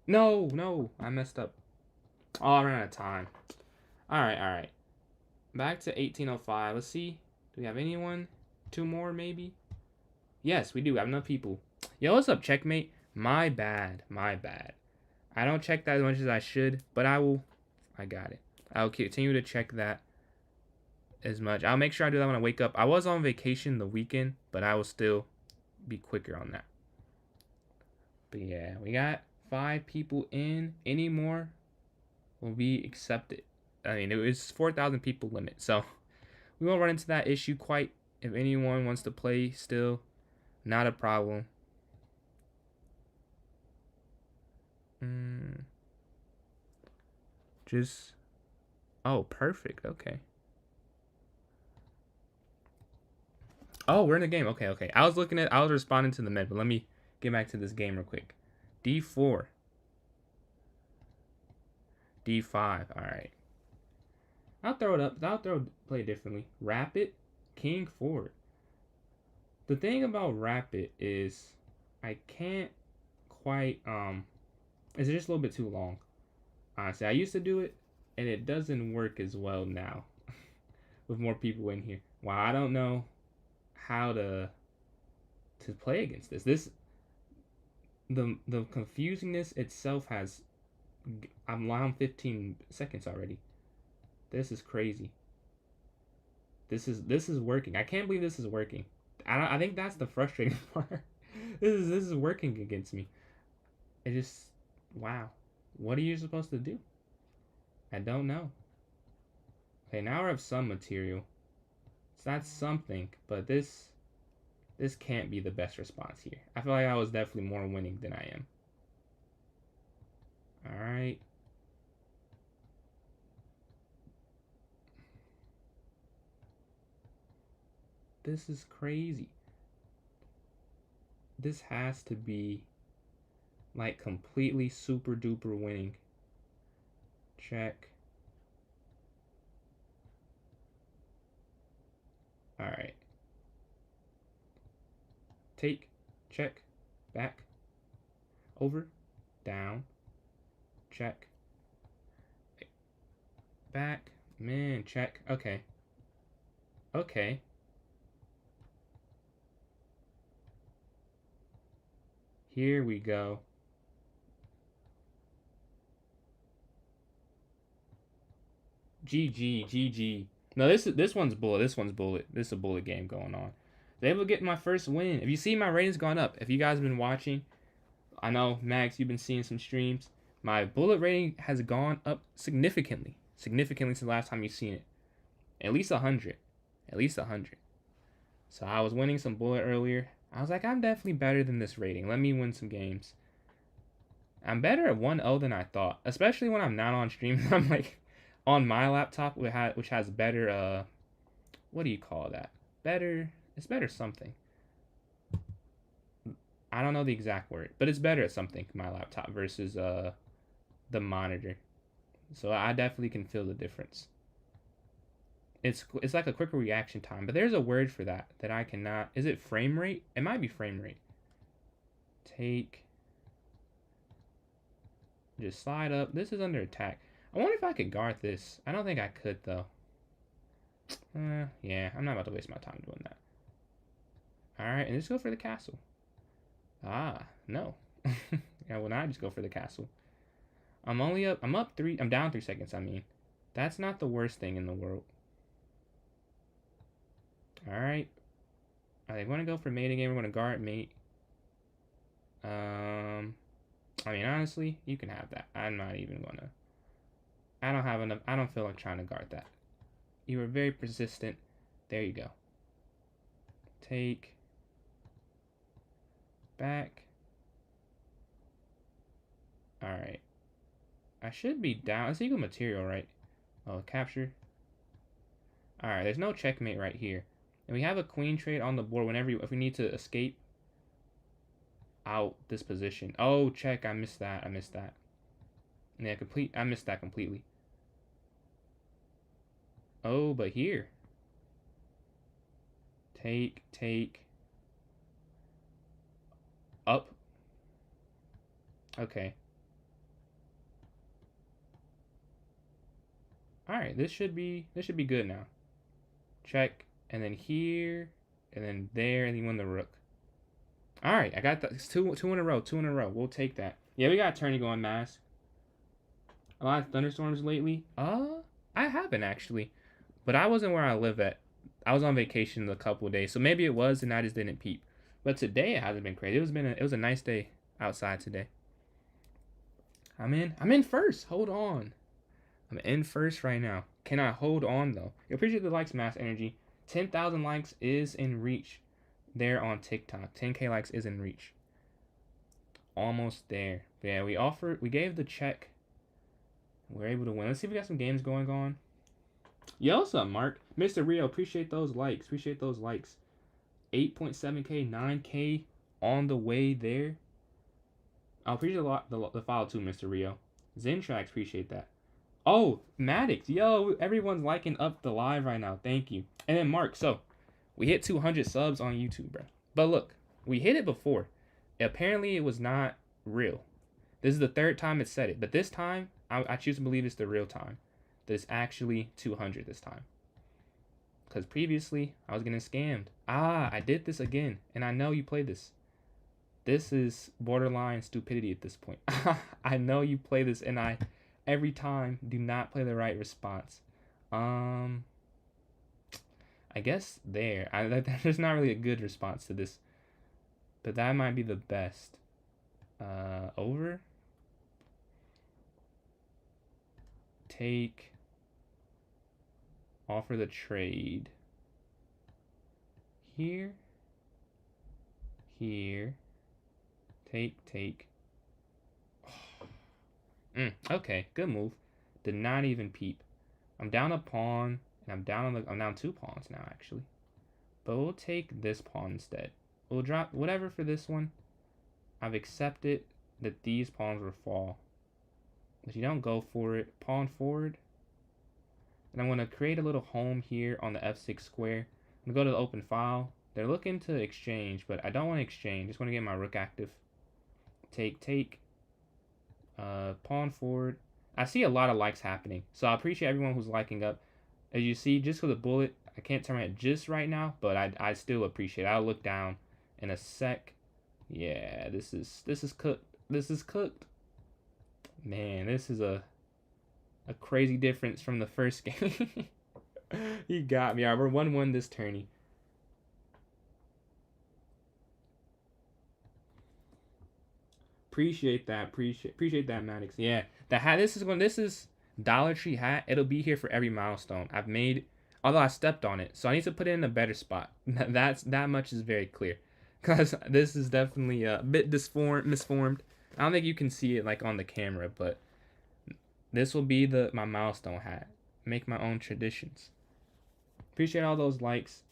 No, no, I messed up. Oh, I ran out of time. Alright, alright. Back to 1805. Let's see. Do we have anyone? Two more, maybe? Yes, we do. We have enough people. Yo, what's up, checkmate? My bad. My bad. I don't check that as much as I should, but I will. I got it. I'll continue to check that as much. I'll make sure I do that when I wake up. I was on vacation the weekend, but I will still be quicker on that. But yeah, we got 5 people in. Any more will be accepted. I mean, it was 4,000 people limit, so we won't run into that issue quite. If anyone wants to play still, not a problem. Just, oh, perfect. Okay. Oh, we're in the game. Okay, okay. I was responding to the med, but let me get back to this game real quick. D4. D5. All right. I'll throw it up. Play it differently. Rapid. King forward. The thing about rapid is I can't quite, it's just a little bit too long. Honestly, I used to do it, and it doesn't work as well now with more people in here. Wow, I don't know how to play against this. The confusingness itself has. I'm on 15 seconds already. This is crazy. This is working. I can't believe this is working. I think that's the frustrating part. This is working against me. It just, wow. What are you supposed to do? I don't know. Okay, now I have some material. So that's something, but this can't be the best response here. I feel like I was definitely more winning than I am. All right. This is crazy. This has to be like completely super duper winning. Check. All right. Take, check, back, over, down, check, back, man, check. Okay. Okay. Here we go. GG, GG. No, this one's bullet. This one's bullet. This is a bullet game going on. I was able to get my first win. If you see, my rating's gone up. If you guys have been watching, I know, Max, you've been seeing some streams. My bullet rating has gone up significantly. Significantly since the last time you've seen it. At least 100. At least 100. So I was winning some bullet earlier. I was like, I'm definitely better than this rating. Let me win some games. I'm better at 1-0 than I thought. Especially when I'm not on stream. I'm like, on my laptop, which has better, what do you call that? Better, it's better something. I don't know the exact word, but it's better at something, my laptop, versus the monitor. So I definitely can feel the difference. It's like a quicker reaction time, but there's a word for that I cannot. Is it frame rate? It might be frame rate. Take. Just slide up. This is under attack. I wonder if I could guard this. I don't think I could, though. Yeah, I'm not about to waste my time doing that. Alright, and just go for the castle. Ah, no. Yeah, well, now I just go for the castle. I'm down 3 seconds, I mean. That's not the worst thing in the world. Alright. I want to go for mate again. We're going to guard mate. I mean, honestly, you can have that. I'm not even going to. I don't have enough. I don't feel like trying to guard that. You were very persistent. There you go. Take. Back. Alright. I should be down. It's equal material, right? Oh, capture. Alright, there's no checkmate right here. And we have a queen trade on the board whenever if we need to escape out this position. Oh, check. I missed that. Yeah, I missed that completely. Oh, but here. Take. Up. Okay. All right, this should be good now. Check, and then here, and then there, and then win the rook. All right, I got that. It's two in a row. Two in a row. We'll take that. Yeah, we got a tourney going, Mask. A lot of thunderstorms lately. I haven't actually, but I wasn't where I live at. I was on vacation a couple of days, so maybe it was, and I just didn't peep. But today it hasn't been crazy. It was a nice day outside today. I'm in first. Hold on. I'm in first right now. Can I hold on though? I appreciate the likes, Mass Energy. 10,000 likes is in reach there on TikTok. 10K likes is in reach. Almost there. But yeah, we gave the check. We're able to win. Let's see if we got some games going on. Yo, what's up, Mark? Mr. Rio, appreciate those likes. 8.7K, 9K on the way there. I appreciate a lot the follow too, Mr. Rio. Zentrax, appreciate that. Oh, Maddox, yo, everyone's liking up the live right now. Thank you. And then Mark, so we hit 200 subs on YouTube, bro. But look, we hit it before. Apparently, it was not real. This is the third time it said it, but this time I choose to believe it's the real time. That it's actually 200 this time. Because previously I was getting scammed. I did this again, and I know you play this. This is borderline stupidity at this point. I know you play this, and I every time do not play the right response. I guess there's not really a good response to this, but that might be the best. Over. Take. Offer the trade. Here. Take. Okay, good move. Did not even peep. I'm down a pawn, and I'm down 2 pawns now actually. But we'll take this pawn instead. We'll drop whatever for this one. I've accepted that these pawns will fall. If you don't go for it, pawn forward. And I'm going to create a little home here on the f6 square. I'm going to go to the open file. They're looking to exchange, but I don't want to exchange. I just want to get my rook active. Take. Pawn forward. I see a lot of likes happening, so I appreciate everyone who's liking up. As you see, just for the bullet, I can't turn my head just right now, but I still appreciate it. I'll look down in a sec. Yeah, this is cooked. This is cooked. Man, this is a crazy difference from the first game. You got me. All right, we're 1-1 this tourney. Appreciate that, Maddox. Yeah, the hat. This is Dollar Tree hat. It'll be here for every milestone I've made. Although I stepped on it, so I need to put it in a better spot. That much is very clear, because this is definitely a bit misformed. I don't think you can see it like on the camera, but this will be my milestone hat. Make my own traditions. Appreciate all those likes.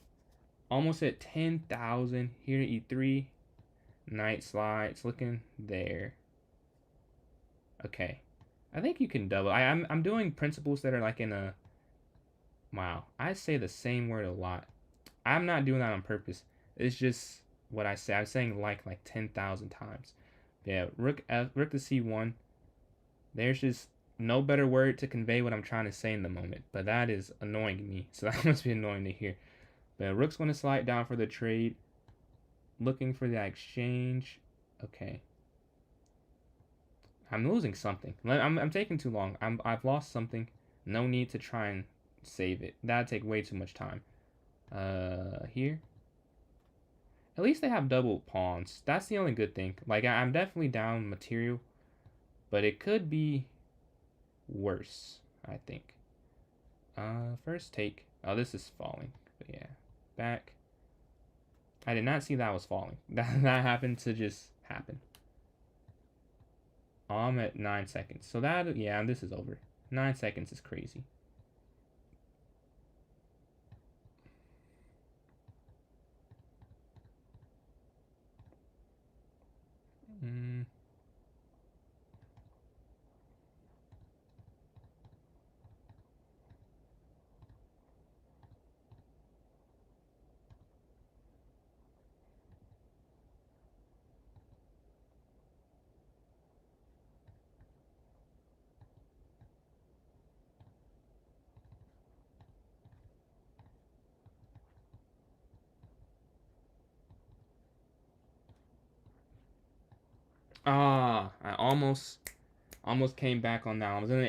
Almost at 10,000 here to E3. Knight slides looking there. Okay, I think you can double. I'm doing principles that are like in a. Wow, I say the same word a lot. I'm not doing that on purpose. It's just what I say. I'm saying like 10,000 times. Yeah, rook to C1. There's just no better word to convey what I'm trying to say in the moment, but that is annoying me. So that must be annoying to hear. But rook's going to slide down for the trade. Looking for the exchange. Okay. I'm losing something. I'm taking too long. I've lost something. No need to try and save it. That'd take way too much time. Here. At least they have double pawns. That's the only good thing. Like, I'm definitely down material, but it could be worse, I think. First take. Oh, this is falling. But yeah. Back. I did not see that was falling. That happened to just happen. I'm at 9 seconds. So yeah, this is over. 9 seconds is crazy. Ah, I almost came back on that. I was not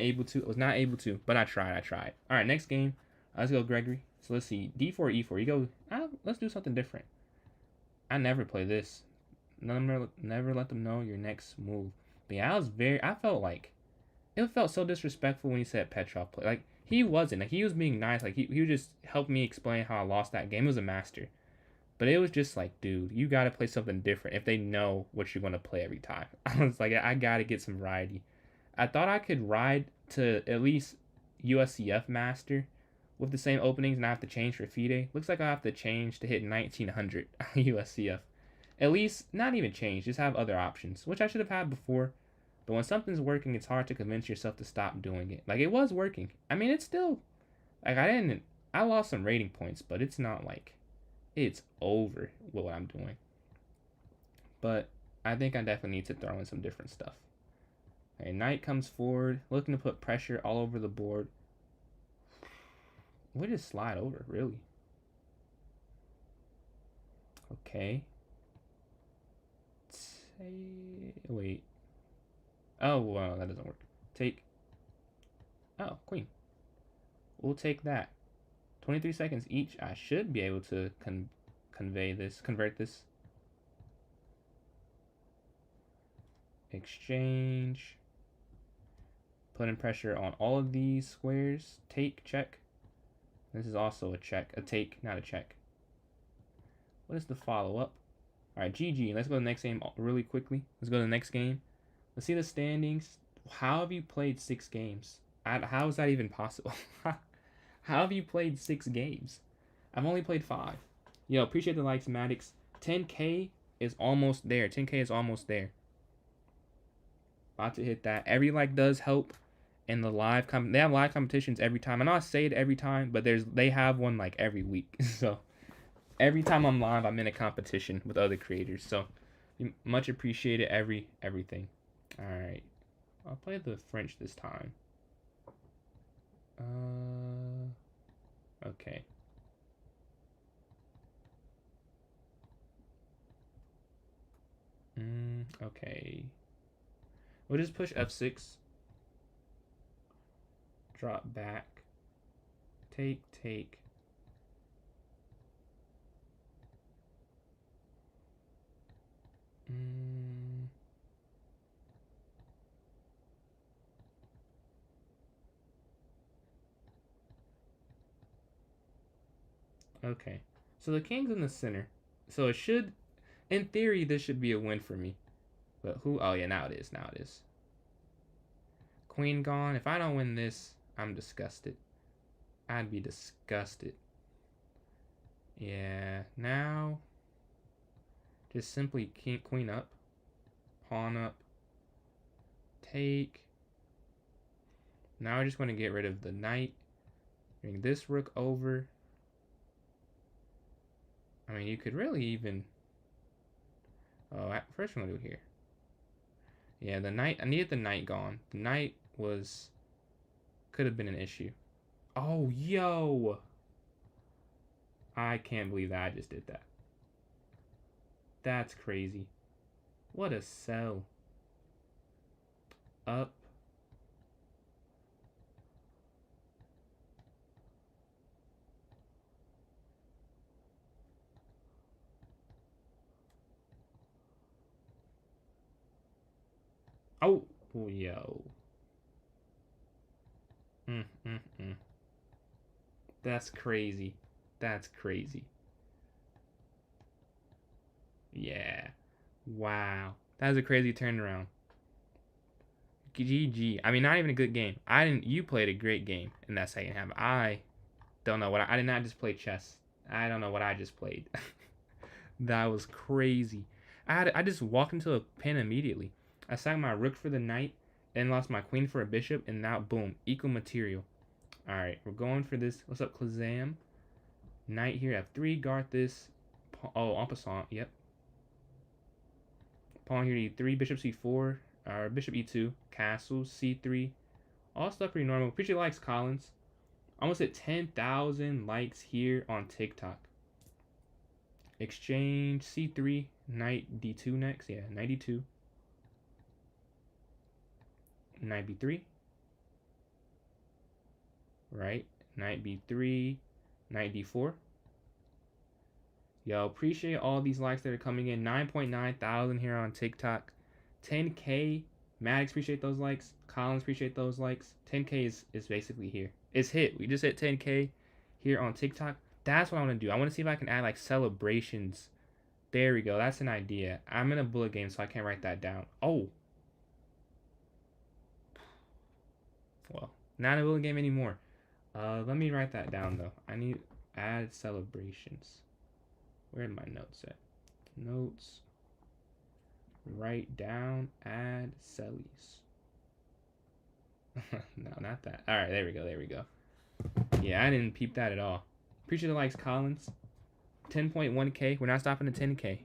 able to, but I tried. All right, next game. Let's go, Gregory. So let's see, D4, E4. You go. Let's do something different. I never play this. Never let them know your next move. But yeah, I felt like it felt so disrespectful when he said Petrov play. Like he wasn't. Like he was being nice. Like he would just help me explain how I lost that game. It was a master. But it was just like, dude, you gotta play something different if they know what you're gonna play every time. I was like, I gotta get some variety. I thought I could ride to at least USCF Master with the same openings and I have to change for FIDE. Looks like I have to change to hit 1900 USCF. At least, not even change, just have other options, which I should have had before. But when something's working, it's hard to convince yourself to stop doing it. Like, it was working. I mean, it's still, like, I lost some rating points, but it's not like, it's over with what I'm doing. But I think I definitely need to throw in some different stuff. Okay, knight comes forward, looking to put pressure all over the board. We just slide over, really. Okay. Wait. Oh, well, that doesn't work. Take. Oh, queen. We'll take that. 23 seconds each. I should be able to convert this. Exchange. Putting pressure on all of these squares. Take, check. This is also a check. A take, not a check. What is the follow-up? Alright, GG. Let's go to the next game really quickly. Let's go to the next game. Let's see the standings. How have you played 6 games? How is that even possible? How have you played 6 games? I've only played 5. Yo, appreciate the likes, Maddox. 10K is almost there. 10K is almost there. About to hit that. Every like does help. And the they have live competitions every time. I know I say it every time, but they have one like every week. So every time I'm live, I'm in a competition with other creators. So much appreciated everything. All right, I'll play the French this time. Okay. Okay. We'll just push F6. Drop back. Take. Okay. So the king's in the center. So it should, in theory, this should be a win for me. But who? Oh, yeah, now it is. Queen gone. If I don't win this, I'm disgusted. I'd be disgusted. Yeah, now just simply queen up, pawn up, take. Now I just want to get rid of the knight. Bring this rook over. I mean, you could really even. Oh, first I'm gonna do it here. Yeah, the knight. I needed the knight gone. The knight could have been an issue. Oh, yo! I can't believe that I just did that. That's crazy. What a sell. Up. Oh, yo. That's crazy. That's crazy. Yeah. Wow. That was a crazy turnaround. GG. I mean, not even a good game. You played a great game in that second half. I don't know I did not just play chess. I don't know what I just played. That was crazy. I just walked into a pin immediately. I sacked my rook for the knight, then lost my queen for a bishop, and now boom, equal material. All right, we're going for this. What's up, Klazam? Knight here, F3, guard this. Oh, en passant, yep. Pawn here to E3, bishop C4, or bishop E2, castle, C3. All stuff pretty normal. Appreciate likes, Collins. Almost at 10,000 likes here on TikTok. Exchange, C3, knight D2 next. Yeah, knight D2. Knight b3. Right. Knight b3. Knight d4. Yo, appreciate all these likes that are coming in. 9.9 thousand here on TikTok. 10K. Maddox, appreciate those likes. Collins, appreciate those likes. 10K is basically here. It's hit. We just hit 10K here on TikTok. That's what I want to do. I want to see if I can add like celebrations. There we go. That's an idea. I'm in a bullet game, so I can't write that down. Oh. Well, not a bullet game anymore. Let me write that down though. I need add celebrations. Where are my notes at? Notes. Write down. Add cellies. No, not that. All right, there we go. There we go. Yeah, I didn't peep that at all. Appreciate the likes, Collins. 10.1K. We're not stopping at 10K.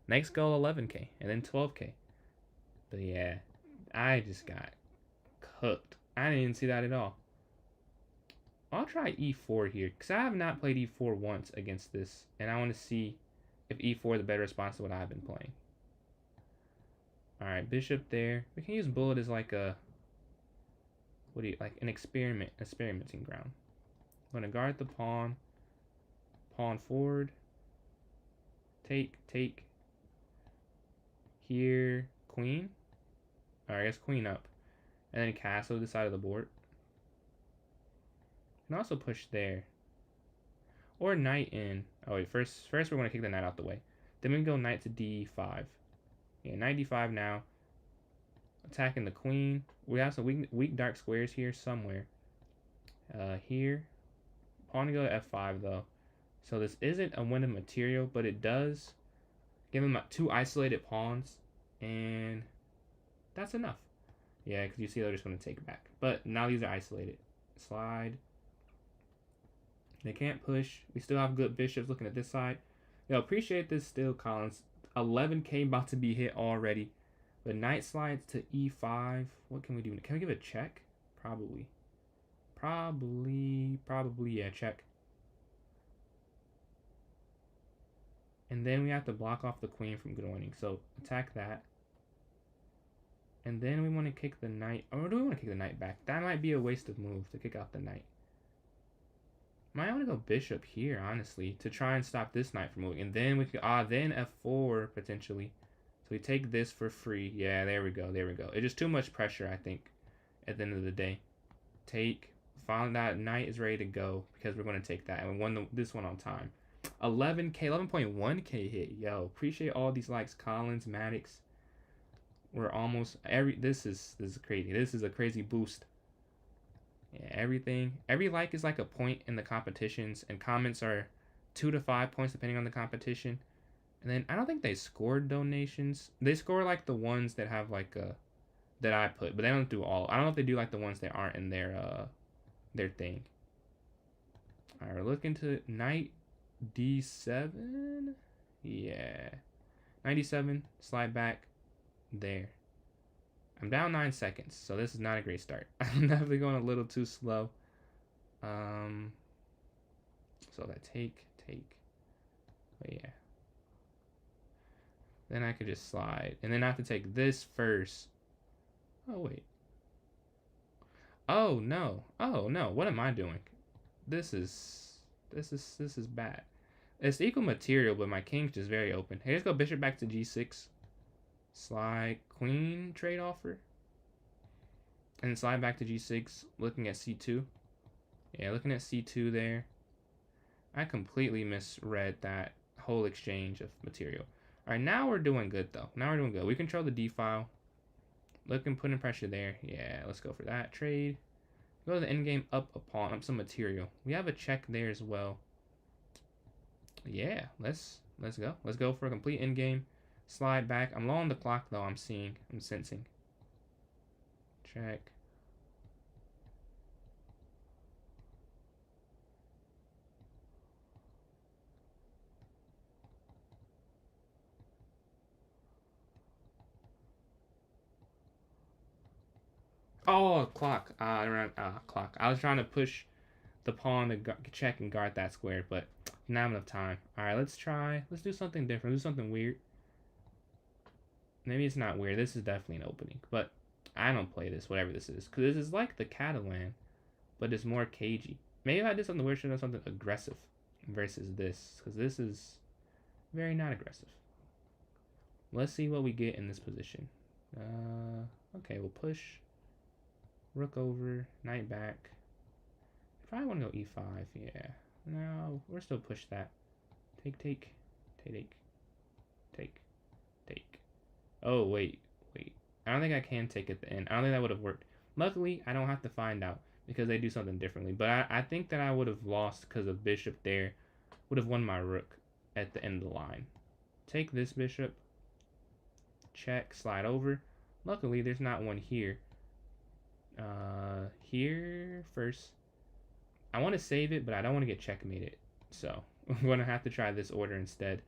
Next goal, 11K, and then 12K. But yeah, I just got cooked. I didn't even see that at all. I'll try e4 here, because I have not played e4 once against this, and I want to see if e4 is a better response to what I've been playing. Alright, bishop there. We can use bullet as like a, like an experimenting ground. I'm going to guard the pawn. Pawn forward. Take. Here, queen. Alright, I guess queen up. And then castle to the side of the board. You can also push there. Or knight in. Oh wait, first we're going to kick the knight out the way. Then we can go knight to d5. Yeah, knight d5 now. Attacking the queen. We have some weak dark squares here somewhere. Here. Pawn to go to f5 though. So this isn't a win of material, but it does give him 2 isolated pawns. And that's enough. Yeah, because you see they're just going to take it back. But now these are isolated. Slide. They can't push. We still have good bishops looking at this side. Yo, appreciate this still, Collins. 11K about to be hit already. The knight slides to e5. What can we do? Can we give a check? Probably. Probably, yeah, check. And then we have to block off the queen from joining. So attack that. And then we want to kick the knight. Or do we want to kick the knight back? That might be a waste of move to kick out the knight. Might want to go bishop here, honestly, to try and stop this knight from moving. And then we could, then f4 potentially. So we take this for free. Yeah, there we go. It's just too much pressure, I think, at the end of the day. Take. Found out knight is ready to go because we're going to take that. And we won this one on time. 11K, 11.1K hit. Yo, appreciate all these likes, Collins, Maddox. We're almost this is crazy. This is a crazy boost. Yeah, every like is like a point in the competitions, and comments are 2 to 5 points depending on the competition. And then I don't think they scored donations. They score like the ones that have like that I put, but they don't do all. I don't know if they do like the ones that aren't in their thing. All right, we're looking to knight d7. Yeah, 97. Slide back. There. I'm down 9 seconds, so this is not a great start. I'm definitely going a little too slow. So that take. But yeah. Then I could just slide. And then I have to take this first. Oh, wait. Oh, no. Oh, no. What am I doing? This is bad. It's equal material, but my king's just very open. Hey, let's go bishop back to g6. Slide queen trade offer. And slide back to g6, looking at c2. Yeah, looking at c2 there. I completely misread that whole exchange of material. Alright, now we're doing good though. Now we're doing good. We control the d file. Looking, putting pressure there. Yeah, let's go for that trade. Go to the endgame, up a pawn, up some material. We have a check there as well. Yeah, let's go. Let's go for a complete endgame. Slide back. I'm low on the clock though, I'm sensing. Check. Oh, clock. Clock. I was trying to push the pawn to check and guard that square, but not enough time. Alright, let's do something different. Do something weird. Maybe it's not weird. This is definitely an opening. But I don't play this, whatever this is. Because this is like the Catalan, but it's more cagey. Maybe if I did something weird, should have done something aggressive versus this. Because this is very not aggressive. Let's see what we get in this position. Okay, we'll push. Rook over, knight back. Probably want to go e5, yeah. No, we're still push that. Take, take, take, take, take. Oh, wait. I don't think I can take at the end. I don't think that would have worked. Luckily, I don't have to find out because they do something differently. But I think that I would have lost because of bishop there. Would have won my rook at the end of the line. Take this bishop. Check, slide over. Luckily, there's not one here. Here first. I want to save it, but I don't want to get checkmated. So, I'm going to have to try this order instead.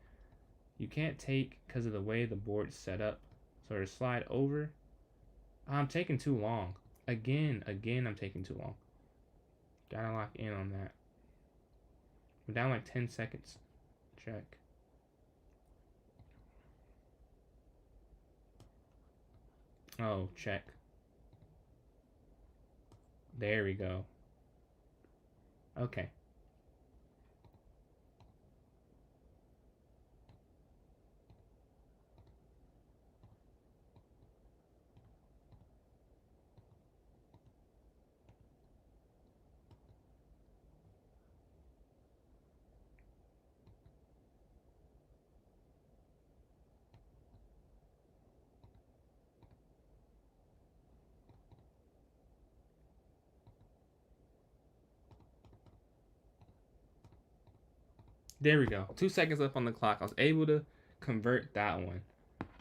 You can't take because of the way the board's set up. So, to slide over. I'm taking too long. Again, I'm taking too long. Gotta lock in on that. We're down like 10 seconds. Check. Oh, check. There we go. Okay. There we go. 2 seconds left on the clock. I was able to convert that one.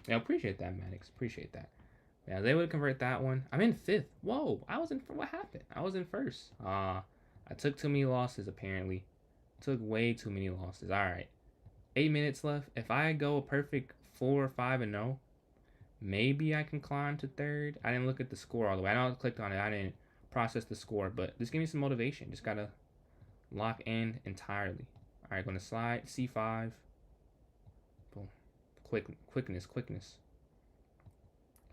I appreciate that, Maddox. Appreciate that. Yeah, I was able to convert that one. I'm in 5th. Whoa, I was in. What happened? I was in 1st. I took too many losses, apparently. Took way too many losses. All right. 8 minutes left. If I go a perfect 4, 5, and 0, maybe I can climb to 3rd. I didn't look at the score all the way. I know I clicked on it. I didn't process the score, but just give me some motivation. Just gotta lock in entirely. All right, going to slide c5. Boom. Quickness.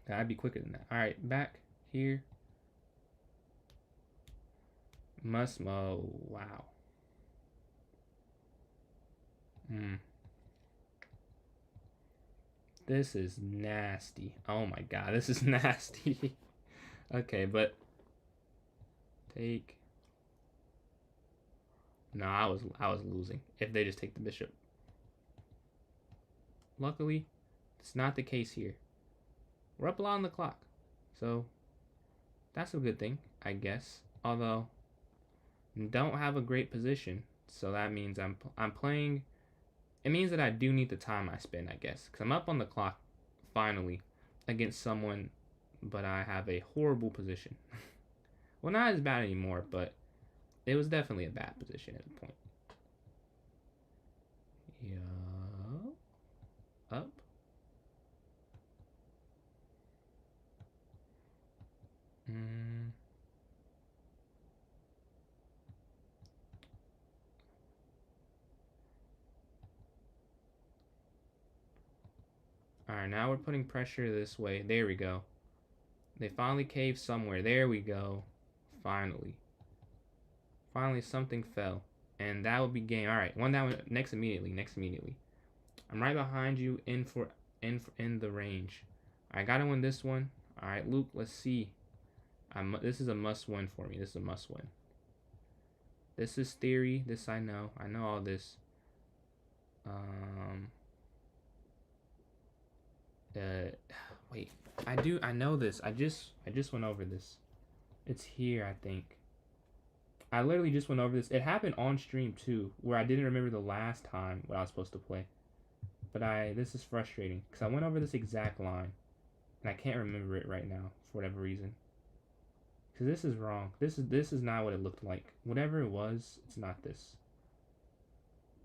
Gotta be quicker than that. All right, back here. Musmo. Wow. This is nasty. Oh my god, this is nasty. Okay, but take. No, I was losing if they just take the bishop. Luckily, it's not the case here. We're up a lot on the clock, so that's a good thing, I guess. Although, don't have a great position, so that means I'm playing. It means that I do need the time I spend, I guess, because I'm up on the clock finally against someone, but I have a horrible position. Well, not as bad anymore, but it was definitely a bad position at the point. Yeah. Up. Alright, now we're putting pressure this way. There we go. They finally caved somewhere. There we go. Finally. Finally, something fell. And that would be game. Alright, one down. Next immediately. I'm right behind you in the range. I gotta win this one. Alright, Luke, let's see. This is a must win for me. This is a must win. This is theory. This I know. I know all this. Wait. I know this. I just went over this. It's here, I think. I literally just went over this. It happened on stream too, where I didn't remember the last time what I was supposed to play. But this is frustrating because I went over this exact line, and I can't remember it right now for whatever reason. Because this is wrong. This is not what it looked like. Whatever it was, it's not this.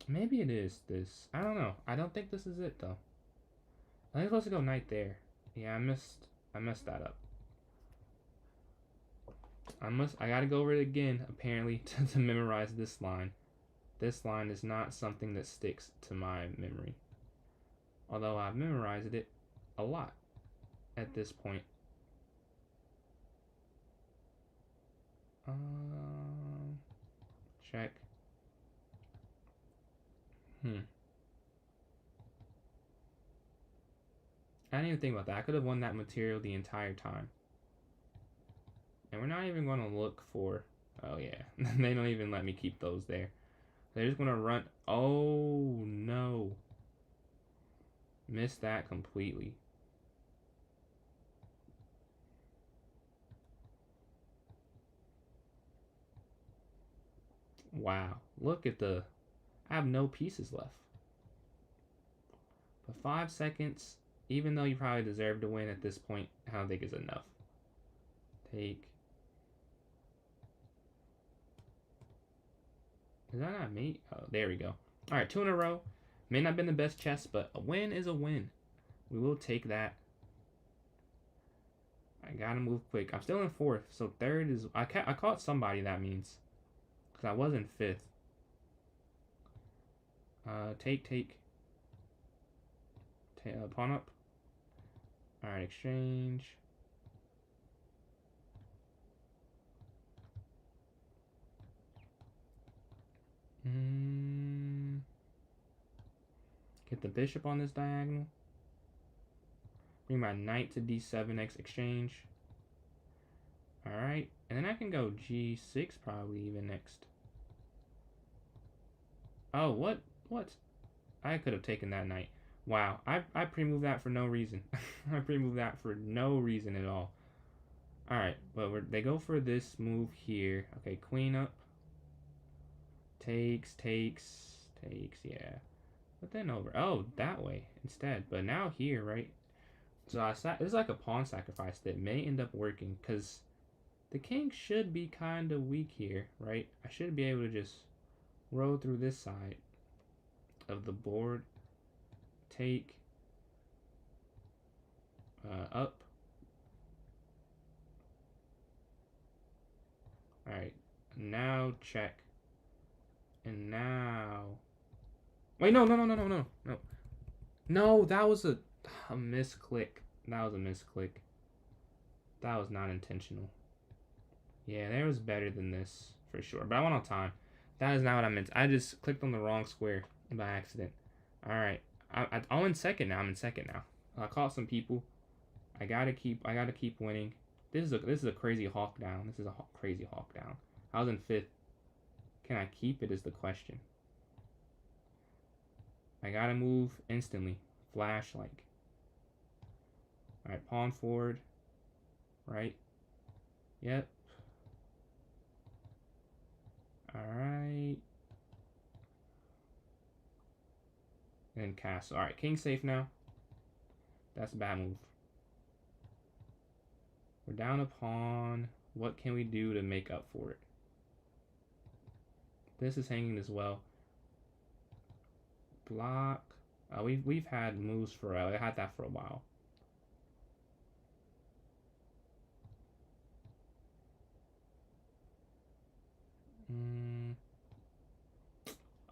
Maybe it is this. I don't know. I don't think this is it though. I think I'm supposed to go knight there. Yeah, I messed that up. I gotta go over it again, apparently, to memorize this line. This line is not something that sticks to my memory. Although I've memorized it a lot at this point. Check. I didn't even think about that. I could have won that material the entire time. And we're not even going to look for... Oh, yeah. They don't even let me keep those there. They're just going to run... Oh, no. Missed that completely. Wow. Look at the... I have no pieces left. But 5 seconds, even though you probably deserve to win at this point, I don't think is enough. Take... Is that not me? Oh, there we go. Alright, 2 in a row. May not have been the best chess, but a win is a win. We will take that. I gotta move quick. I'm still in 4th, so 3rd is... I caught somebody, that means. Because I was in 5th. Take. Pawn up. Alright, exchange. Get the bishop on this diagonal. Bring my knight to d7, exchange. Alright, and then I can go g6 probably even next. Oh, what? I could have taken that knight. Wow, I pre-moved that for no reason. I pre-moved that for no reason at all. Alright, but they go for this move here. Okay, queen up. Takes, yeah. But then over. Oh, that way instead. But now here, right? So this is like a pawn sacrifice that may end up working because the king should be kind of weak here, right? I should be able to just roll through this side of the board. Take. Up. Alright. Now check. And now... Wait, no. No, that was a misclick. That was a misclick. That was not intentional. Yeah, there was better than this, for sure. But I went on time. That is not what I meant. I just clicked on the wrong square by accident. Alright. I'm in second now. I caught some people. I gotta keep winning. This is a crazy hawk down. This is a crazy hawk down. I was in 5th. Can I keep it is the question. I gotta move instantly. Flash like. Alright, pawn forward. Right. Yep. Alright. And castle. Alright, king safe now. That's a bad move. We're down a pawn. What can we do to make up for it? This is hanging as well. Block. We've had moves for I had that for a while.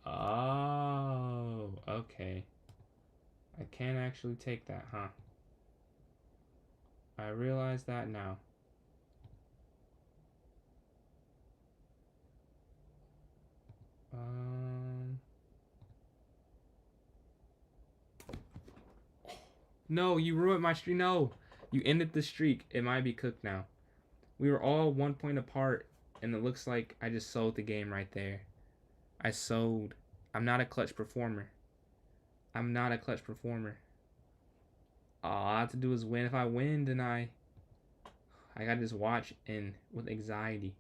Oh, okay. I can't actually take that, huh? I realize that now. No, you ruined my streak. No, you ended the streak. It might be cooked now. We were all 1 point apart, and it looks like I just sold the game right there. I sold. I'm not a clutch performer. All I have to do is win. If I win, then I gotta just watch and with anxiety.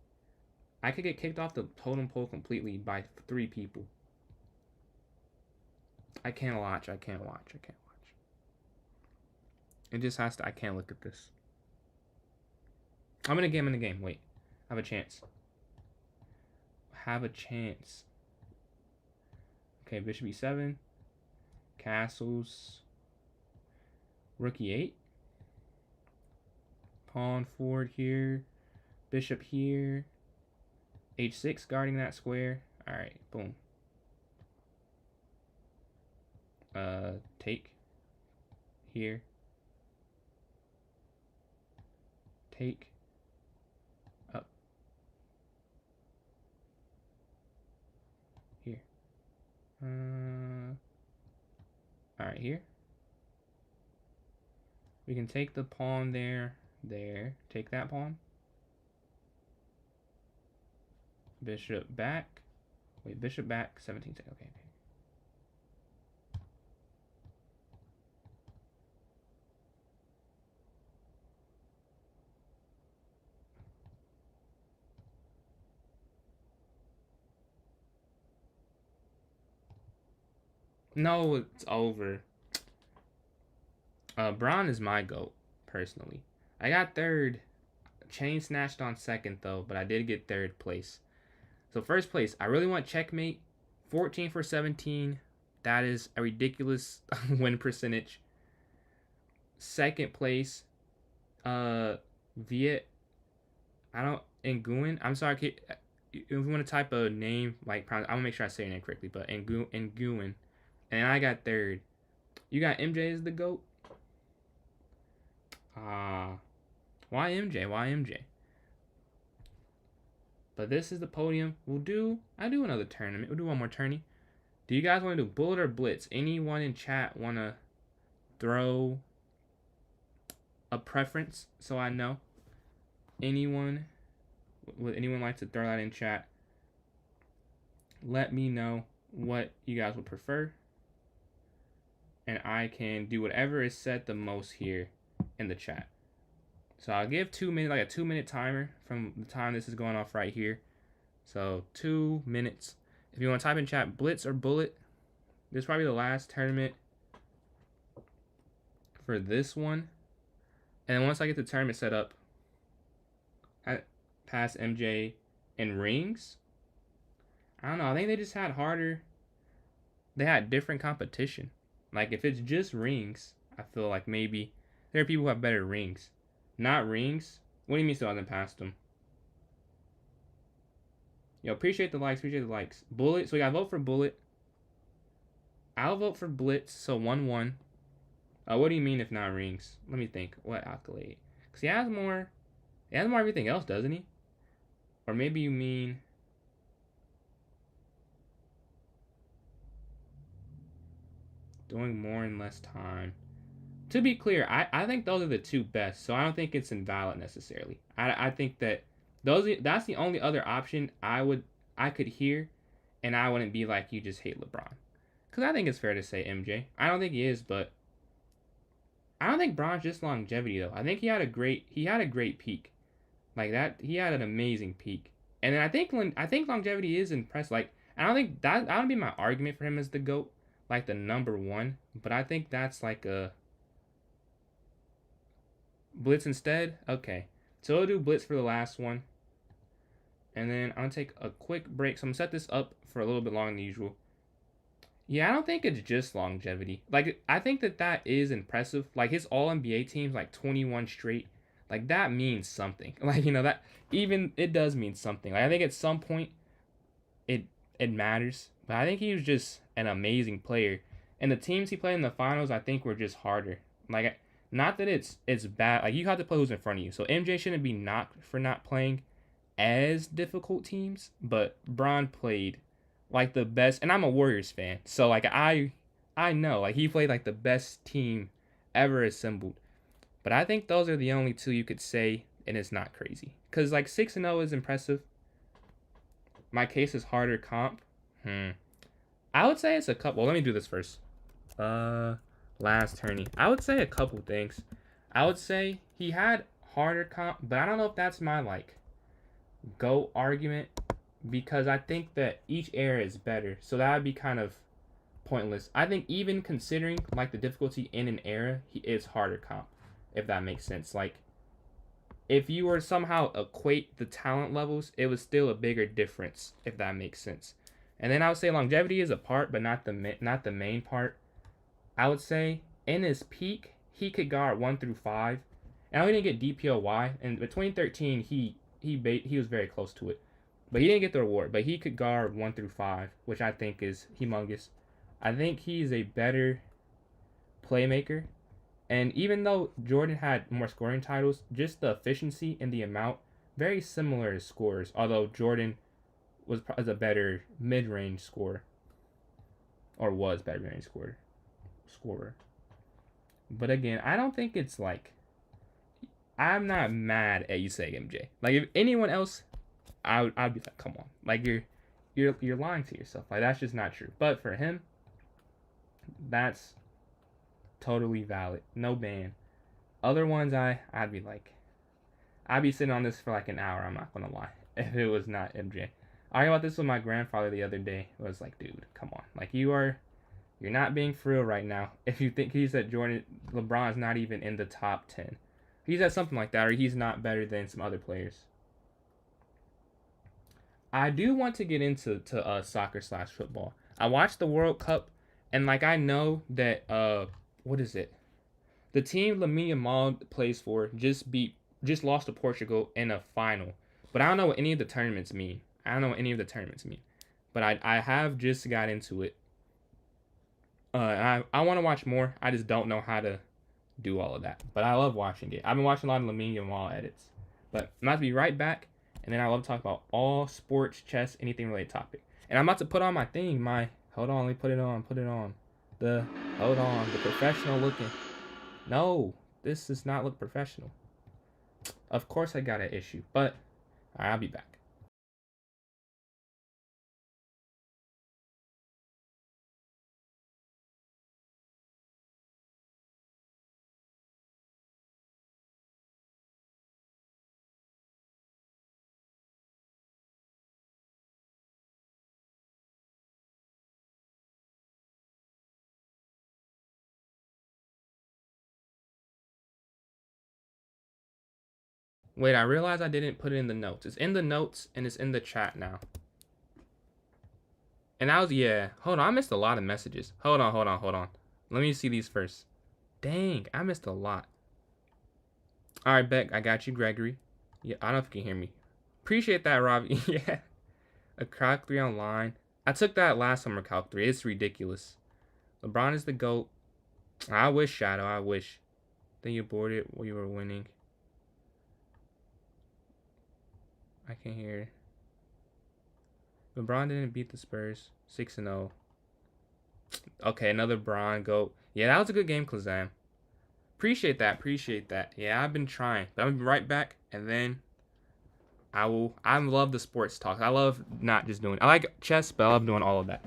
I could get kicked off the totem pole completely by 3 people. I can't watch. It just has to. I can't look at this. I'm in a game. Wait. I have a chance. Okay, bishop e7. Castles. Rook e8. Pawn forward here. Bishop here. h6 guarding that square. Alright, boom. Take. Here. Take. Up. All right, here. We can take the pawn there. Take that pawn. Bishop back. Wait, bishop back, 17 seconds. Okay. No, it's over. Braun is my GOAT, personally. I got third. Chain snatched on second, though, but I did get third place. So first place, I really want checkmate. 14 for 17. That is a ridiculous win percentage. Second place, Viet. I don't Nguyen. I'm sorry. If you want to type a name like, I'm gonna make sure I say your name correctly. But Nguyen, and I got third. You got MJ as the GOAT. Why MJ? Why MJ? But this is the podium. I do another tournament. We'll do one more tourney. Do you guys want to do bullet or blitz? Anyone in chat want to throw a preference so I know? Would anyone like to throw that in chat? Let me know what you guys would prefer. And I can do whatever is set the most here in the chat. So I'll give 2 minutes, like a 2-minute timer from the time this is going off right here. So 2 minutes. If you want to type in chat blitz or bullet, this is probably the last tournament for this one. And once I get the tournament set up, I pass MJ in rings. I don't know. I think they just had harder. They had different competition. Like if it's just rings, I feel like maybe there are people who have better rings. Not rings. What do you mean still hasn't passed them? Yo, appreciate the likes. Bullet. So we got to vote for bullet. I'll vote for blitz. So 1-1. What do you mean if not rings? Let me think. What accolade? Because he has more. He has more everything else, doesn't he? Or maybe you mean. Doing more in less time. To be clear, I think those are the two best, so I don't think it's invalid necessarily. I think that that's the only other option I could hear, and I wouldn't be like, you just hate LeBron. Because I think it's fair to say MJ. I don't think he is, but I don't think Bron's just longevity though. I think he had a great peak. Like that, he had an amazing peak. And then I think longevity is impressive. Like I don't think that would be my argument for him as the GOAT, like the number one. But I think that's like a blitz instead. Okay, so we'll do blitz for the last one. And then I'm gonna take a quick break. So I'm gonna set this up for a little bit longer than usual. Yeah, I don't think it's just longevity. Like I think that is impressive. Like his All NBA teams, like 21 straight. Like that means something. Like that even it does mean something. Like I think at some point it matters. But I think he was just an amazing player. And the teams he played in the finals, I think were just harder. Like not that it's bad. Like you have to play who's in front of you. So MJ shouldn't be knocked for not playing as difficult teams, but Bron played like the best, and I'm a Warriors fan, so like I know like he played like the best team ever assembled. But I think those are the only two you could say, and it's not crazy. Cause like 6-0 is impressive. My case is harder comp. I would say it's a couple. Well, let me do this first. Last tourney. I would say a couple things. I would say he had harder comp, but I don't know if that's my like GOAT argument, because I think that each era is better. So that would be kind of pointless. I think even considering like the difficulty in an era, he is harder comp, if that makes sense. Like if you were to somehow equate the talent levels, it was still a bigger difference, if that makes sense. And then I would say longevity is a part, but not the main part. I would say in his peak, he could guard 1 through 5. And I didn't get DPOY, and between 2013 he was very close to it. But he didn't get the award, but he could guard 1 through 5, which I think is humongous. I think he's a better playmaker. And even though Jordan had more scoring titles, just the efficiency and the amount, very similar as scorers, although Jordan was a better mid-range scorer. or was better than any scorer. But again, I don't think it's like I'm not mad at you saying MJ. Like if anyone else, I'd be like, come on, like you're lying to yourself. Like that's just not true. But for him, that's totally valid. No ban. Other ones, I'd be like, I'd be sitting on this for like an hour. I'm not gonna lie. If it was not MJ, I argued about this with my grandfather the other day. It was like, dude, come on, like you're not being for real right now. If you think he said LeBron's not even in the top 10. He said something like that, or he's not better than some other players. I do want to get into soccer / football. I watched the World Cup, and like I know that what is it? The team Lamine Yamal plays for just lost to Portugal in a final. But I don't know what any of the tournaments mean. I don't know what any of the tournaments mean. But I have just got into it. I want to watch more. I just don't know how to do all of that. But I love watching it. I've been watching a lot of Lamine Yamal edits. But I'm about to be right back, and then I love to talk about all sports, chess, anything related topic. And I'm about to put on my thing. Hold on, let me put it on. Hold on, the professional looking. No, this does not look professional. Of course I got an issue, but I'll be back. Wait, I realized I didn't put it in the notes. It's in the notes and it's in the chat now. And yeah. Hold on, I missed a lot of messages. Hold on. Let me see these first. Dang, I missed a lot. All right, Beck, I got you, Gregory. Yeah, I don't know if you can hear me. Appreciate that, Robbie. Yeah. A Calc 3 online. I took that last summer, Calc 3. It's ridiculous. LeBron is the GOAT. I wish, Shadow. I wish. Then you boarded while you were winning. I can hear. LeBron didn't beat the Spurs. 6-0. Okay, another Bron GOAT. Yeah, that was a good game, Klazam. Appreciate that. Yeah, I've been trying. But I'll be right back, and then I love the sports talk. I love not just doing. I like chess, but I love doing all of that.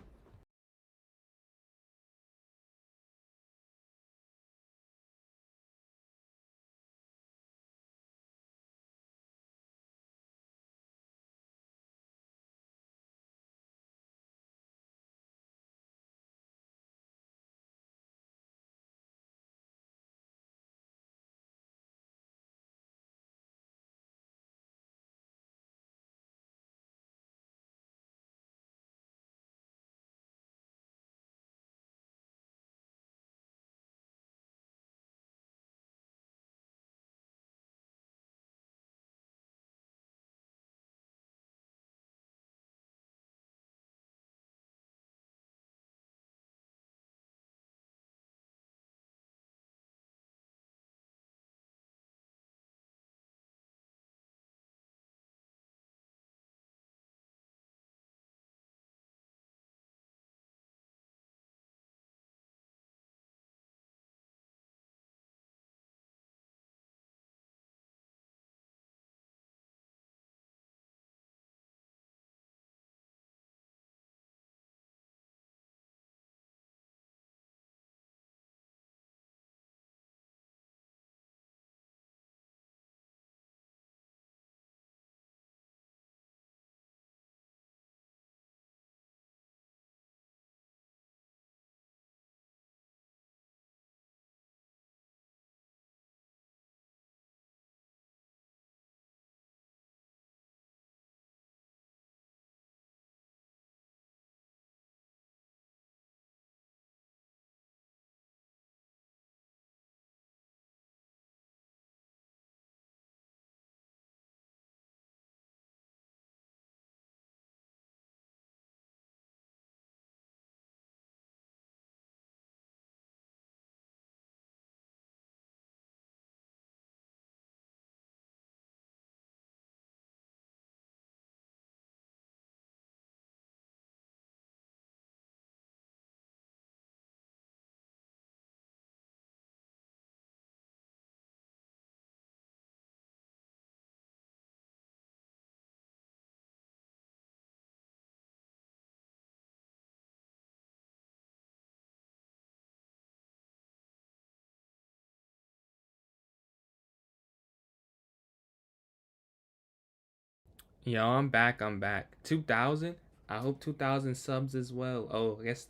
Yo, I'm back. I'm back. 2,000. I hope 2,000 subs as well. Oh, I guess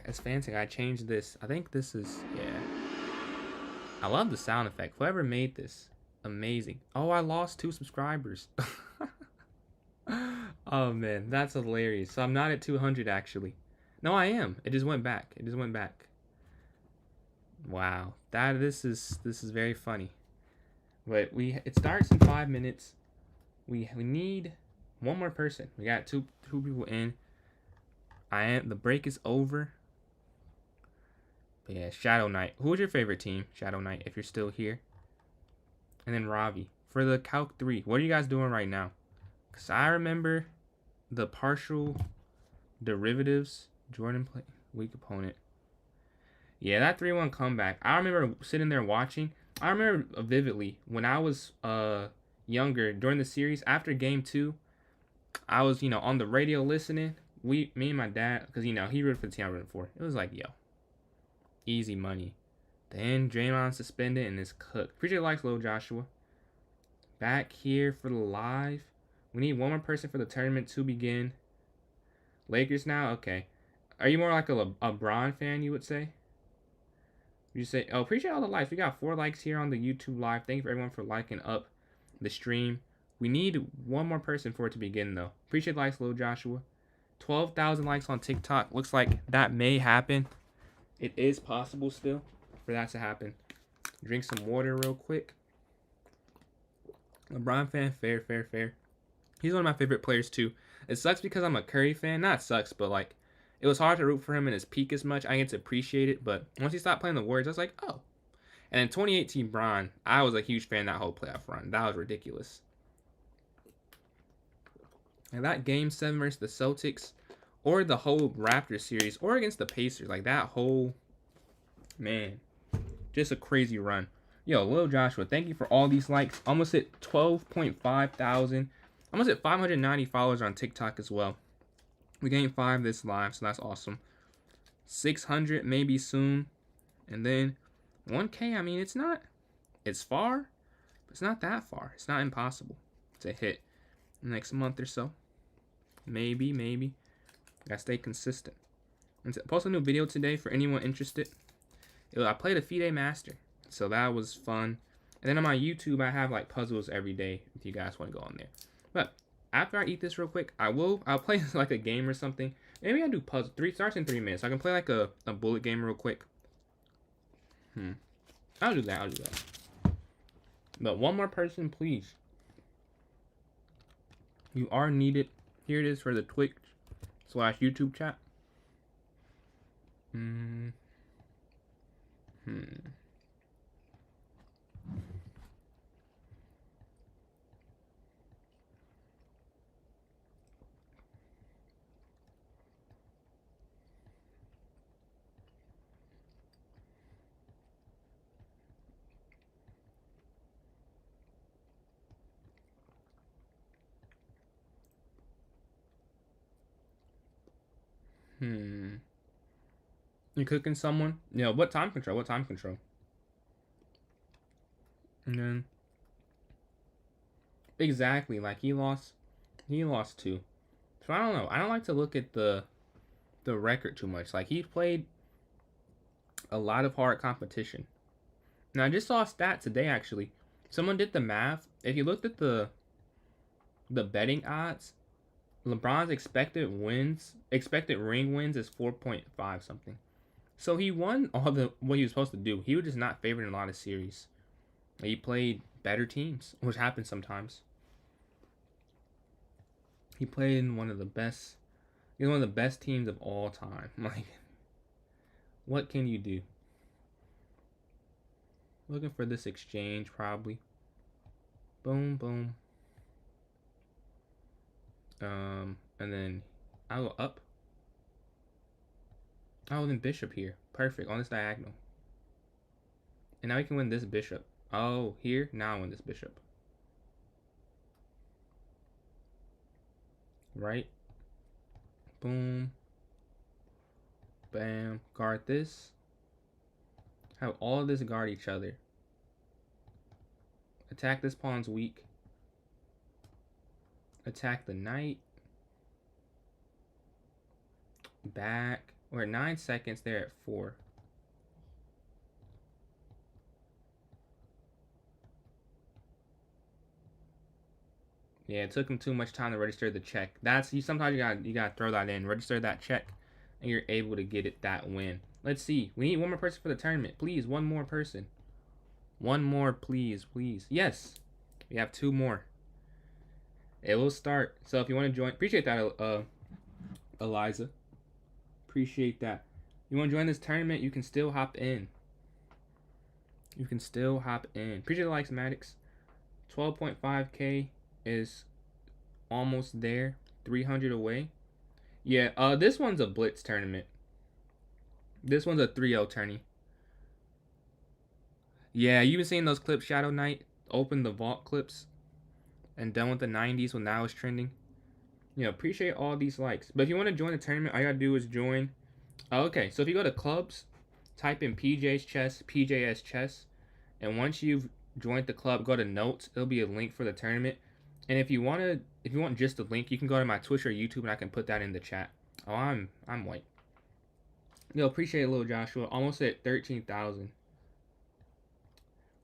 it's fancy. I changed this. I think this is, yeah. I love the sound effect. Whoever made this, amazing. Oh, I lost 2 subscribers. Oh man, that's hilarious. So I'm not at 200 actually. No, I am. It just went back. It just went back. Wow. This is very funny. But it starts in 5 minutes. We need one more person. We got two people in. The break is over. But yeah, Shadow Knight. Who's your favorite team? Shadow Knight, if you're still here. And then Ravi. For the Calc 3, what are you guys doing right now? Because I remember the partial derivatives. Jordan play weak opponent. Yeah, that 3-1 comeback. I remember sitting there watching. I remember vividly when I was younger during the series after game 2, I was, on the radio listening. Me and my dad, because he rooted for the team I rooted for. It was like, yo, easy money. Then Draymond suspended and is cooked. Appreciate the likes, Lil Joshua. Back here for the live. We need one more person for the tournament to begin. Lakers now? Okay. Are you more like a LeBron fan, you would say? You say, oh, appreciate all the likes. We got 4 likes here on the YouTube live. Thank you for everyone for liking up the stream. We need one more person for it to begin, though. Appreciate the likes, Lil Joshua. 12,000 likes on TikTok. Looks like that may happen. It is possible still for that to happen. Drink some water real quick. LeBron fan, fair. He's one of my favorite players, too. It sucks because I'm a Curry fan. Not sucks, but, like, it was hard to root for him in his peak as much. I get to appreciate it, but once he stopped playing the Warriors, I was like, oh. And in 2018, Bron, I was a huge fan of that whole playoff run. That was ridiculous. And that Game 7 versus the Celtics, or the whole Raptors series, or against the Pacers, like that whole, man, just a crazy run. Yo, Lil Joshua, thank you for all these likes. Almost at 12.5 thousand. Almost at 590 followers on TikTok as well. We gained 5 this live, so that's awesome. 600 maybe soon. And then 1K, I mean, it's far, but it's not that far. It's not impossible to hit next month or so. Maybe. Gotta stay consistent. And post a new video today for anyone interested. I played a FIDE Master, so that was fun. And then on my YouTube, I have like puzzles every day if you guys want to go on there. But after I eat this real quick, I'll play like a game or something. Maybe I'll do puzzle. 3 starts in 3 minutes. I can play like a bullet game real quick. I'll do that. But one more person, please. You are needed. Here it is for the Twitch/YouTube chat. You cooking someone? Yeah, what time control? And then exactly, like he lost 2. So I don't know. I don't like to look at the record too much. Like he's played a lot of hard competition. Now I just saw a stat today actually. Someone did the math. If you looked at the betting odds, LeBron's expected ring wins is 4.5 something. So he won all what he was supposed to do. He was just not favored in a lot of series. He played better teams, which happens sometimes. He played in one of the best teams of all time. Like, what can you do? Looking for this exchange, probably. Boom. And then I'll go up. Oh, then bishop here. Perfect, on this diagonal. And now we can win this bishop. Oh, here? Now I win this bishop. Right? Boom. Bam. Guard this. Have all of this guard each other. Attack this pawn's weak. Attack the knight. Back. We're at 9 seconds. They're at 4. Yeah, it took him too much time to register the check. Sometimes you gotta throw that in. Register that check, and you're able to get it that win. Let's see. We need one more person for the tournament. Please, one more person. One more, please, please. Yes. We have 2 more. It will start. So if you want to join, appreciate that, Eliza. Appreciate that. You want to join this tournament? You can still hop in. You can still hop in. Appreciate the likes, Maddox. 12.5K is almost there. 300 away. Yeah, this one's a blitz tournament. This one's a 3-0 tourney. Yeah, you've been seeing those clips, Shadow Knight. Open the vault clips. And done with the 90s when that was trending. You know, appreciate all these likes. But if you want to join the tournament, all you gotta do is join. Okay, so if you go to clubs, type in PJ's Chess, PJS Chess. And once you've joined the club, go to notes. It'll be a link for the tournament. And if you want just the link, you can go to my Twitch or YouTube, and I can put that in the chat. Oh, I'm white. Yo, appreciate it, little Joshua. Almost at 13,000.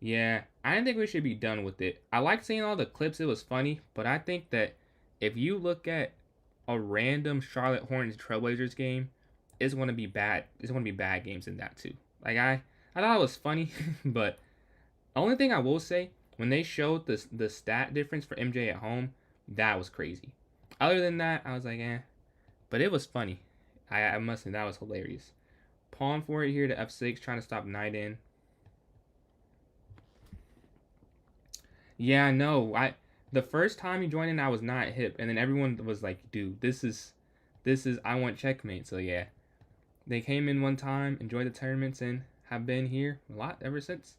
Yeah, I didn't think we should be done with it. I like seeing all the clips. It was funny, but I think that if you look at a random Charlotte Hornets Trailblazers game, it's going to be bad. It's going to be bad games in that too. Like I thought it was funny, but the only thing I will say, when they showed the stat difference for MJ at home, that was crazy. Other than that, I was like, eh. But it was funny. I must say, that was hilarious. Pawn for it here to F6, trying to stop knight in. Yeah, no. The first time you joined in, I was not hip, and then everyone was like, dude, this is I want checkmate. So yeah. They came in one time, enjoyed the tournaments, and have been here a lot ever since.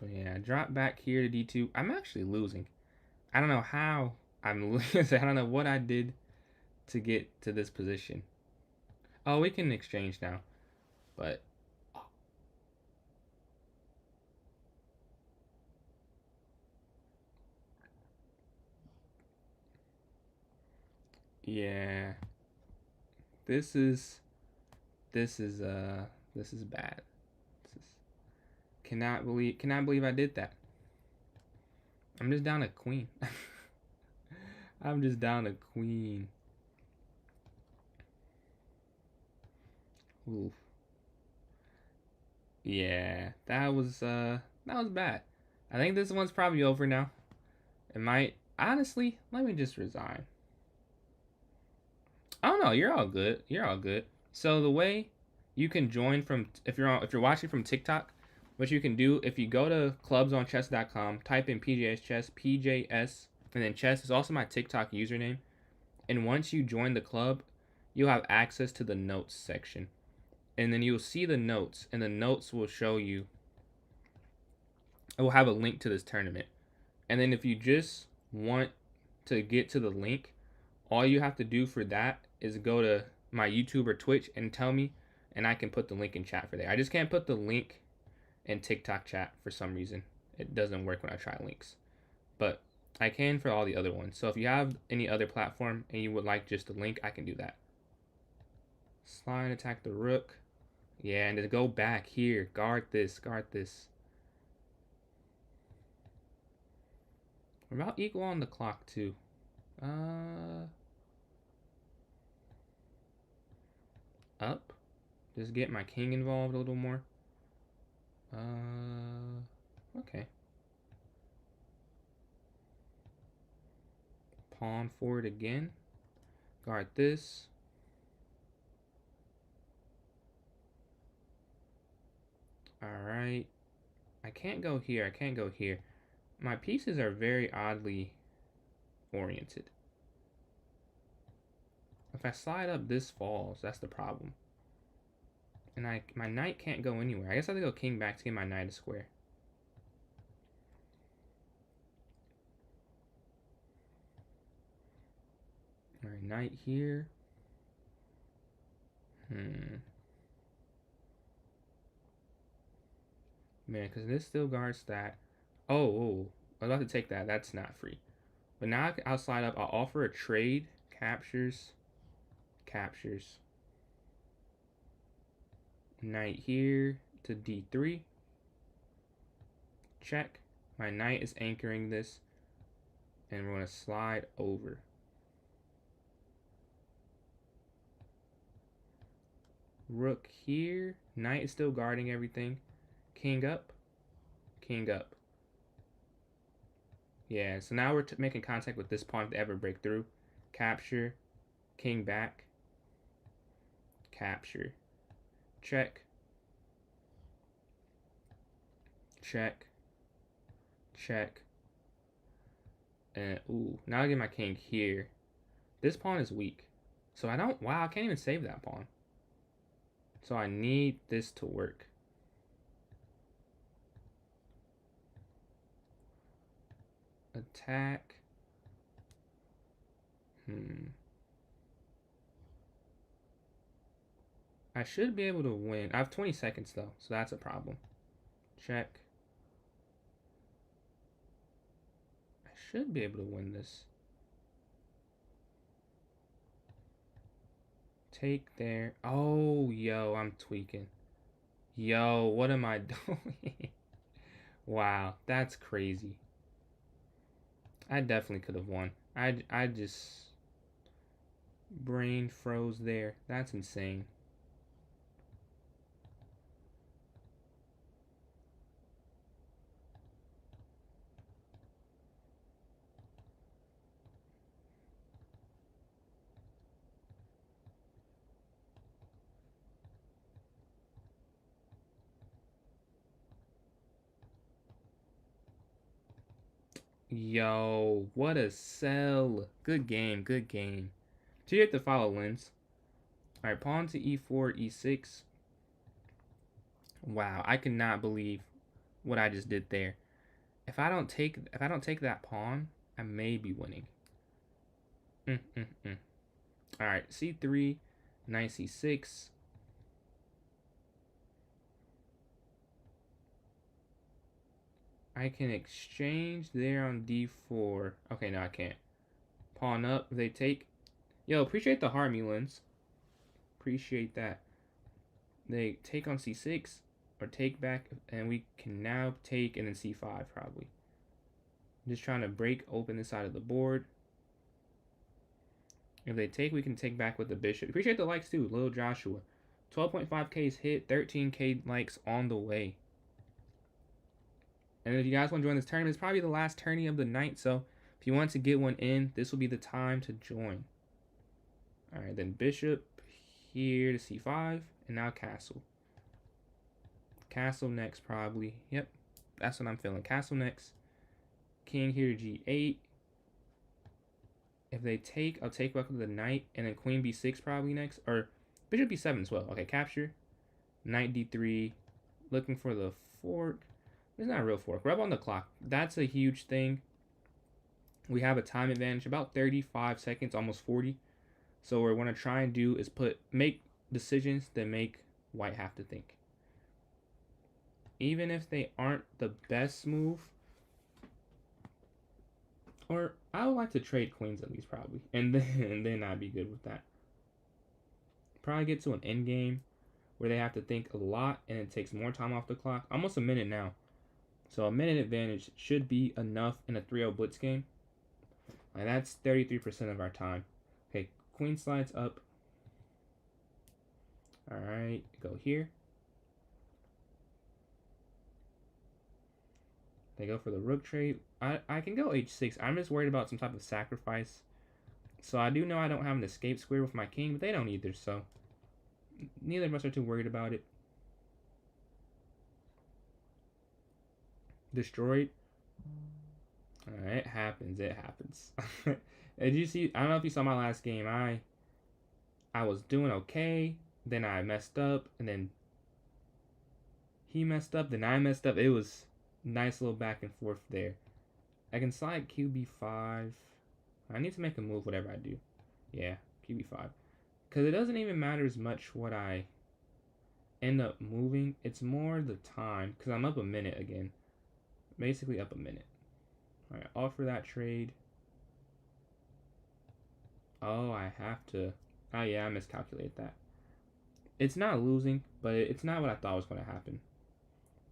But yeah, drop back here to D2. I'm actually losing. I don't know how I'm losing. I don't know what I did to get to this position. Oh, we can exchange now. But yeah. This is bad. This is cannot believe I did that. I'm just down a queen. I'm just down a queen. Oof. Yeah, that was bad. I think this one's probably over now. It might honestly, let me just resign. Oh no, you're all good. You're all good. So the way you can join from if you're watching from TikTok, what you can do if you go to clubsonchess.com, type in PJS Chess, PJS, and then chess is also my TikTok username. And once you join the club, you'll have access to the notes section. And then you'll see the notes, and the notes will show you, it will have a link to this tournament. And then if you just want to get to the link, all you have to do for that is go to my YouTube or Twitch and tell me, and I can put the link in chat for there. I just can't put the link in TikTok chat for some reason. It doesn't work when I try links. But I can for all the other ones. So if you have any other platform and you would like just a link, I can do that. Slide, attack the rook. Yeah, and then go back here. Guard this, guard this. We're about equal on the clock too. Up. Just get my king involved a little more. Okay. Pawn forward again. Guard this. Alright. I can't go here. I can't go here. My pieces are very oddly oriented. If I slide up, this falls. That's the problem. And my knight can't go anywhere. I guess I have to go king back to get my knight a square. Alright, knight here. Man, because this still guards that. Oh, I was about to take that. That's not free. But now I'll slide up. I'll offer a trade. Captures. Captures. Knight here to d3. Check. My knight is anchoring this. And we're going to slide over. Rook here. Knight is still guarding everything. King up. King up. Yeah, so now we're making contact with this pawn if they ever break through. Capture. King back. Capture. Check. Check. Check. And, ooh, now I get my king here. This pawn is weak. So I don't, wow, I can't even save that pawn. So I need this to work. Attack. I should be able to win. I have 20 seconds though, so that's a problem. Check. I should be able to win this. Take there. Oh, yo, I'm tweaking. Yo, what am I doing? Wow, that's crazy. I definitely could have won. I just brain froze there. That's insane. Yo, what a sell. Good game, good game. So you have to follow wins. Alright, pawn to e4, e6. Wow, I cannot believe what I just did there. If I don't take that pawn, I may be winning. Alright, c3, knight c6. I can exchange there on d4. Okay, no, I can't. Pawn up, they take. Yo, appreciate the heart, Mulans. Appreciate that. They take on c6 or take back, and we can now take and then c5 probably. I'm just trying to break open this side of the board. If they take, we can take back with the bishop. Appreciate the likes too, Little Joshua. 12.5k is hit, 13k likes on the way. And if you guys want to join this tournament, it's probably the last tourney of the night. So if you want to get one in, this will be the time to join. All right, then bishop here to c5, and now castle. Castle next probably. Yep, that's what I'm feeling. Castle next. King here to g8. If they take, I'll take back with the knight, and then queen b6 probably next. Or bishop b7 as well. Okay, capture. Knight d3. Looking for the fork. It's not a real fork. We're up on the clock. That's a huge thing. We have a time advantage, about 35 seconds, almost 40. So what we're going to try and do is make decisions that make white have to think. Even if they aren't the best move. Or I would like to trade queens at least probably. And then I'd be good with that. Probably get to an end game where they have to think a lot and it takes more time off the clock. Almost a minute now. So a minute advantage should be enough in a 3-0 blitz game. And that's 33% of our time. Okay, queen slides up. Alright, go here. They go for the rook trade. I can go h6. I'm just worried about some type of sacrifice. So I do know I don't have an escape square with my king, but they don't either, so neither of us are too worried about it. Destroyed. Alright, it happens. It happens. Did you see? I don't know if you saw my last game. I was doing okay. Then I messed up. And then he messed up. Then I messed up. It was nice little back and forth there. I can slide QB5. I need to make a move whatever I do. Yeah, QB5. Because it doesn't even matter as much what I end up moving. It's more the time. Because I'm up a minute again. Basically up a minute. Alright, offer that trade. Oh, I have to. Oh, yeah, I miscalculated that. It's not losing, but it's not what I thought was going to happen.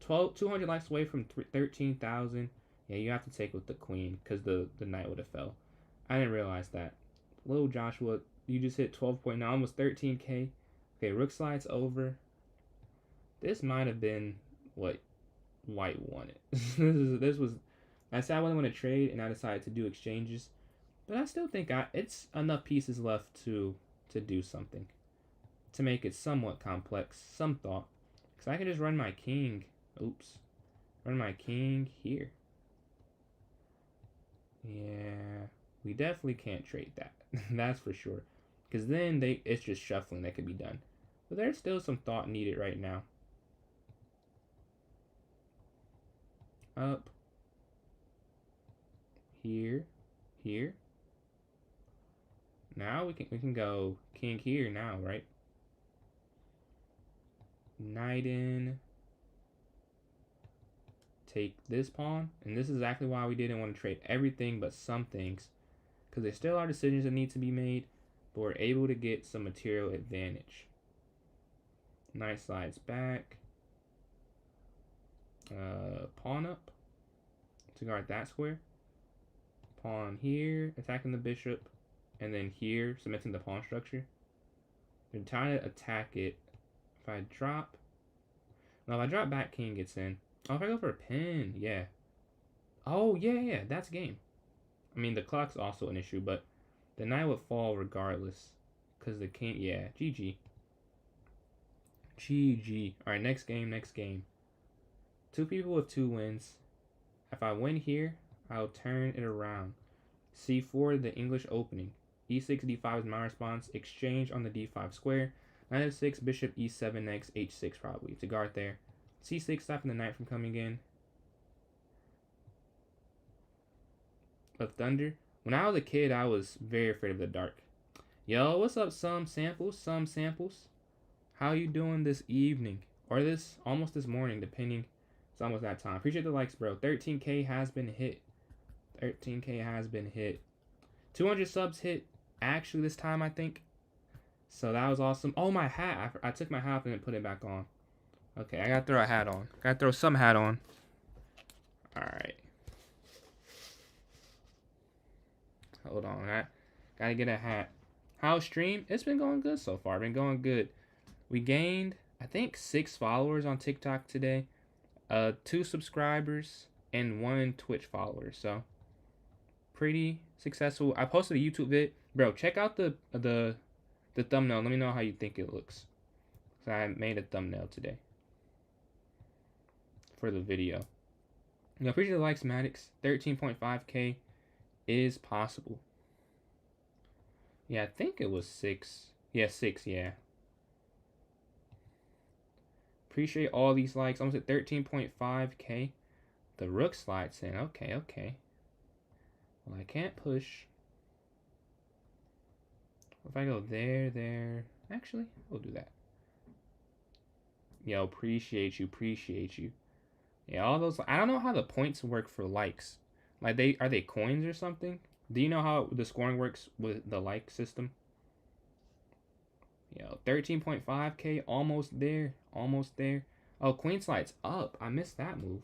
200 lives away from 13,000. Yeah, you have to take with the queen because the knight would have fell. I didn't realize that. Little Joshua, you just hit 12.9, almost 13k. Okay, rook slides over. This might have been what white wanted. this was. I said I wasn't going to trade, and I decided to do exchanges. But I still think it's enough pieces left to do something. To make it somewhat complex. Some thought. Because I could just run my king. Oops. Run my king here. Yeah. We definitely can't trade that. That's for sure. Because then it's just shuffling that could be done. But there's still some thought needed right now. Up. Here. Here. Now we can go king here now, right? Knight in. Take this pawn. And this is exactly why we didn't want to trade everything but some things. Because there still are decisions that need to be made. But we're able to get some material advantage. Knight slides back. Pawn up. To guard that square. Pawn here. Attacking the bishop. And then here, cementing the pawn structure. They're trying to attack it. If I drop... No, if I drop back, king gets in. Oh, if I go for a pin, yeah. Oh, yeah, that's game. I mean, the clock's also an issue, but the knight would fall regardless. Because the king, yeah, GG. GG. Alright, next game. 2 people with 2 wins. If I win here, I'll turn it around. C4, the English opening. E6, D5 is my response. Exchange on the D5 square. Knight F6, bishop E7 next. H6 probably to guard there. C6, stopping the knight from coming in. Of thunder. When I was a kid, I was very afraid of the dark. Yo, what's up, some samples? How you doing this evening? Or almost this morning, depending. It's almost that time. Appreciate the likes, bro. 13k has been hit. 13k has been hit. 200 subs hit actually this time, I think. So that was awesome. Oh, my hat. I took my hat off and then put it back on. Okay, I gotta throw a hat on. Gotta throw some hat on. Alright. Hold on. I gotta get a hat. How's stream? It's been going good so far. Been going good. We gained, I think, 6 followers on TikTok today. 2 subscribers and 1 Twitch follower. So, pretty successful. I posted a YouTube vid. Bro, check out the thumbnail. Let me know how you think it looks. So I made a thumbnail today for the video. Appreciate the likes, Maddox. 13.5k is possible. Yeah, I think it was 6. Yeah, 6, yeah. Appreciate all these likes. Almost at 13.5k. The rook slides in. Okay. Well, I can't push. If I go there. Actually, we'll do that. Yo, appreciate you. Yeah, all those. I don't know how the points work for likes. Like, are they coins or something? Do you know how the scoring works with the like system? Yo, 13.5k, almost there. Oh, queen slides up. I missed that move.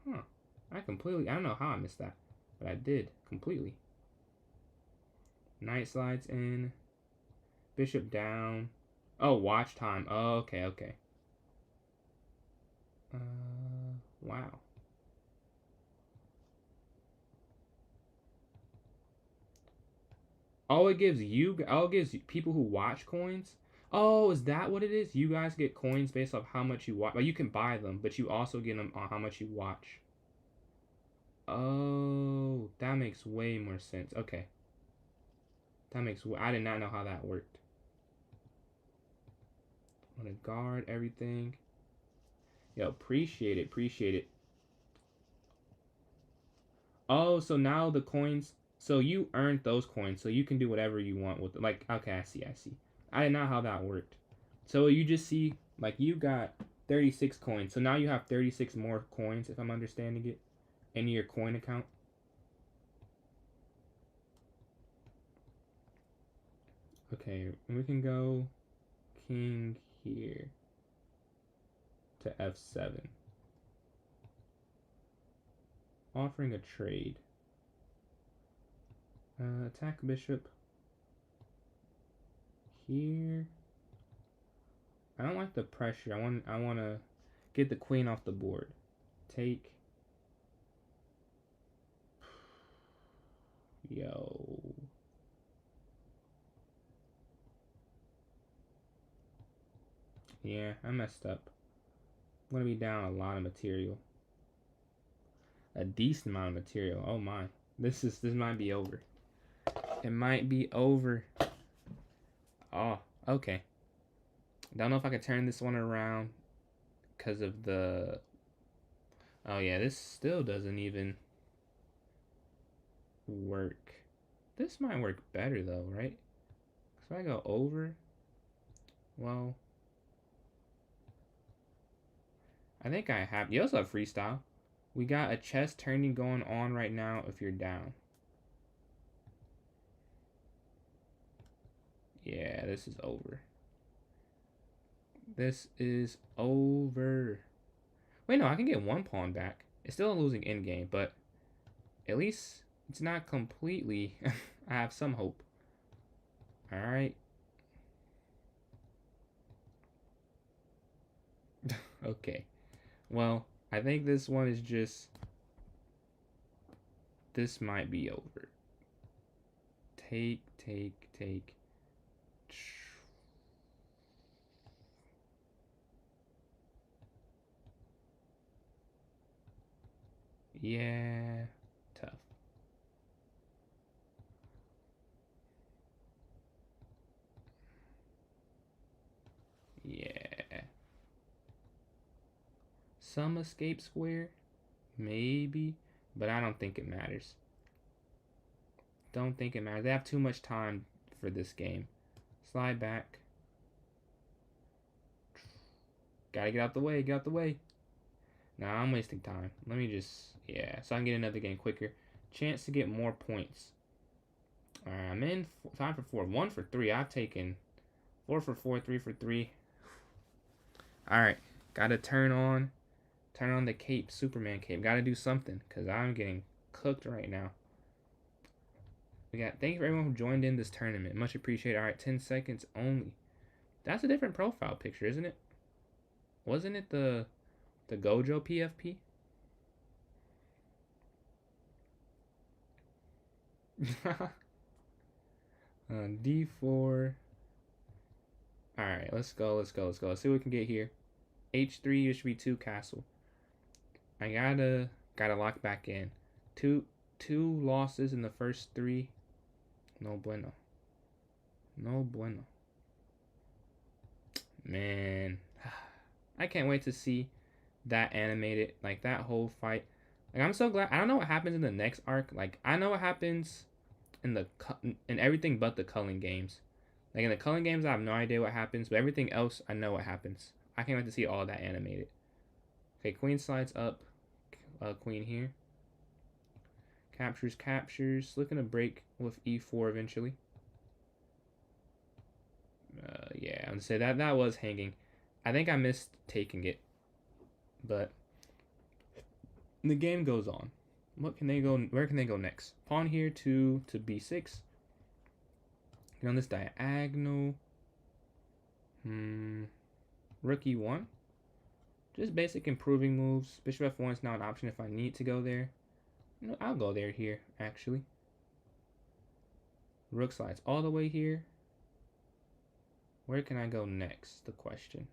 Huh. I don't know how I missed that, but I did completely. Knight slides in. Bishop down. Oh, watch time. Oh, okay. Wow. It gives people who watch coins. Oh, is that what it is? You guys get coins based off how much you watch. Like, you can buy them, but you also get them on how much you watch. Oh, that makes way more sense. Okay. I did not know how that worked. I'm gonna guard everything. Yo, appreciate it. Oh, so now the coins. So you earned those coins, so you can do whatever you want with it. Like, okay, I see. I didn't know how that worked. So you just see, like, you got 36 coins. So now you have 36 more coins, if I'm understanding it. into your coin account. Okay, we can go king here to f7. Offering a trade. Attack bishop here. I don't like the pressure. I want to get the queen off the board. Take. Yo. Yeah, I messed up. I'm going to be down a lot of material. A decent amount of material. Oh my. This might be over. It might be over. Oh, okay. Don't know if I can turn this one around because of the... Oh yeah, this still doesn't even work. This might work better though, right? So I go over. Well, I think I have... You also have freestyle. We got a chess turning going on right now if you're down. Yeah, this is over. This is over. Wait, no, I can get one pawn back. It's still a losing endgame, but at least it's not completely... I have some hope. Alright. Okay. Well, I think this one is just... This might be over. Take. Yeah, tough. Yeah. Some escape square? Maybe. But I don't think it matters. Don't think it matters. They have too much time for this game. Slide back. Gotta get out the way. Get out the way. Nah, I'm wasting time. Let me just... Yeah, so I can get another game quicker. Chance to get more points. Alright, I'm in 5 for 4. 1 for 3. I've taken 4 for 4, 3 for 3. Alright, gotta turn on the cape, Superman cape. Gotta do something, because I'm getting cooked right now. Thank you for everyone who joined in this tournament. Much appreciated. Alright, 10 seconds only. That's a different profile picture, isn't it? Wasn't it the Gojo PFP? D4. Alright, let's go. Let's see what we can get here. H3, HB2, castle. I gotta lock back in. Two losses in the first 3. No bueno. No bueno. Man. I can't wait to see that animated. Like, that whole fight. Like, I'm so glad. I don't know what happens in the next arc. Like, I know what happens in everything but the Culling games. Like, in the Culling games, I have no idea what happens. But everything else, I know what happens. I can't wait to see all that animated. Okay, queen slides up. Queen here. Captures. Looking to break with e4 eventually. Yeah, I'm gonna say that was hanging. I think I missed taking it, but the game goes on. What can they go? Where can they go next? Pawn here to b6. Get on this diagonal. Rook e1. Just basic improving moves. Bishop f1 is now an option if I need to go there. No, I'll go there here, actually. Rook slides all the way here. Where can I go next? The question.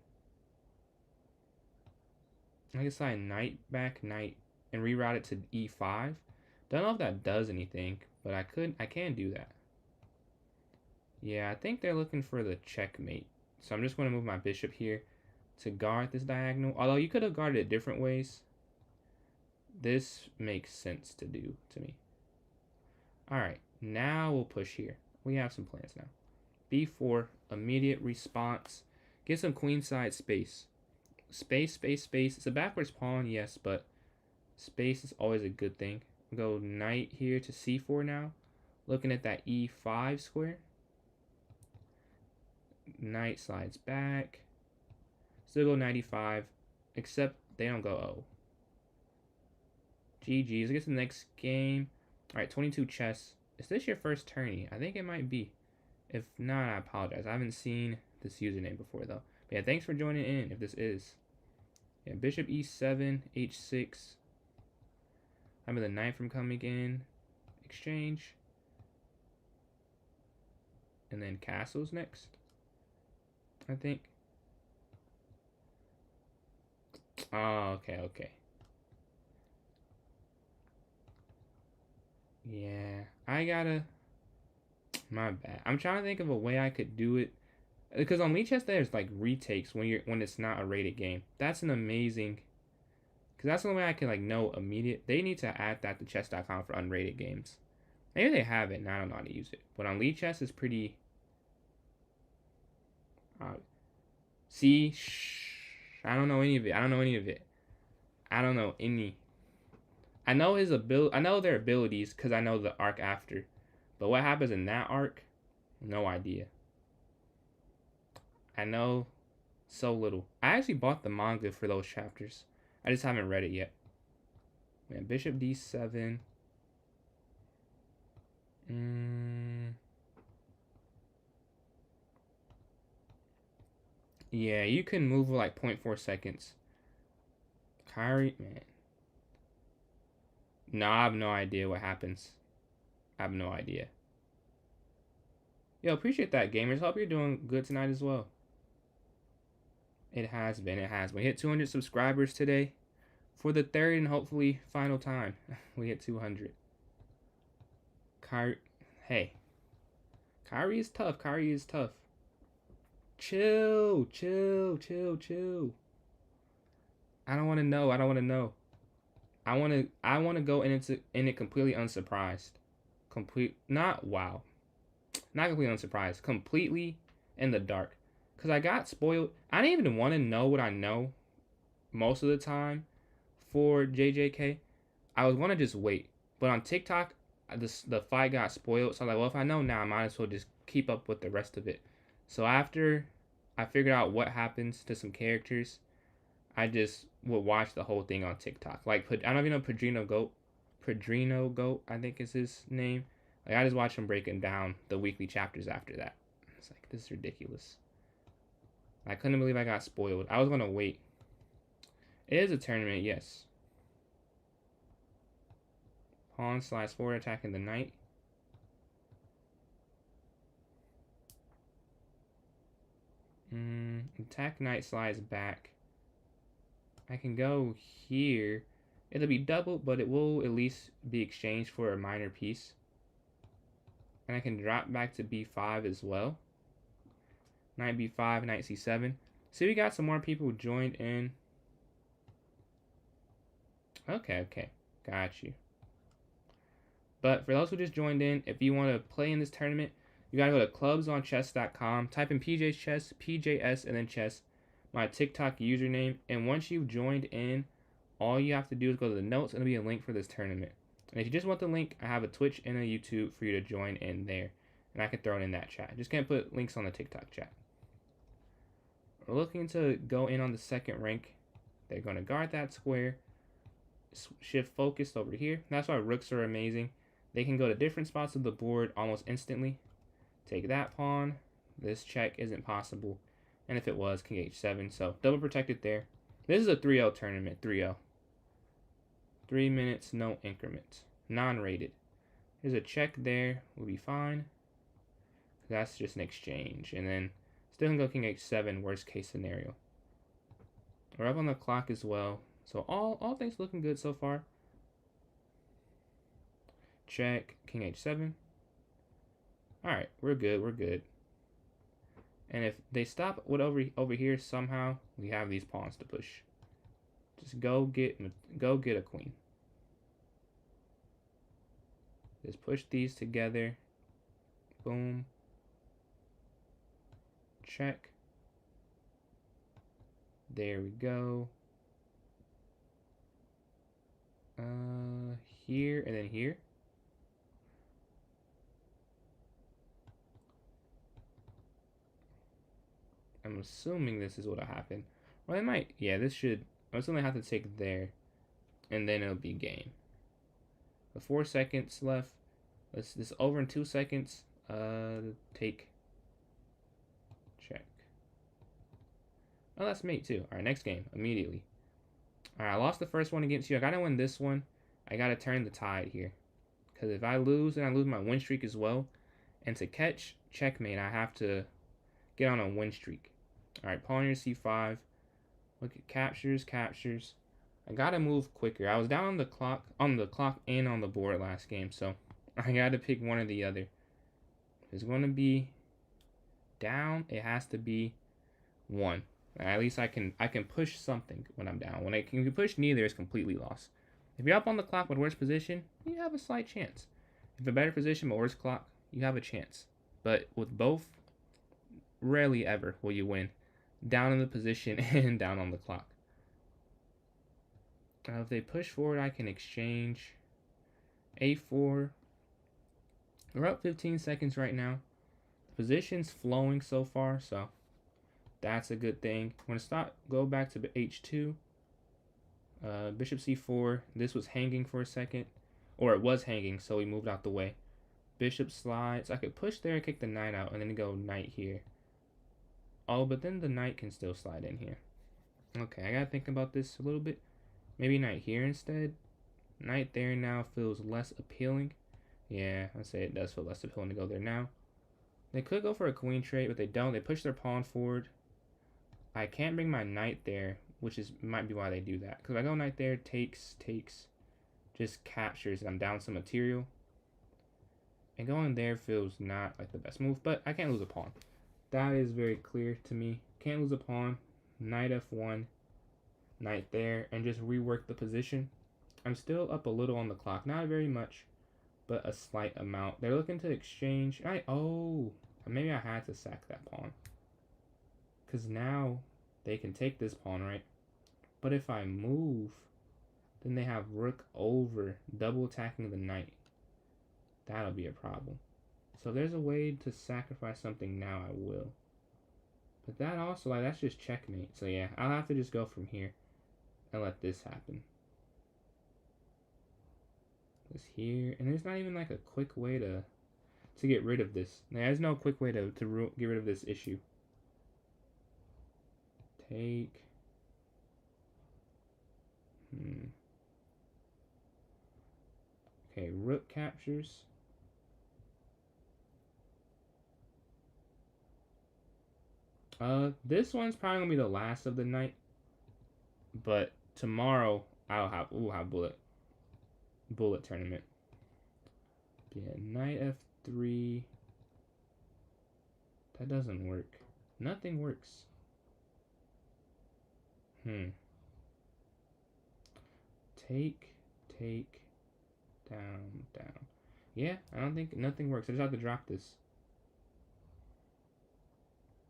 I can slide knight back, knight, and reroute it to e5. Don't know if that does anything, but I can do that. Yeah, I think they're looking for the checkmate. So I'm just going to move my bishop here to guard this diagonal. Although you could have guarded it different ways. This makes sense to do to me. Alright, now we'll push here. We have some plans now. B4, immediate response. Get some queenside space. Space. It's a backwards pawn, yes, but Space is always a good thing. Go knight here to c4 now. Looking at that e5 square. Knight slides back. Still go 95, except they don't go O. GG's. Let's get to the next game. Alright, 22 chess. Is this your first tourney? I think it might be. If not, I apologize. I haven't seen this username before, though. But yeah, thanks for joining in, if this is. Yeah, bishop e7, h6. I have the knight from coming in. Exchange. And then castles next, I think. Oh, okay. Yeah, I gotta... My bad. I'm trying to think of a way I could do it. Because on Lichess there's like retakes when it's not a rated game. That's an amazing... Because that's the only way I can like know immediate. They need to add that to chess.com for unrated games. Maybe they have it and I don't know how to use it. But on Lichess it's pretty... see? Shh. I don't know any of it. I don't know any. I know his ability. I know their abilities because I know the arc after. But what happens in that arc? No idea. I know so little. I actually bought the manga for those chapters. I just haven't read it yet. Man, bishop d7. Yeah, you can move like 0.4 seconds. Kyrie, man. No, I have no idea what happens. I have no idea. Yo, appreciate that, gamers. Hope you're doing good tonight as well. It has been. We hit 200 subscribers today. For the third and hopefully final time. We hit 200. Hey. Kyrie is tough. Chill. I don't want to know. I want to go in it completely unsurprised. Not completely unsurprised. Completely in the dark. Because I got spoiled. I didn't even want to know what I know most of the time for JJK. I was going to just wait. But on TikTok, the fight got spoiled. So I'm like, well, if I know now, I might as well just keep up with the rest of it. So after I figured out what happens to some characters, I just would watch the whole thing on TikTok. Like, I don't even know Padrino Goat, I think is his name. Like, I just watch him breaking down the weekly chapters after that. It's like, this is ridiculous. I couldn't believe I got spoiled. I was going to wait. It is a tournament, yes. Pawn slides forward, attacking the knight. Attack knight slides back. I can go here. It'll be doubled, but it will at least be exchanged for a minor piece. And I can drop back to b5 as well. Knight b5, knight c7. See, we got some more people joined in. Okay. Got you. But for those who just joined in, if you want to play in this tournament, you gotta go to clubsonchess.com, type in PJ's Chess, PJS, and then chess, my TikTok username, and once you've joined in, all you have to do is go to the notes, and there'll be a link for this tournament. And if you just want the link, I have a Twitch and a YouTube for you to join in there, and I can throw it in that chat. Just can't put links on the TikTok chat. We're looking to go in on the second rank. They're going to guard that square, shift focused over here. That's why rooks are amazing. They can go to different spots of the board almost instantly. Take that pawn. This check isn't possible. And if it was, king h7. So double protected there. This is a 3-0 tournament. 3-0. 3 minutes, no increment. Non-rated. There's a check there. We'll be fine. That's just an exchange. And then still can go king h7, worst case scenario. We're up on the clock as well. So all things looking good so far. Check, king h7. Alright, we're good. And if they stop with over here somehow, we have these pawns to push. Just go get a queen. Just push these together. Boom. Check. There we go. Here and then here. I'm assuming this is what'll happen. Well, it might. Yeah, this should. I'm assuming I have to take there, and then it'll be game. The 4 seconds left. This over in 2 seconds. Take. Check. Oh, that's mate too. All right, next game immediately. All right, I lost the first one against you. I gotta win this one. I gotta turn the tide here, because if I lose, then I lose my win streak as well. And to catch checkmate, I have to get on a win streak. All right, pawn your c5. Look at captures. I gotta move quicker. I was down on the clock and on the board last game, so I gotta pick one or the other. If it's gonna be down, it has to be one. At least I can push something when I'm down. When I can push neither, it's completely lost. If you're up on the clock with worse position, you have a slight chance. If a better position but worse clock, you have a chance. But with both, rarely ever will you win. Down in the position and down on the clock. If they push forward, I can exchange a4. We're up 15 seconds right now. The position's flowing so far, so that's a good thing. I'm going to go back to h2. Bishop c4. This was hanging for a second. Or it was hanging, so we moved out the way. Bishop slides. I could push there and kick the knight out and then go knight here. Oh, but then the knight can still slide in here. Okay, I gotta think about this a little bit. Maybe knight here instead. Knight there now feels less appealing. Yeah, I'd say it does feel less appealing to go there now. They could go for a queen trait, but they don't. They push their pawn forward. I can't bring my knight there, which might be why they do that. Because if I go knight there, takes, just captures, and I'm down some material. And going there feels not like the best move, but I can't lose a pawn. That is very clear to me. Can't lose a pawn. Knight f1, knight there, and just rework the position. I'm still up a little on the clock. Not very much, but a slight amount. They're looking to exchange. Oh, maybe I had to sack that pawn. Because now they can take this pawn, right? But if I move, then they have rook over, double attacking the knight. That'll be a problem. So if there's a way to sacrifice something now, I will. But that also, that's just checkmate. So yeah, I'll have to just go from here and let this happen. This here, and there's not even like a quick way to get rid of this. There's no quick way to get rid of this issue. Take. Okay, rook captures. This one's probably gonna be the last of the night. But tomorrow we'll have bullet tournament. Yeah, knight f3. That doesn't work. Nothing works. Take, down. Yeah, I don't think nothing works. I just have to drop this.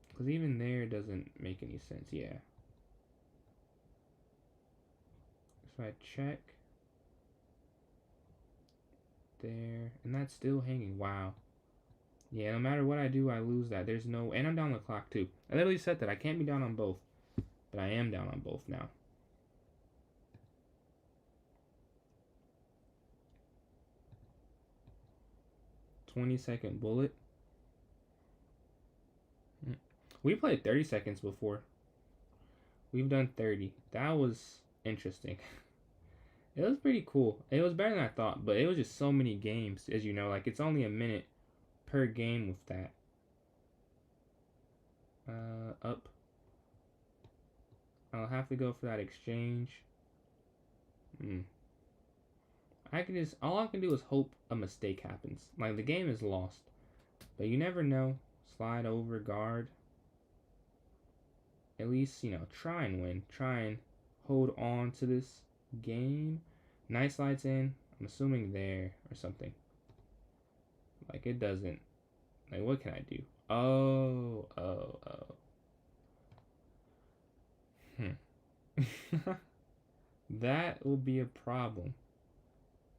Because even there doesn't make any sense. Yeah. So I check. There. And that's still hanging. Wow. Yeah, no matter what I do, I lose that. There's no... And I'm down the clock, too. I literally said that. I can't be down on both. But I am down on both now. "20-second bullet." We played 30 seconds before. We've done 30. That was interesting. It was pretty cool. It was better than I thought, but it was just so many games, as you know. Like, it's only a minute per game with that. Up. I'll have to go for that exchange. All I can do is hope a mistake happens. Like, the game is lost. But you never know. Slide over, guard. At least, try and win. Try and hold on to this game. Knight slides in. I'm assuming there or something. Like, it doesn't. Like, what can I do? Oh. That will be a problem.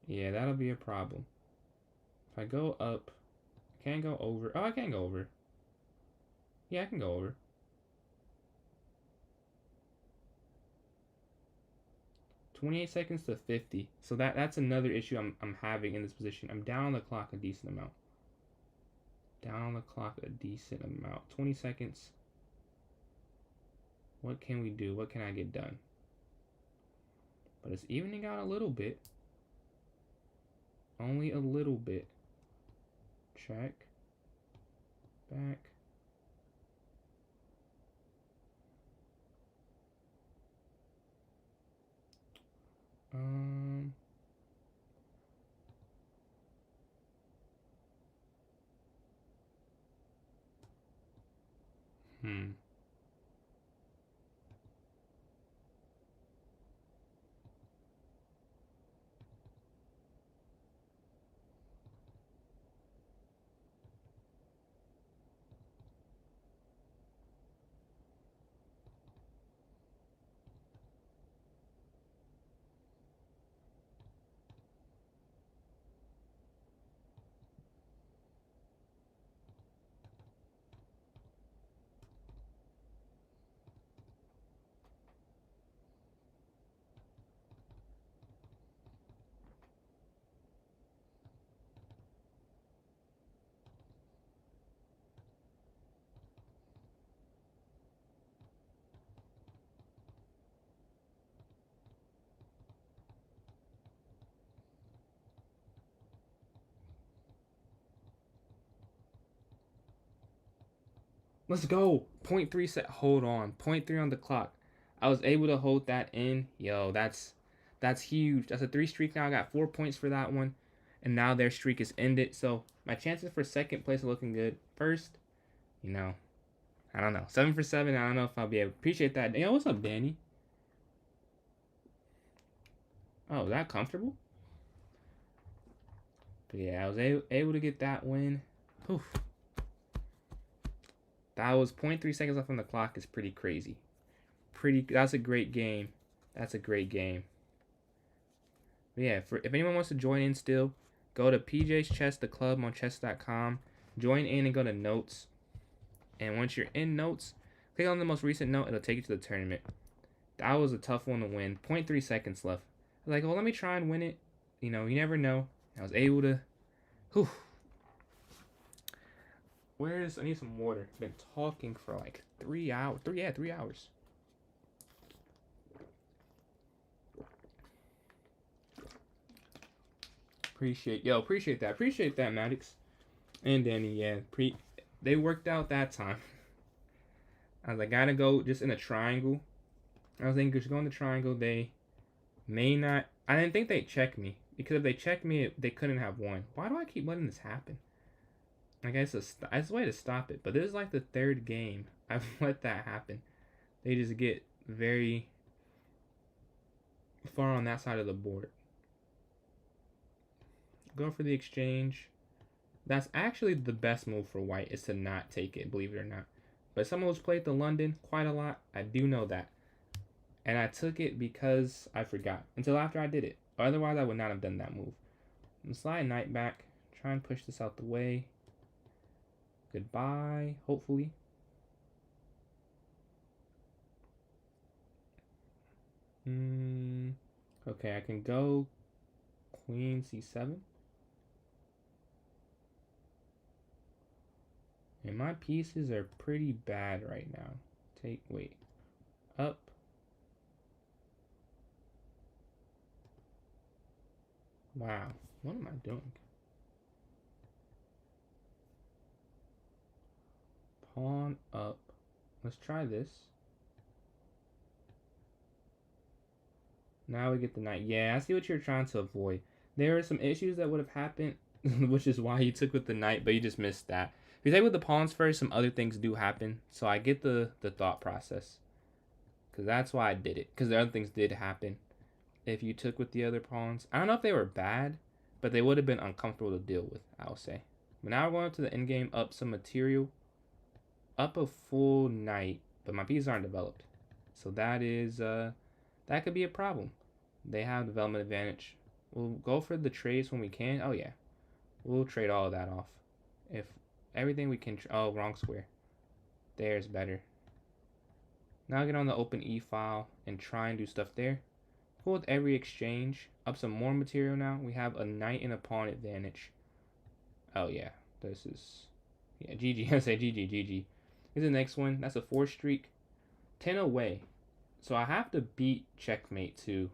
Yeah, that'll be a problem. If I go up, I can't go over. Oh, I can go over. Yeah, I can go over. 28 seconds to 50. So that's another issue I'm having in this position. I'm down on the clock a decent amount. Down on the clock a decent amount. 20 seconds. What can we do? What can I get done? But it's evening out a little bit. Only a little bit. Check. Back. Um. Hmm. Let's go. Point 0.3 set. Hold on. Point 0.3 on the clock. I was able to hold that in. Yo, that's huge. That's a 3 streak now. I got 4 points for that one. And now their streak is ended. So my chances for second place are looking good. First, you know, I don't know. 7 for 7. I don't know if I'll be able to appreciate that. Yo, what's up, Danny? Oh, is that comfortable? But yeah, I was able to get that win. Whew. That was 0.3 seconds left on the clock. Is pretty crazy. That's a great game. That's a great game. But yeah, if anyone wants to join in still, go to PJ's Chess, the club on chess.com. Join in and go to notes. And once you're in notes, click on the most recent note. It'll take you to the tournament. That was a tough one to win. 0.3 seconds left. I was like, well, let me try and win it. You know, you never know. I was able to. Whew. I need some water. Been talking for like 3 hours. 3 hours. Appreciate that. Appreciate that, Maddox. And Danny, yeah. They worked out that time. I was like, gotta go just in a triangle. I was thinking, just go in the triangle. They may not. I didn't think they'd check me. Because if they checked me, they couldn't have won. Why do I keep letting this happen? I guess it's a way to stop it. But this is like the third game I've let that happen. They just get very far on that side of the board. Go for the exchange. That's actually the best move for white, is to not take it, believe it or not. But someone who's played the London quite a lot, I do know that. And I took it because I forgot. Until after I did it. Otherwise, I would not have done that move. Slide knight back. Try and push this out the way. Goodbye, hopefully. Okay, I can go queen c7. And my pieces are pretty bad right now. Wait. Up. Wow, what am I doing? Pawn up. Let's try this. Now we get the knight. Yeah, I see what you're trying to avoid. There are some issues that would have happened, which is why you took with the knight, but you just missed that. If you take with the pawns first, some other things do happen. So I get the thought process. Because that's why I did it. Because the other things did happen. If you took with the other pawns. I don't know if they were bad, but they would have been uncomfortable to deal with, I'll say. But now we're going up to the endgame, up some material. Up a full knight, but my pieces aren't developed. So that is, that could be a problem. They have development advantage. We'll go for the trades when we can. Oh yeah, we'll trade all of that off. If everything we can. Oh, wrong square. There's better. Now get on the open E file and try and do stuff there. Cool with every exchange. Up some more material now. We have a knight and a pawn advantage. Oh yeah, this is yeah GG. I say GG GG. Here's the next one. That's a 4 streak. 10 away. So I have to beat checkmate to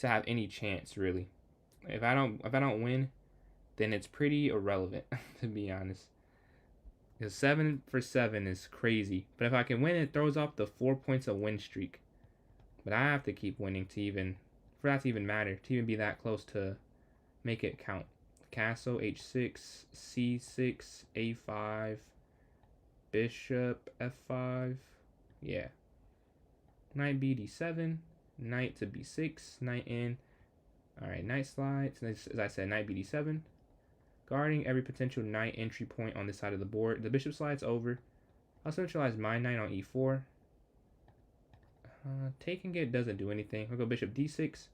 have any chance really. If I don't win, then it's pretty irrelevant to be honest. Because 7 for 7 is crazy. But if I can win, it throws off the 4 points of win streak. But I have to keep winning to even for that to even matter, to even be that close to make it count. Castle h6, c6, a5, bishop f5. Yeah. Knight bd7, knight to b6, knight in. Alright, knight slides. As I said, knight bd7. Guarding every potential knight entry point on this side of the board. The bishop slides over. I'll centralize my knight on e4. Taking it doesn't do anything. I'll go bishop d6.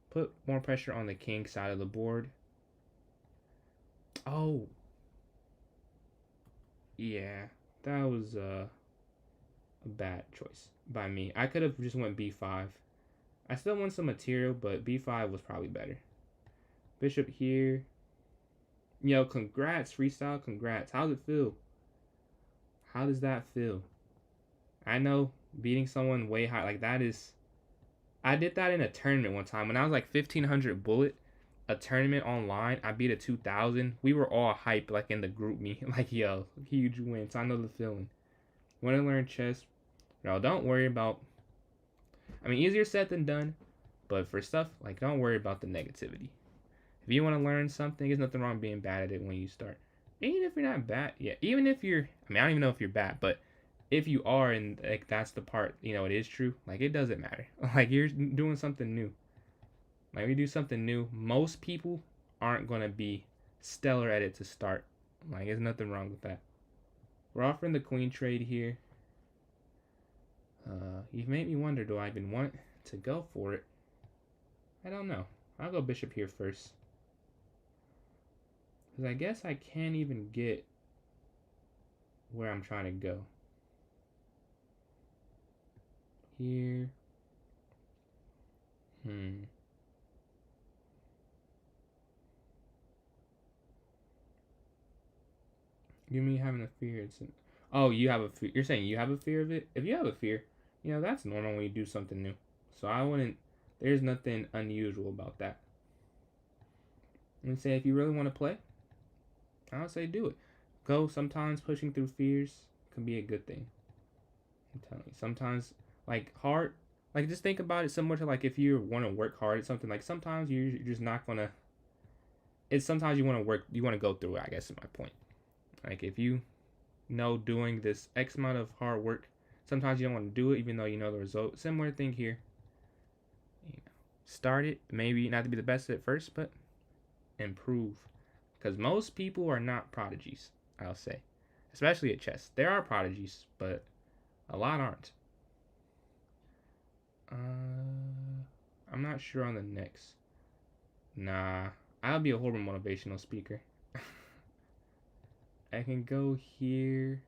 Put more pressure on the king side of the board. Oh. Yeah, that was a bad choice by me. I could have just went b5. I still want some material, but b5 was probably better. Bishop here. Yo, congrats, freestyle, congrats. How's it feel? How does that feel? I know beating someone way high, like that is... I did that in a tournament one time. When I was like 1500 bullet, a tournament online, I beat a 2000. We were all hyped, like in the group me. Like, yo, huge win. So I know the feeling. Want to learn chess? No, don't worry about... I mean, easier said than done. But for stuff, like, don't worry about the negativity. If you want to learn something, there's nothing wrong being bad at it when you start. Even if you're not bad, yeah. Even if you're, I mean, I don't even know if you're bad, but if you are, and like that's the part, you know, it is true. Like it doesn't matter. Like you're doing something new. Like we do something new. Most people aren't gonna be stellar at it to start. Like there's nothing wrong with that. We're offering the queen trade here. You've made me wonder, do I even want to go for it? I don't know. I'll go bishop here first. Because I guess I can't even get where I'm trying to go. Here. You mean having a fear? It's an... Oh, you have a fear. You're saying you have a fear of it? If you have a fear, you know, that's normal when you do something new. So I wouldn't... There's nothing unusual about that. And say if you really want to play, I would say do it. Go. Sometimes pushing through fears can be a good thing. I'm telling you. Sometimes, like, hard, like, just think about it similar to, like, if you want to work hard at something, like, sometimes you're just not going to, it's sometimes you want to work, you want to go through it, I guess is my point. Like, if you know doing this X amount of hard work, sometimes you don't want to do it even though you know the result. Similar thing here. You know, start it, maybe not to be the best at first, but improve. Because most people are not prodigies, I'll say. Especially at chess. There are prodigies, but a lot aren't. I'm not sure on the next. Nah, I'll be a horrible motivational speaker. I can go here.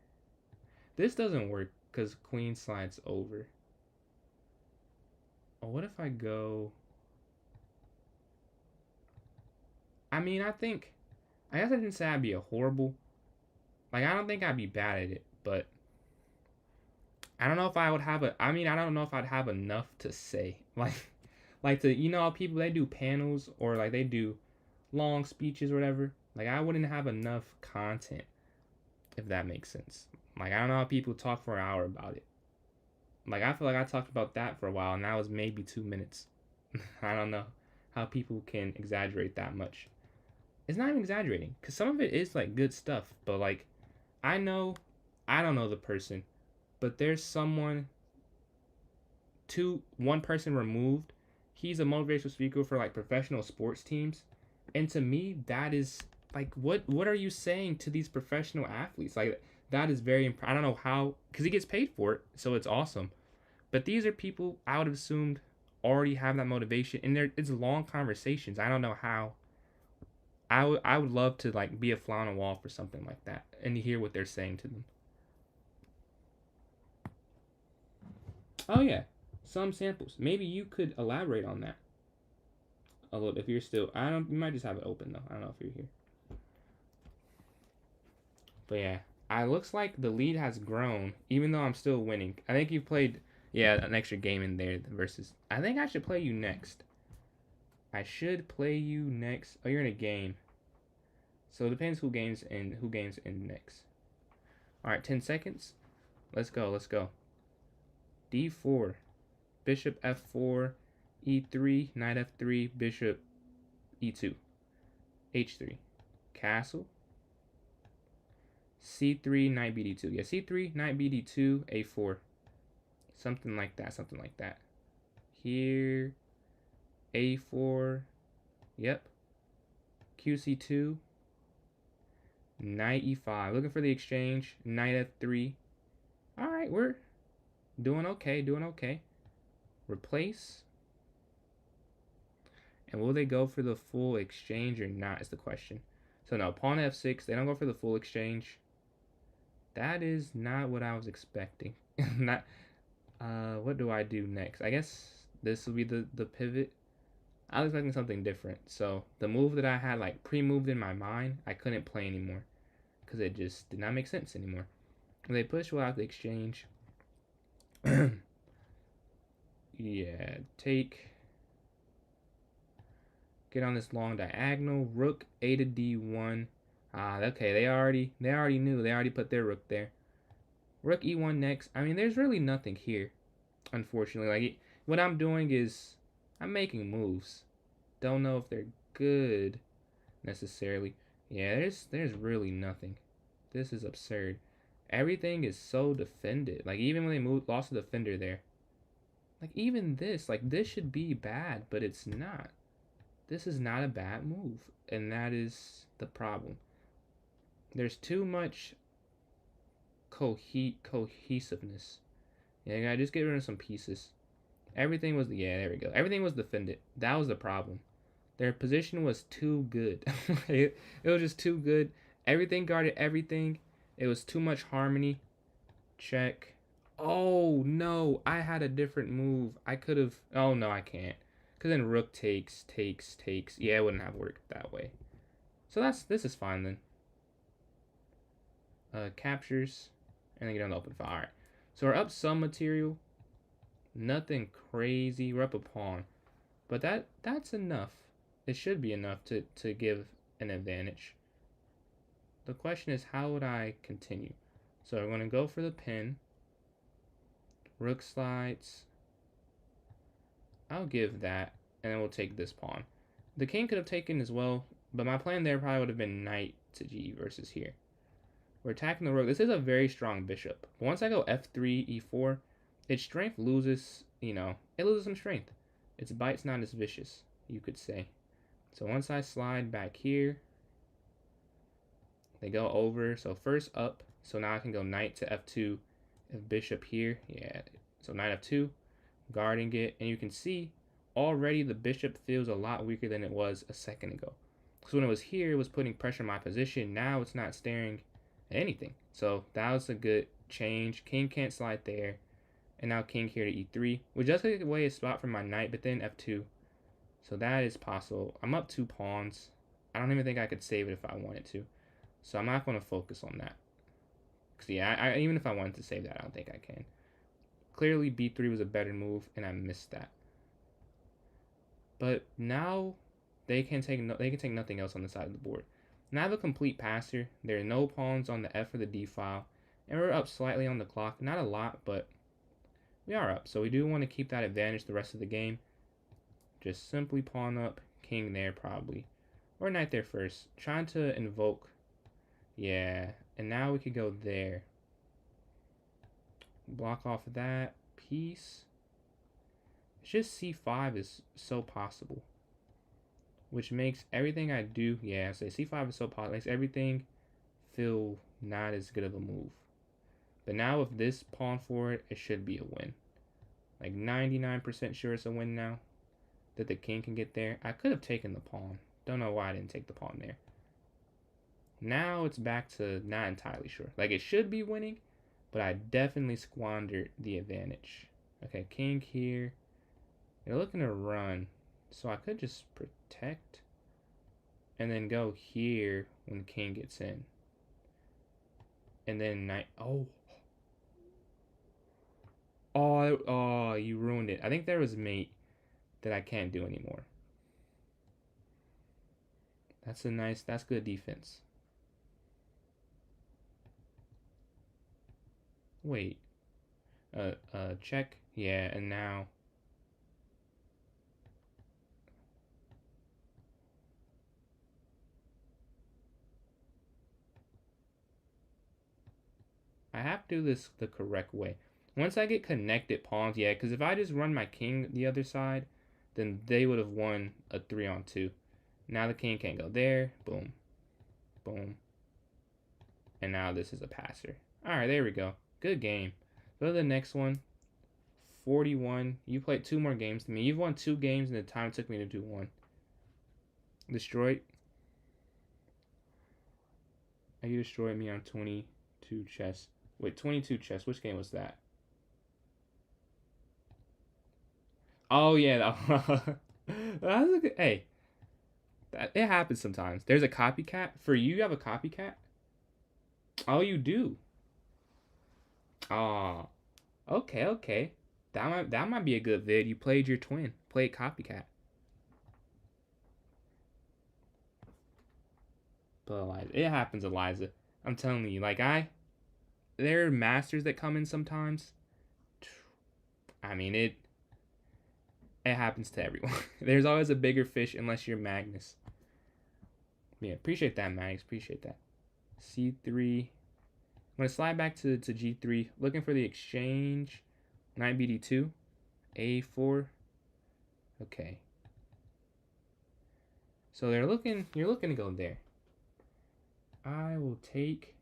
This doesn't work because queen slides over. Oh, what if I go... I mean, I guess I didn't say I'd be a horrible. Like, I don't think I'd be bad at it, but I don't know if I would have I don't know if I'd have enough to say. Like to, you know how people, they do panels or like they do long speeches or whatever. Like, I wouldn't have enough content, if that makes sense. Like, I don't know how people talk for an hour about it. Like, I feel like I talked about that for a while, and that was maybe 2 minutes. I don't know how people can exaggerate that much. It's not even exaggerating, because some of it is, like, good stuff. But, like, I don't know the person, but there's someone, one person removed. He's a motivational speaker for, like, professional sports teams. And to me, that is, like, what are you saying to these professional athletes? Like, that is very, I don't know how, because he gets paid for it, so it's awesome. But these are people I would have assumed already have that motivation, and it's long conversations. I don't know how. I would love to like be a fly on a wall for something like that and to hear what they're saying to them. Oh yeah, some samples. Maybe you could elaborate on that a little. If you're still, I don't. You might just have it open though. I don't know if you're here. But yeah, it looks like the lead has grown, even though I'm still winning. I think you played, yeah, an extra game in there versus. I think I should play you next. I should play you next. Oh, you're in a game. So it depends who games in next. All right, 10 seconds. Let's go. Let's go. D4, Bishop F4, E3, Knight F3, Bishop E2, H3, Castle, C3, Knight BD2. Yeah, C3, Knight BD2, A4. Something like that, something like that. Here, A4. Yep. QC2, Knight E5. Looking for the exchange. Knight F3. All right, we're doing okay, doing okay. Replace. And will they go for the full exchange or not is the question. So no, pawn F6. They don't go for the full exchange. That is not what I was expecting. Not. What do I do next? I guess this will be the pivot. I was expecting something different. So the move that I had like pre-moved in my mind, I couldn't play anymore because it just did not make sense anymore. They push without the exchange. Yeah, take. Get on this long diagonal. Rook A to D1. Ah, okay. They already knew. They already put their rook there. Rook E1 next. I mean, there's really nothing here, unfortunately. Like what I'm doing is I'm making moves. Don't know if they're good necessarily. Yeah, there's really nothing. This is absurd. Everything is so defended. Like even when they lost the defender there. Like even this, like this should be bad, but it's not. This is not a bad move, and that is the problem. There's too much cohesiveness. Yeah, I gotta just get rid of some pieces. Everything was, yeah, there we go. Everything was defended. That was the problem. Their position was too good. it was just too good. Everything guarded everything. It was too much harmony. Check. Oh, no. I had a different move. I could have. Oh, no, I can't. Because then rook takes. Yeah, it wouldn't have worked that way. So this is fine then. Captures. And then get on the open file. Alright. So we're up some material. Nothing crazy. We're up a pawn. But that's enough. It should be enough to give an advantage. The question is, how would I continue? So I'm going to go for the pin. Rook slides. I'll give that, and then we'll take this pawn. The king could have taken as well, but my plan there probably would have been knight to g versus here. We're attacking the rook. This is a very strong bishop. But once I go f3, e4, its strength loses, it loses some strength. Its bite's not as vicious, you could say. So once I slide back here, they go over. So first up. So now I can go knight to f2. If bishop here, yeah. So knight f2, guarding it. And you can see already the bishop feels a lot weaker than it was a second ago. So when it was here, it was putting pressure on my position. Now it's not staring at anything. So that was a good change. King can't slide there. And now king here to e3, which does take away a spot from my knight, but then f2. So that is possible. I'm up 2 pawns. I don't even think I could save it if I wanted to. So I'm not going to focus on that. Because, yeah, even if I wanted to save that, I don't think I can. Clearly, b3 was a better move, and I missed that. But now they can take nothing else on the side of the board. Now I have a complete passer. There are no pawns on the f or the d file. And we're up slightly on the clock. Not a lot, but we are up. So we do want to keep that advantage the rest of the game. Just simply pawn up, king there probably. Or knight there first. Trying to invoke. Yeah. And now we could go there. Block off that piece. It's just c5 is so possible. Which makes everything I do, yeah, so c5 is so possible. Makes everything feel not as good of a move. But now with this pawn forward, it should be a win. Like 99% sure it's a win now that the king can get there. I could have taken the pawn. Don't know why I didn't take the pawn there. Now it's back to not entirely sure. Like it should be winning, but I definitely squandered the advantage. Okay, king here. They're looking to run, so I could just protect and then go here when the king gets in. And then knight. Oh. Oh, you ruined it. I think there was mate that I can't do anymore. That's good defense. Wait. Check. Yeah, and now. I have to do this the correct way. Once I get connected pawns, yeah, because if I just run my king the other side, then they would have won a 3-on-2. Now the king can't go there. Boom. Boom. And now this is a passer. Alright, there we go. Good game. Go to the next one. 41. You played 2 more games than me. You've won 2 games in the time it took me to do 1. Destroyed. You destroyed me on 22 chess. Wait, 22 chess. Which game was that? Oh, yeah. That's a good, hey, it happens sometimes. There's a copycat. For you have a copycat? Oh, you do? Oh, okay, okay. That might be a good vid. You played your twin. Played copycat. But Eliza, it happens, Eliza. I'm telling you, like there are masters that come in sometimes. I mean, it happens to everyone. There's always a bigger fish unless you're Magnus. Yeah, appreciate that, Magnus. Appreciate that. C3. I'm gonna slide back to G3, looking for the exchange. Knight BD2, A4. Okay. So you're looking to go there. I will take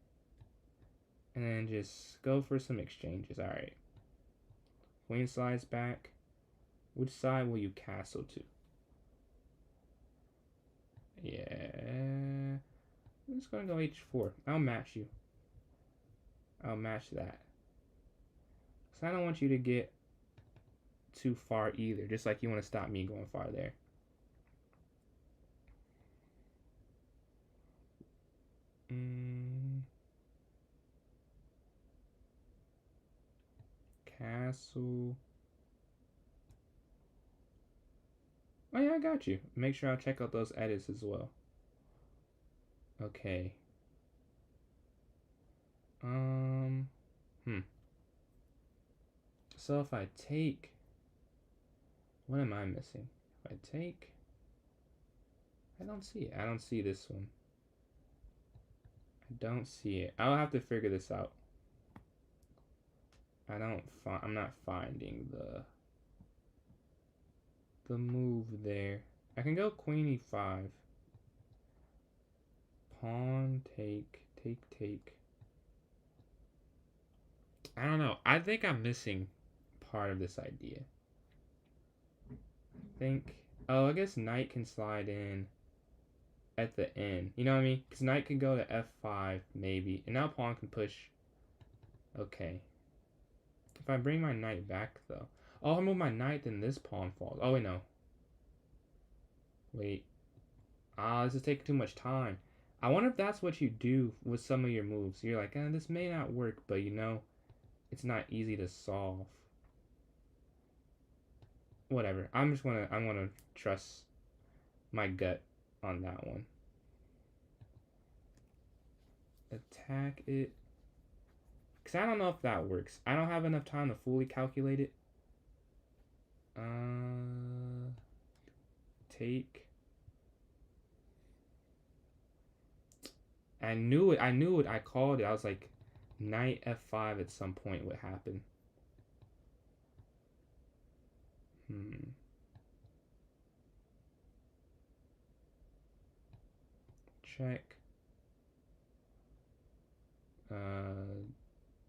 and then just go for some exchanges. All right. Queen slides back. Which side will you castle to? Yeah. I'm just gonna go H4. I'll match you. I'll match that. Because I don't want you to get too far either. Just like you want to stop me going far there. Castle. Oh yeah, I got you. Make sure I check out those edits as well. Okay. So if I take, what am I missing? If I take, I don't see it. I don't see this one. I don't see it. I'll have to figure this out. I'm not finding the move there. I can go queen e5. Pawn, take. I don't know. I think I'm missing part of this idea. I guess knight can slide in at the end. You know what I mean? Because knight can go to f5 maybe. And now pawn can push. Okay. If I bring my knight back though. Oh, I move my knight, then this pawn falls. Oh, wait, no. Wait. This is taking too much time. I wonder if that's what you do with some of your moves. You're like, this may not work, but you know, it's not easy to solve. Whatever. I'm gonna trust my gut on that one. Attack it. Because I don't know if that works. I don't have enough time to fully calculate it. Take. I knew it. I called it. I was like, knight f5 at some point would happen. Check.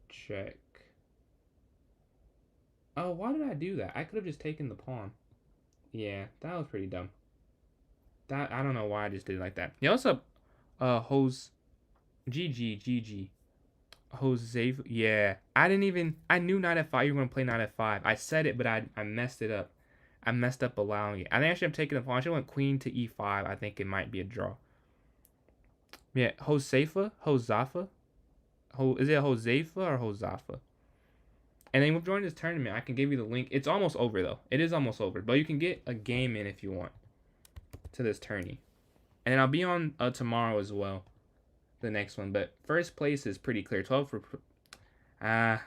Check. Oh, why did I do that? I could have just taken the pawn. Yeah, that was pretty dumb. That I don't know why I just did it like that. Yeah, what's up? Hose GG. Jose. Yeah, I didn't even. I knew knight f5. You were gonna play knight f5. I said it, but I messed it up. I messed up allowing it. I think I should have taken the pawn. I should have went queen to e5. I think it might be a draw. Yeah, Josefa, Josafa. Is it Josefa or Josafa? And then join this tournament. I can give you the link. It's almost over though. It is almost over, but you can get a game in if you want to this tourney. And then I'll be on tomorrow as well, the next one. But first place is pretty clear. 12 for. I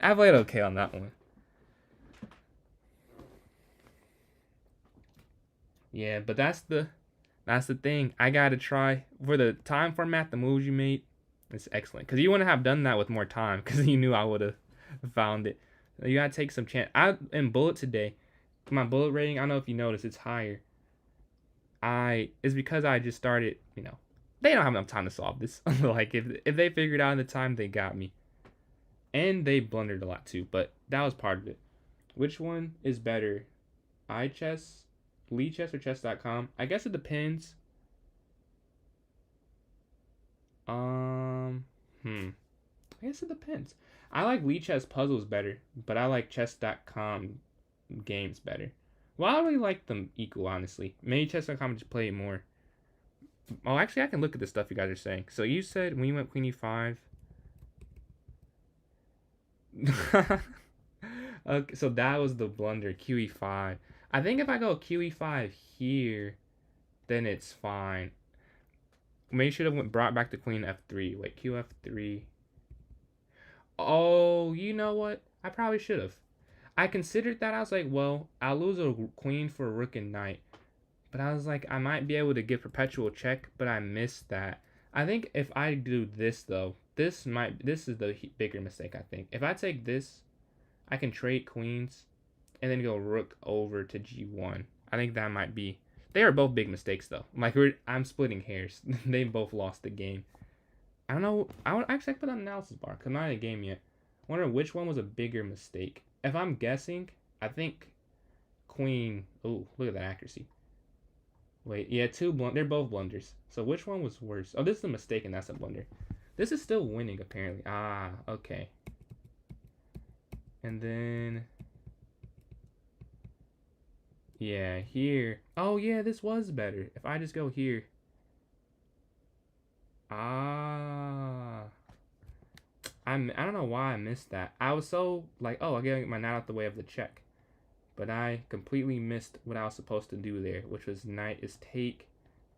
played okay on that one. Yeah, but that's the thing. I gotta try for the time format. The moves you made, it's excellent. Cause you wouldn't have done that with more time. Cause you knew I would have found it. You gotta take some chance. I in bullet today. My bullet rating. I don't know if you noticed, it's higher. It's because I just started. You know, they don't have enough time to solve this. Like if they figured out in the time, they got me. And they blundered a lot too. But that was part of it. Which one is better, iChess? Lichess or chess.com? I guess it depends. I guess it depends. I like Lichess puzzles better, but I like chess.com games better. Well, I really like them equal, honestly. Maybe chess.com just play it more. Oh, actually, I can look at the stuff you guys are saying. So you said when you went queen e5. Okay, so that was the blunder, QE5. I think if I go QE5 here, then it's fine. Maybe should have brought back the queen f3. Wait, QF3. Oh, you know what? I probably should have. I considered that. I was like, well, I'll lose a queen for a rook and knight. But I was like, I might be able to get perpetual check, but I missed that. I think if I do this though, this is the bigger mistake, I think. If I take this, I can trade queens and then go rook over to g1. I think that might be. They are both big mistakes though. Like I'm splitting hairs. They both lost the game. I don't know. I would actually put on an analysis bar because I'm not in a game yet. I wonder which one was a bigger mistake. If I'm guessing, I think queen. Oh, look at that accuracy. Wait, yeah, they're both blunders. So which one was worse? Oh, this is a mistake and that's a blunder. This is still winning apparently. Ah, okay. And then yeah, here. Oh yeah, this was better. If I just go here. Ah. I don't know why I missed that. I was so like, oh, I gotta get my knight out the way of the check. But I completely missed what I was supposed to do there, which was knight is take,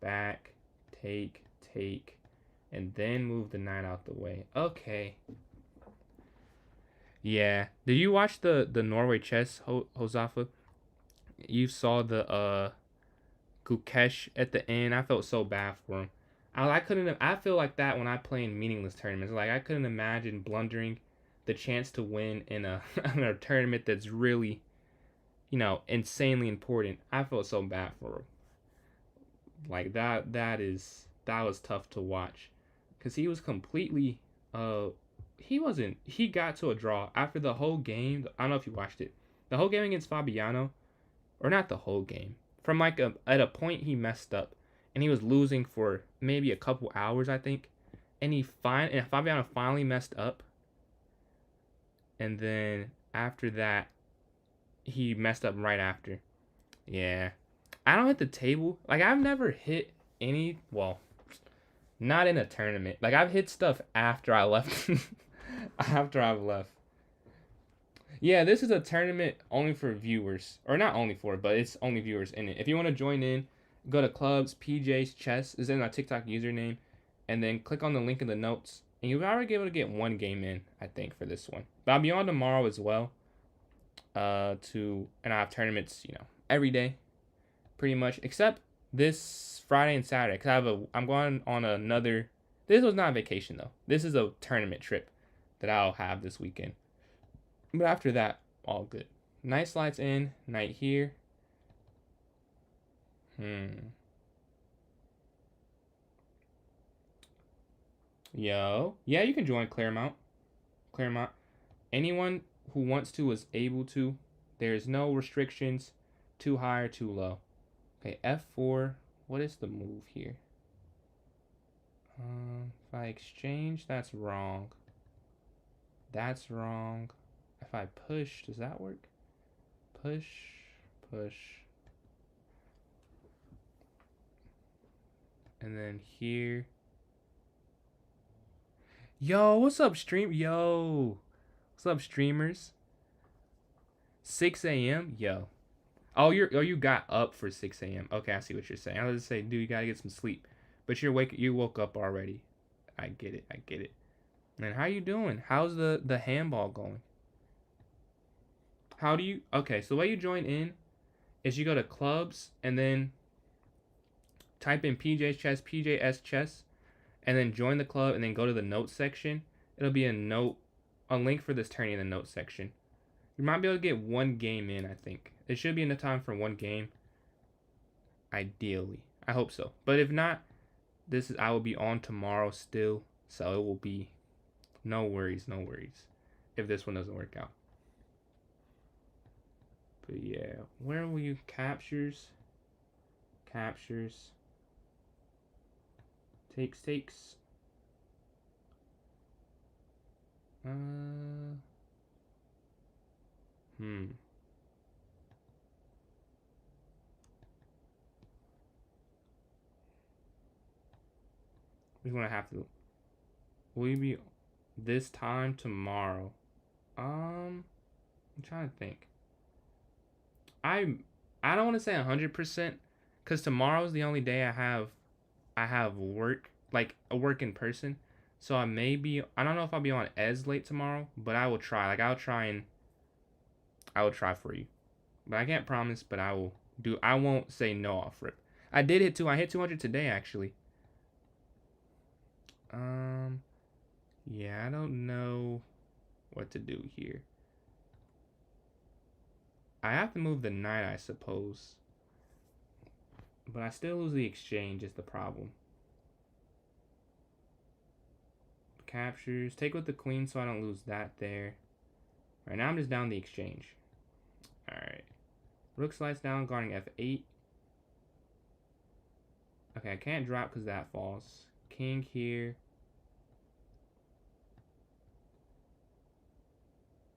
back, take, and then move the knight out the way. Okay. Yeah. Did you watch the Norway chess, Josafa? You saw the Gukesh at the end. I felt so bad for him. I couldn't. I feel like that when I play in meaningless tournaments. Like I couldn't imagine blundering the chance to win in a in a tournament that's really, insanely important. I felt so bad for him. Like that was tough to watch, cause he was completely he wasn't. He got to a draw after the whole game. I don't know if you watched it. The whole game against Fabiano, or not the whole game. From like at a point he messed up, and he was losing for maybe a couple hours, I think. And Fabiano finally messed up, and then after that, he messed up right after. Yeah, I don't hit the table. Like I've never hit any. Well, not in a tournament. Like I've hit stuff after I left. After I've left. Yeah, this is a tournament only for viewers, or not only for, but it's only viewers in it. If you want to join in, go to clubs PJ's Chess is in my TikTok username, and then click on the link in the notes, and you'll already be able to get one game in, I think, for this one. But I'll be on tomorrow as well. And I have tournaments, every day, pretty much, except this Friday and Saturday, cause I'm going on another. This was not a vacation though. This is a tournament trip that I'll have this weekend. But after that, all good. Knight slides in, knight here. Yo. Yeah, you can join Claremont. Anyone who wants to is able to. There's no restrictions, too high or too low. Okay, f4. What is the move here? If I exchange, that's wrong. That's wrong. If I push, does that work? Push, push. And then here. Yo, what's up, stream? Yo, what's up, streamers? 6 a.m. Yo. Oh, you got up for 6 a.m. Okay, I see what you're saying. I was just saying, dude, you gotta get some sleep. But you woke up already. I get it. I get it. And how you doing? How's the handball going? How do you? Okay, so the way you join in is you go to clubs and then type in PJ's chess, PJS chess, and then join the club and then go to the notes section. It'll be a link for this tourney in the notes section. You might be able to get one game in, I think. It should be enough time for one game. Ideally. I hope so. But if not, I will be on tomorrow still. So it will be no worries if this one doesn't work out. But yeah, where will you captures? Captures. Takes. We're gonna have to. Will you be this time tomorrow? I'm trying to think. I don't want to say 100%, cause tomorrow's the only day I have work, like a work in person. So I don't know if I'll be on as late tomorrow, but I will try. Like I will try for you. But I can't promise, but I won't say no off rip. I hit 200 today actually. Yeah, I don't know what to do here. I have to move the knight, I suppose. But I still lose the exchange is the problem. Captures. Take with the queen so I don't lose that there. Alright, now I'm just down the exchange. Alright. Rook slides down, guarding f8. Okay, I can't drop because that falls. King here.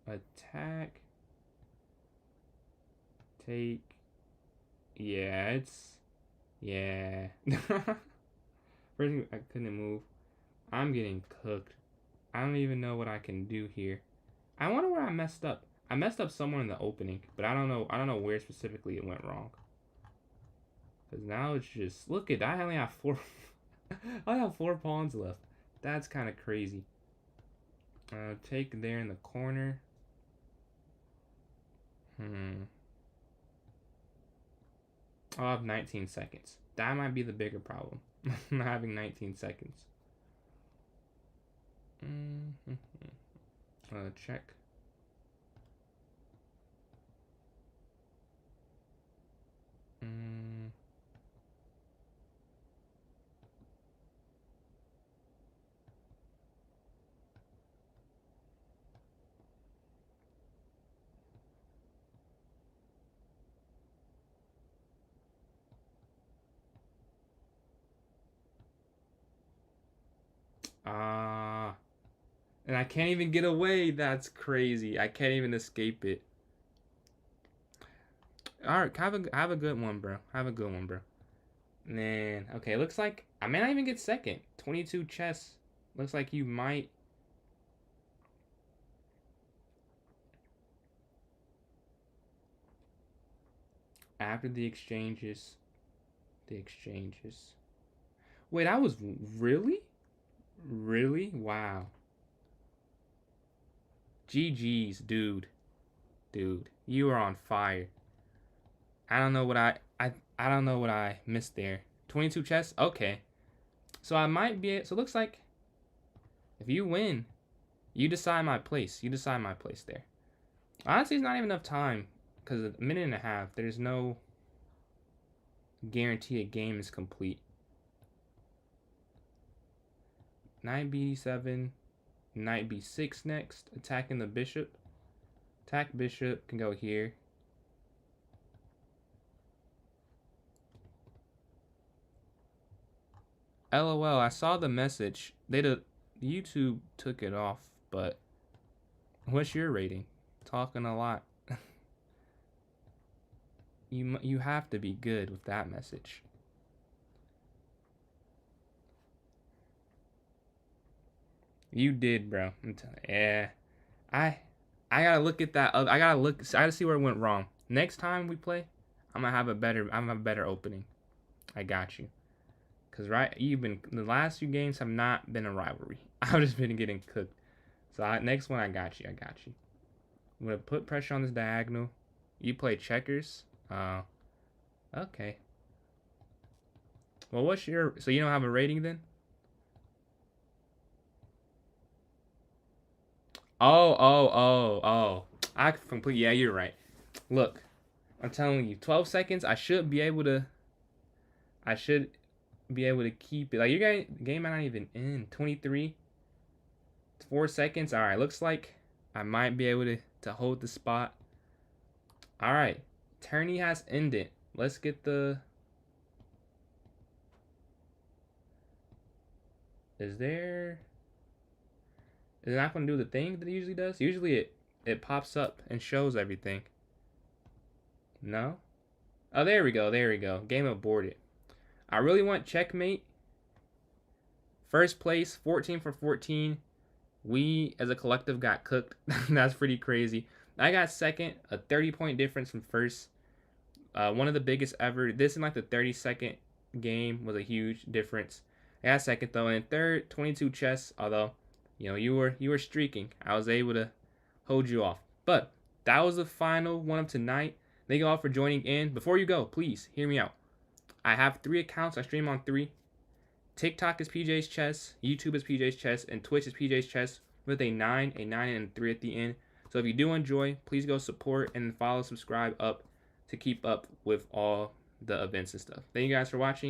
Attack. Take. Yeah, yeah. First, I couldn't move. I'm getting cooked. I don't even know what I can do here. I wonder where I messed up. I messed up somewhere in the opening, but I don't know where specifically it went wrong. Cause now it's just look at I only have 4. I have 4 pawns left. That's kind of crazy. Take there in the corner. I'll have 19 seconds. That might be the bigger problem. Not having 19 seconds. Check. And I can't even get away. That's crazy. I can't even escape it. Alright, have a good one, bro. Have a good one, bro. Man, okay, looks like I may not even get second. 22 chess. Looks like you might. After the exchanges. Wait, I was really? Really? Wow. GG's, dude. Dude, you are on fire. I don't know what I don't know what I missed there. 22 chess? Okay. So I might be so it looks like if you win, you decide my place. You decide my place there. Honestly, it's not even enough time because a minute and a half. There's no guarantee a game is complete. Knight b7, knight b6 next, attacking the bishop. Attack bishop can go here. LOL, I saw the message. YouTube took it off, but what's your rating? Talking a lot. You have to be good with that message. You did, bro. Yeah. I gotta look at that. I gotta see where it went wrong. Next time we play, I'm gonna have a better opening. I got you. Cause the last few games have not been a rivalry. I've just been getting cooked. So next one, I got you. I'm gonna put pressure on this diagonal. You play checkers. Okay. Well, so you don't have a rating then? Oh. Yeah, you're right. Look, I'm telling you, 12 seconds, I should be able to keep it. Like, your game might not even end. 23. 4 seconds. Alright, looks like I might be able to hold the spot. Alright. Tourney has ended. Let's get the... Is it not going to do the thing that it usually does? Usually it pops up and shows everything. No? Oh, there we go. Game aborted. I really want checkmate. First place, 14 for 14. We, as a collective, got cooked. That's pretty crazy. I got second, a 30-point difference from first. One of the biggest ever. This in like the 30-second game was a huge difference. I got second though, and third, 22 chess. Although, you were streaking. I was able to hold you off. But that was the final one of tonight. Thank you all for joining in. Before you go, please hear me out. I have 3 accounts. I stream on 3. TikTok is PJ's Chess, YouTube is PJ's Chess, and Twitch is PJ's Chess with a 9, and a 3 at the end. So if you do enjoy, please go support and follow, subscribe up to keep up with all the events and stuff. Thank you guys for watching.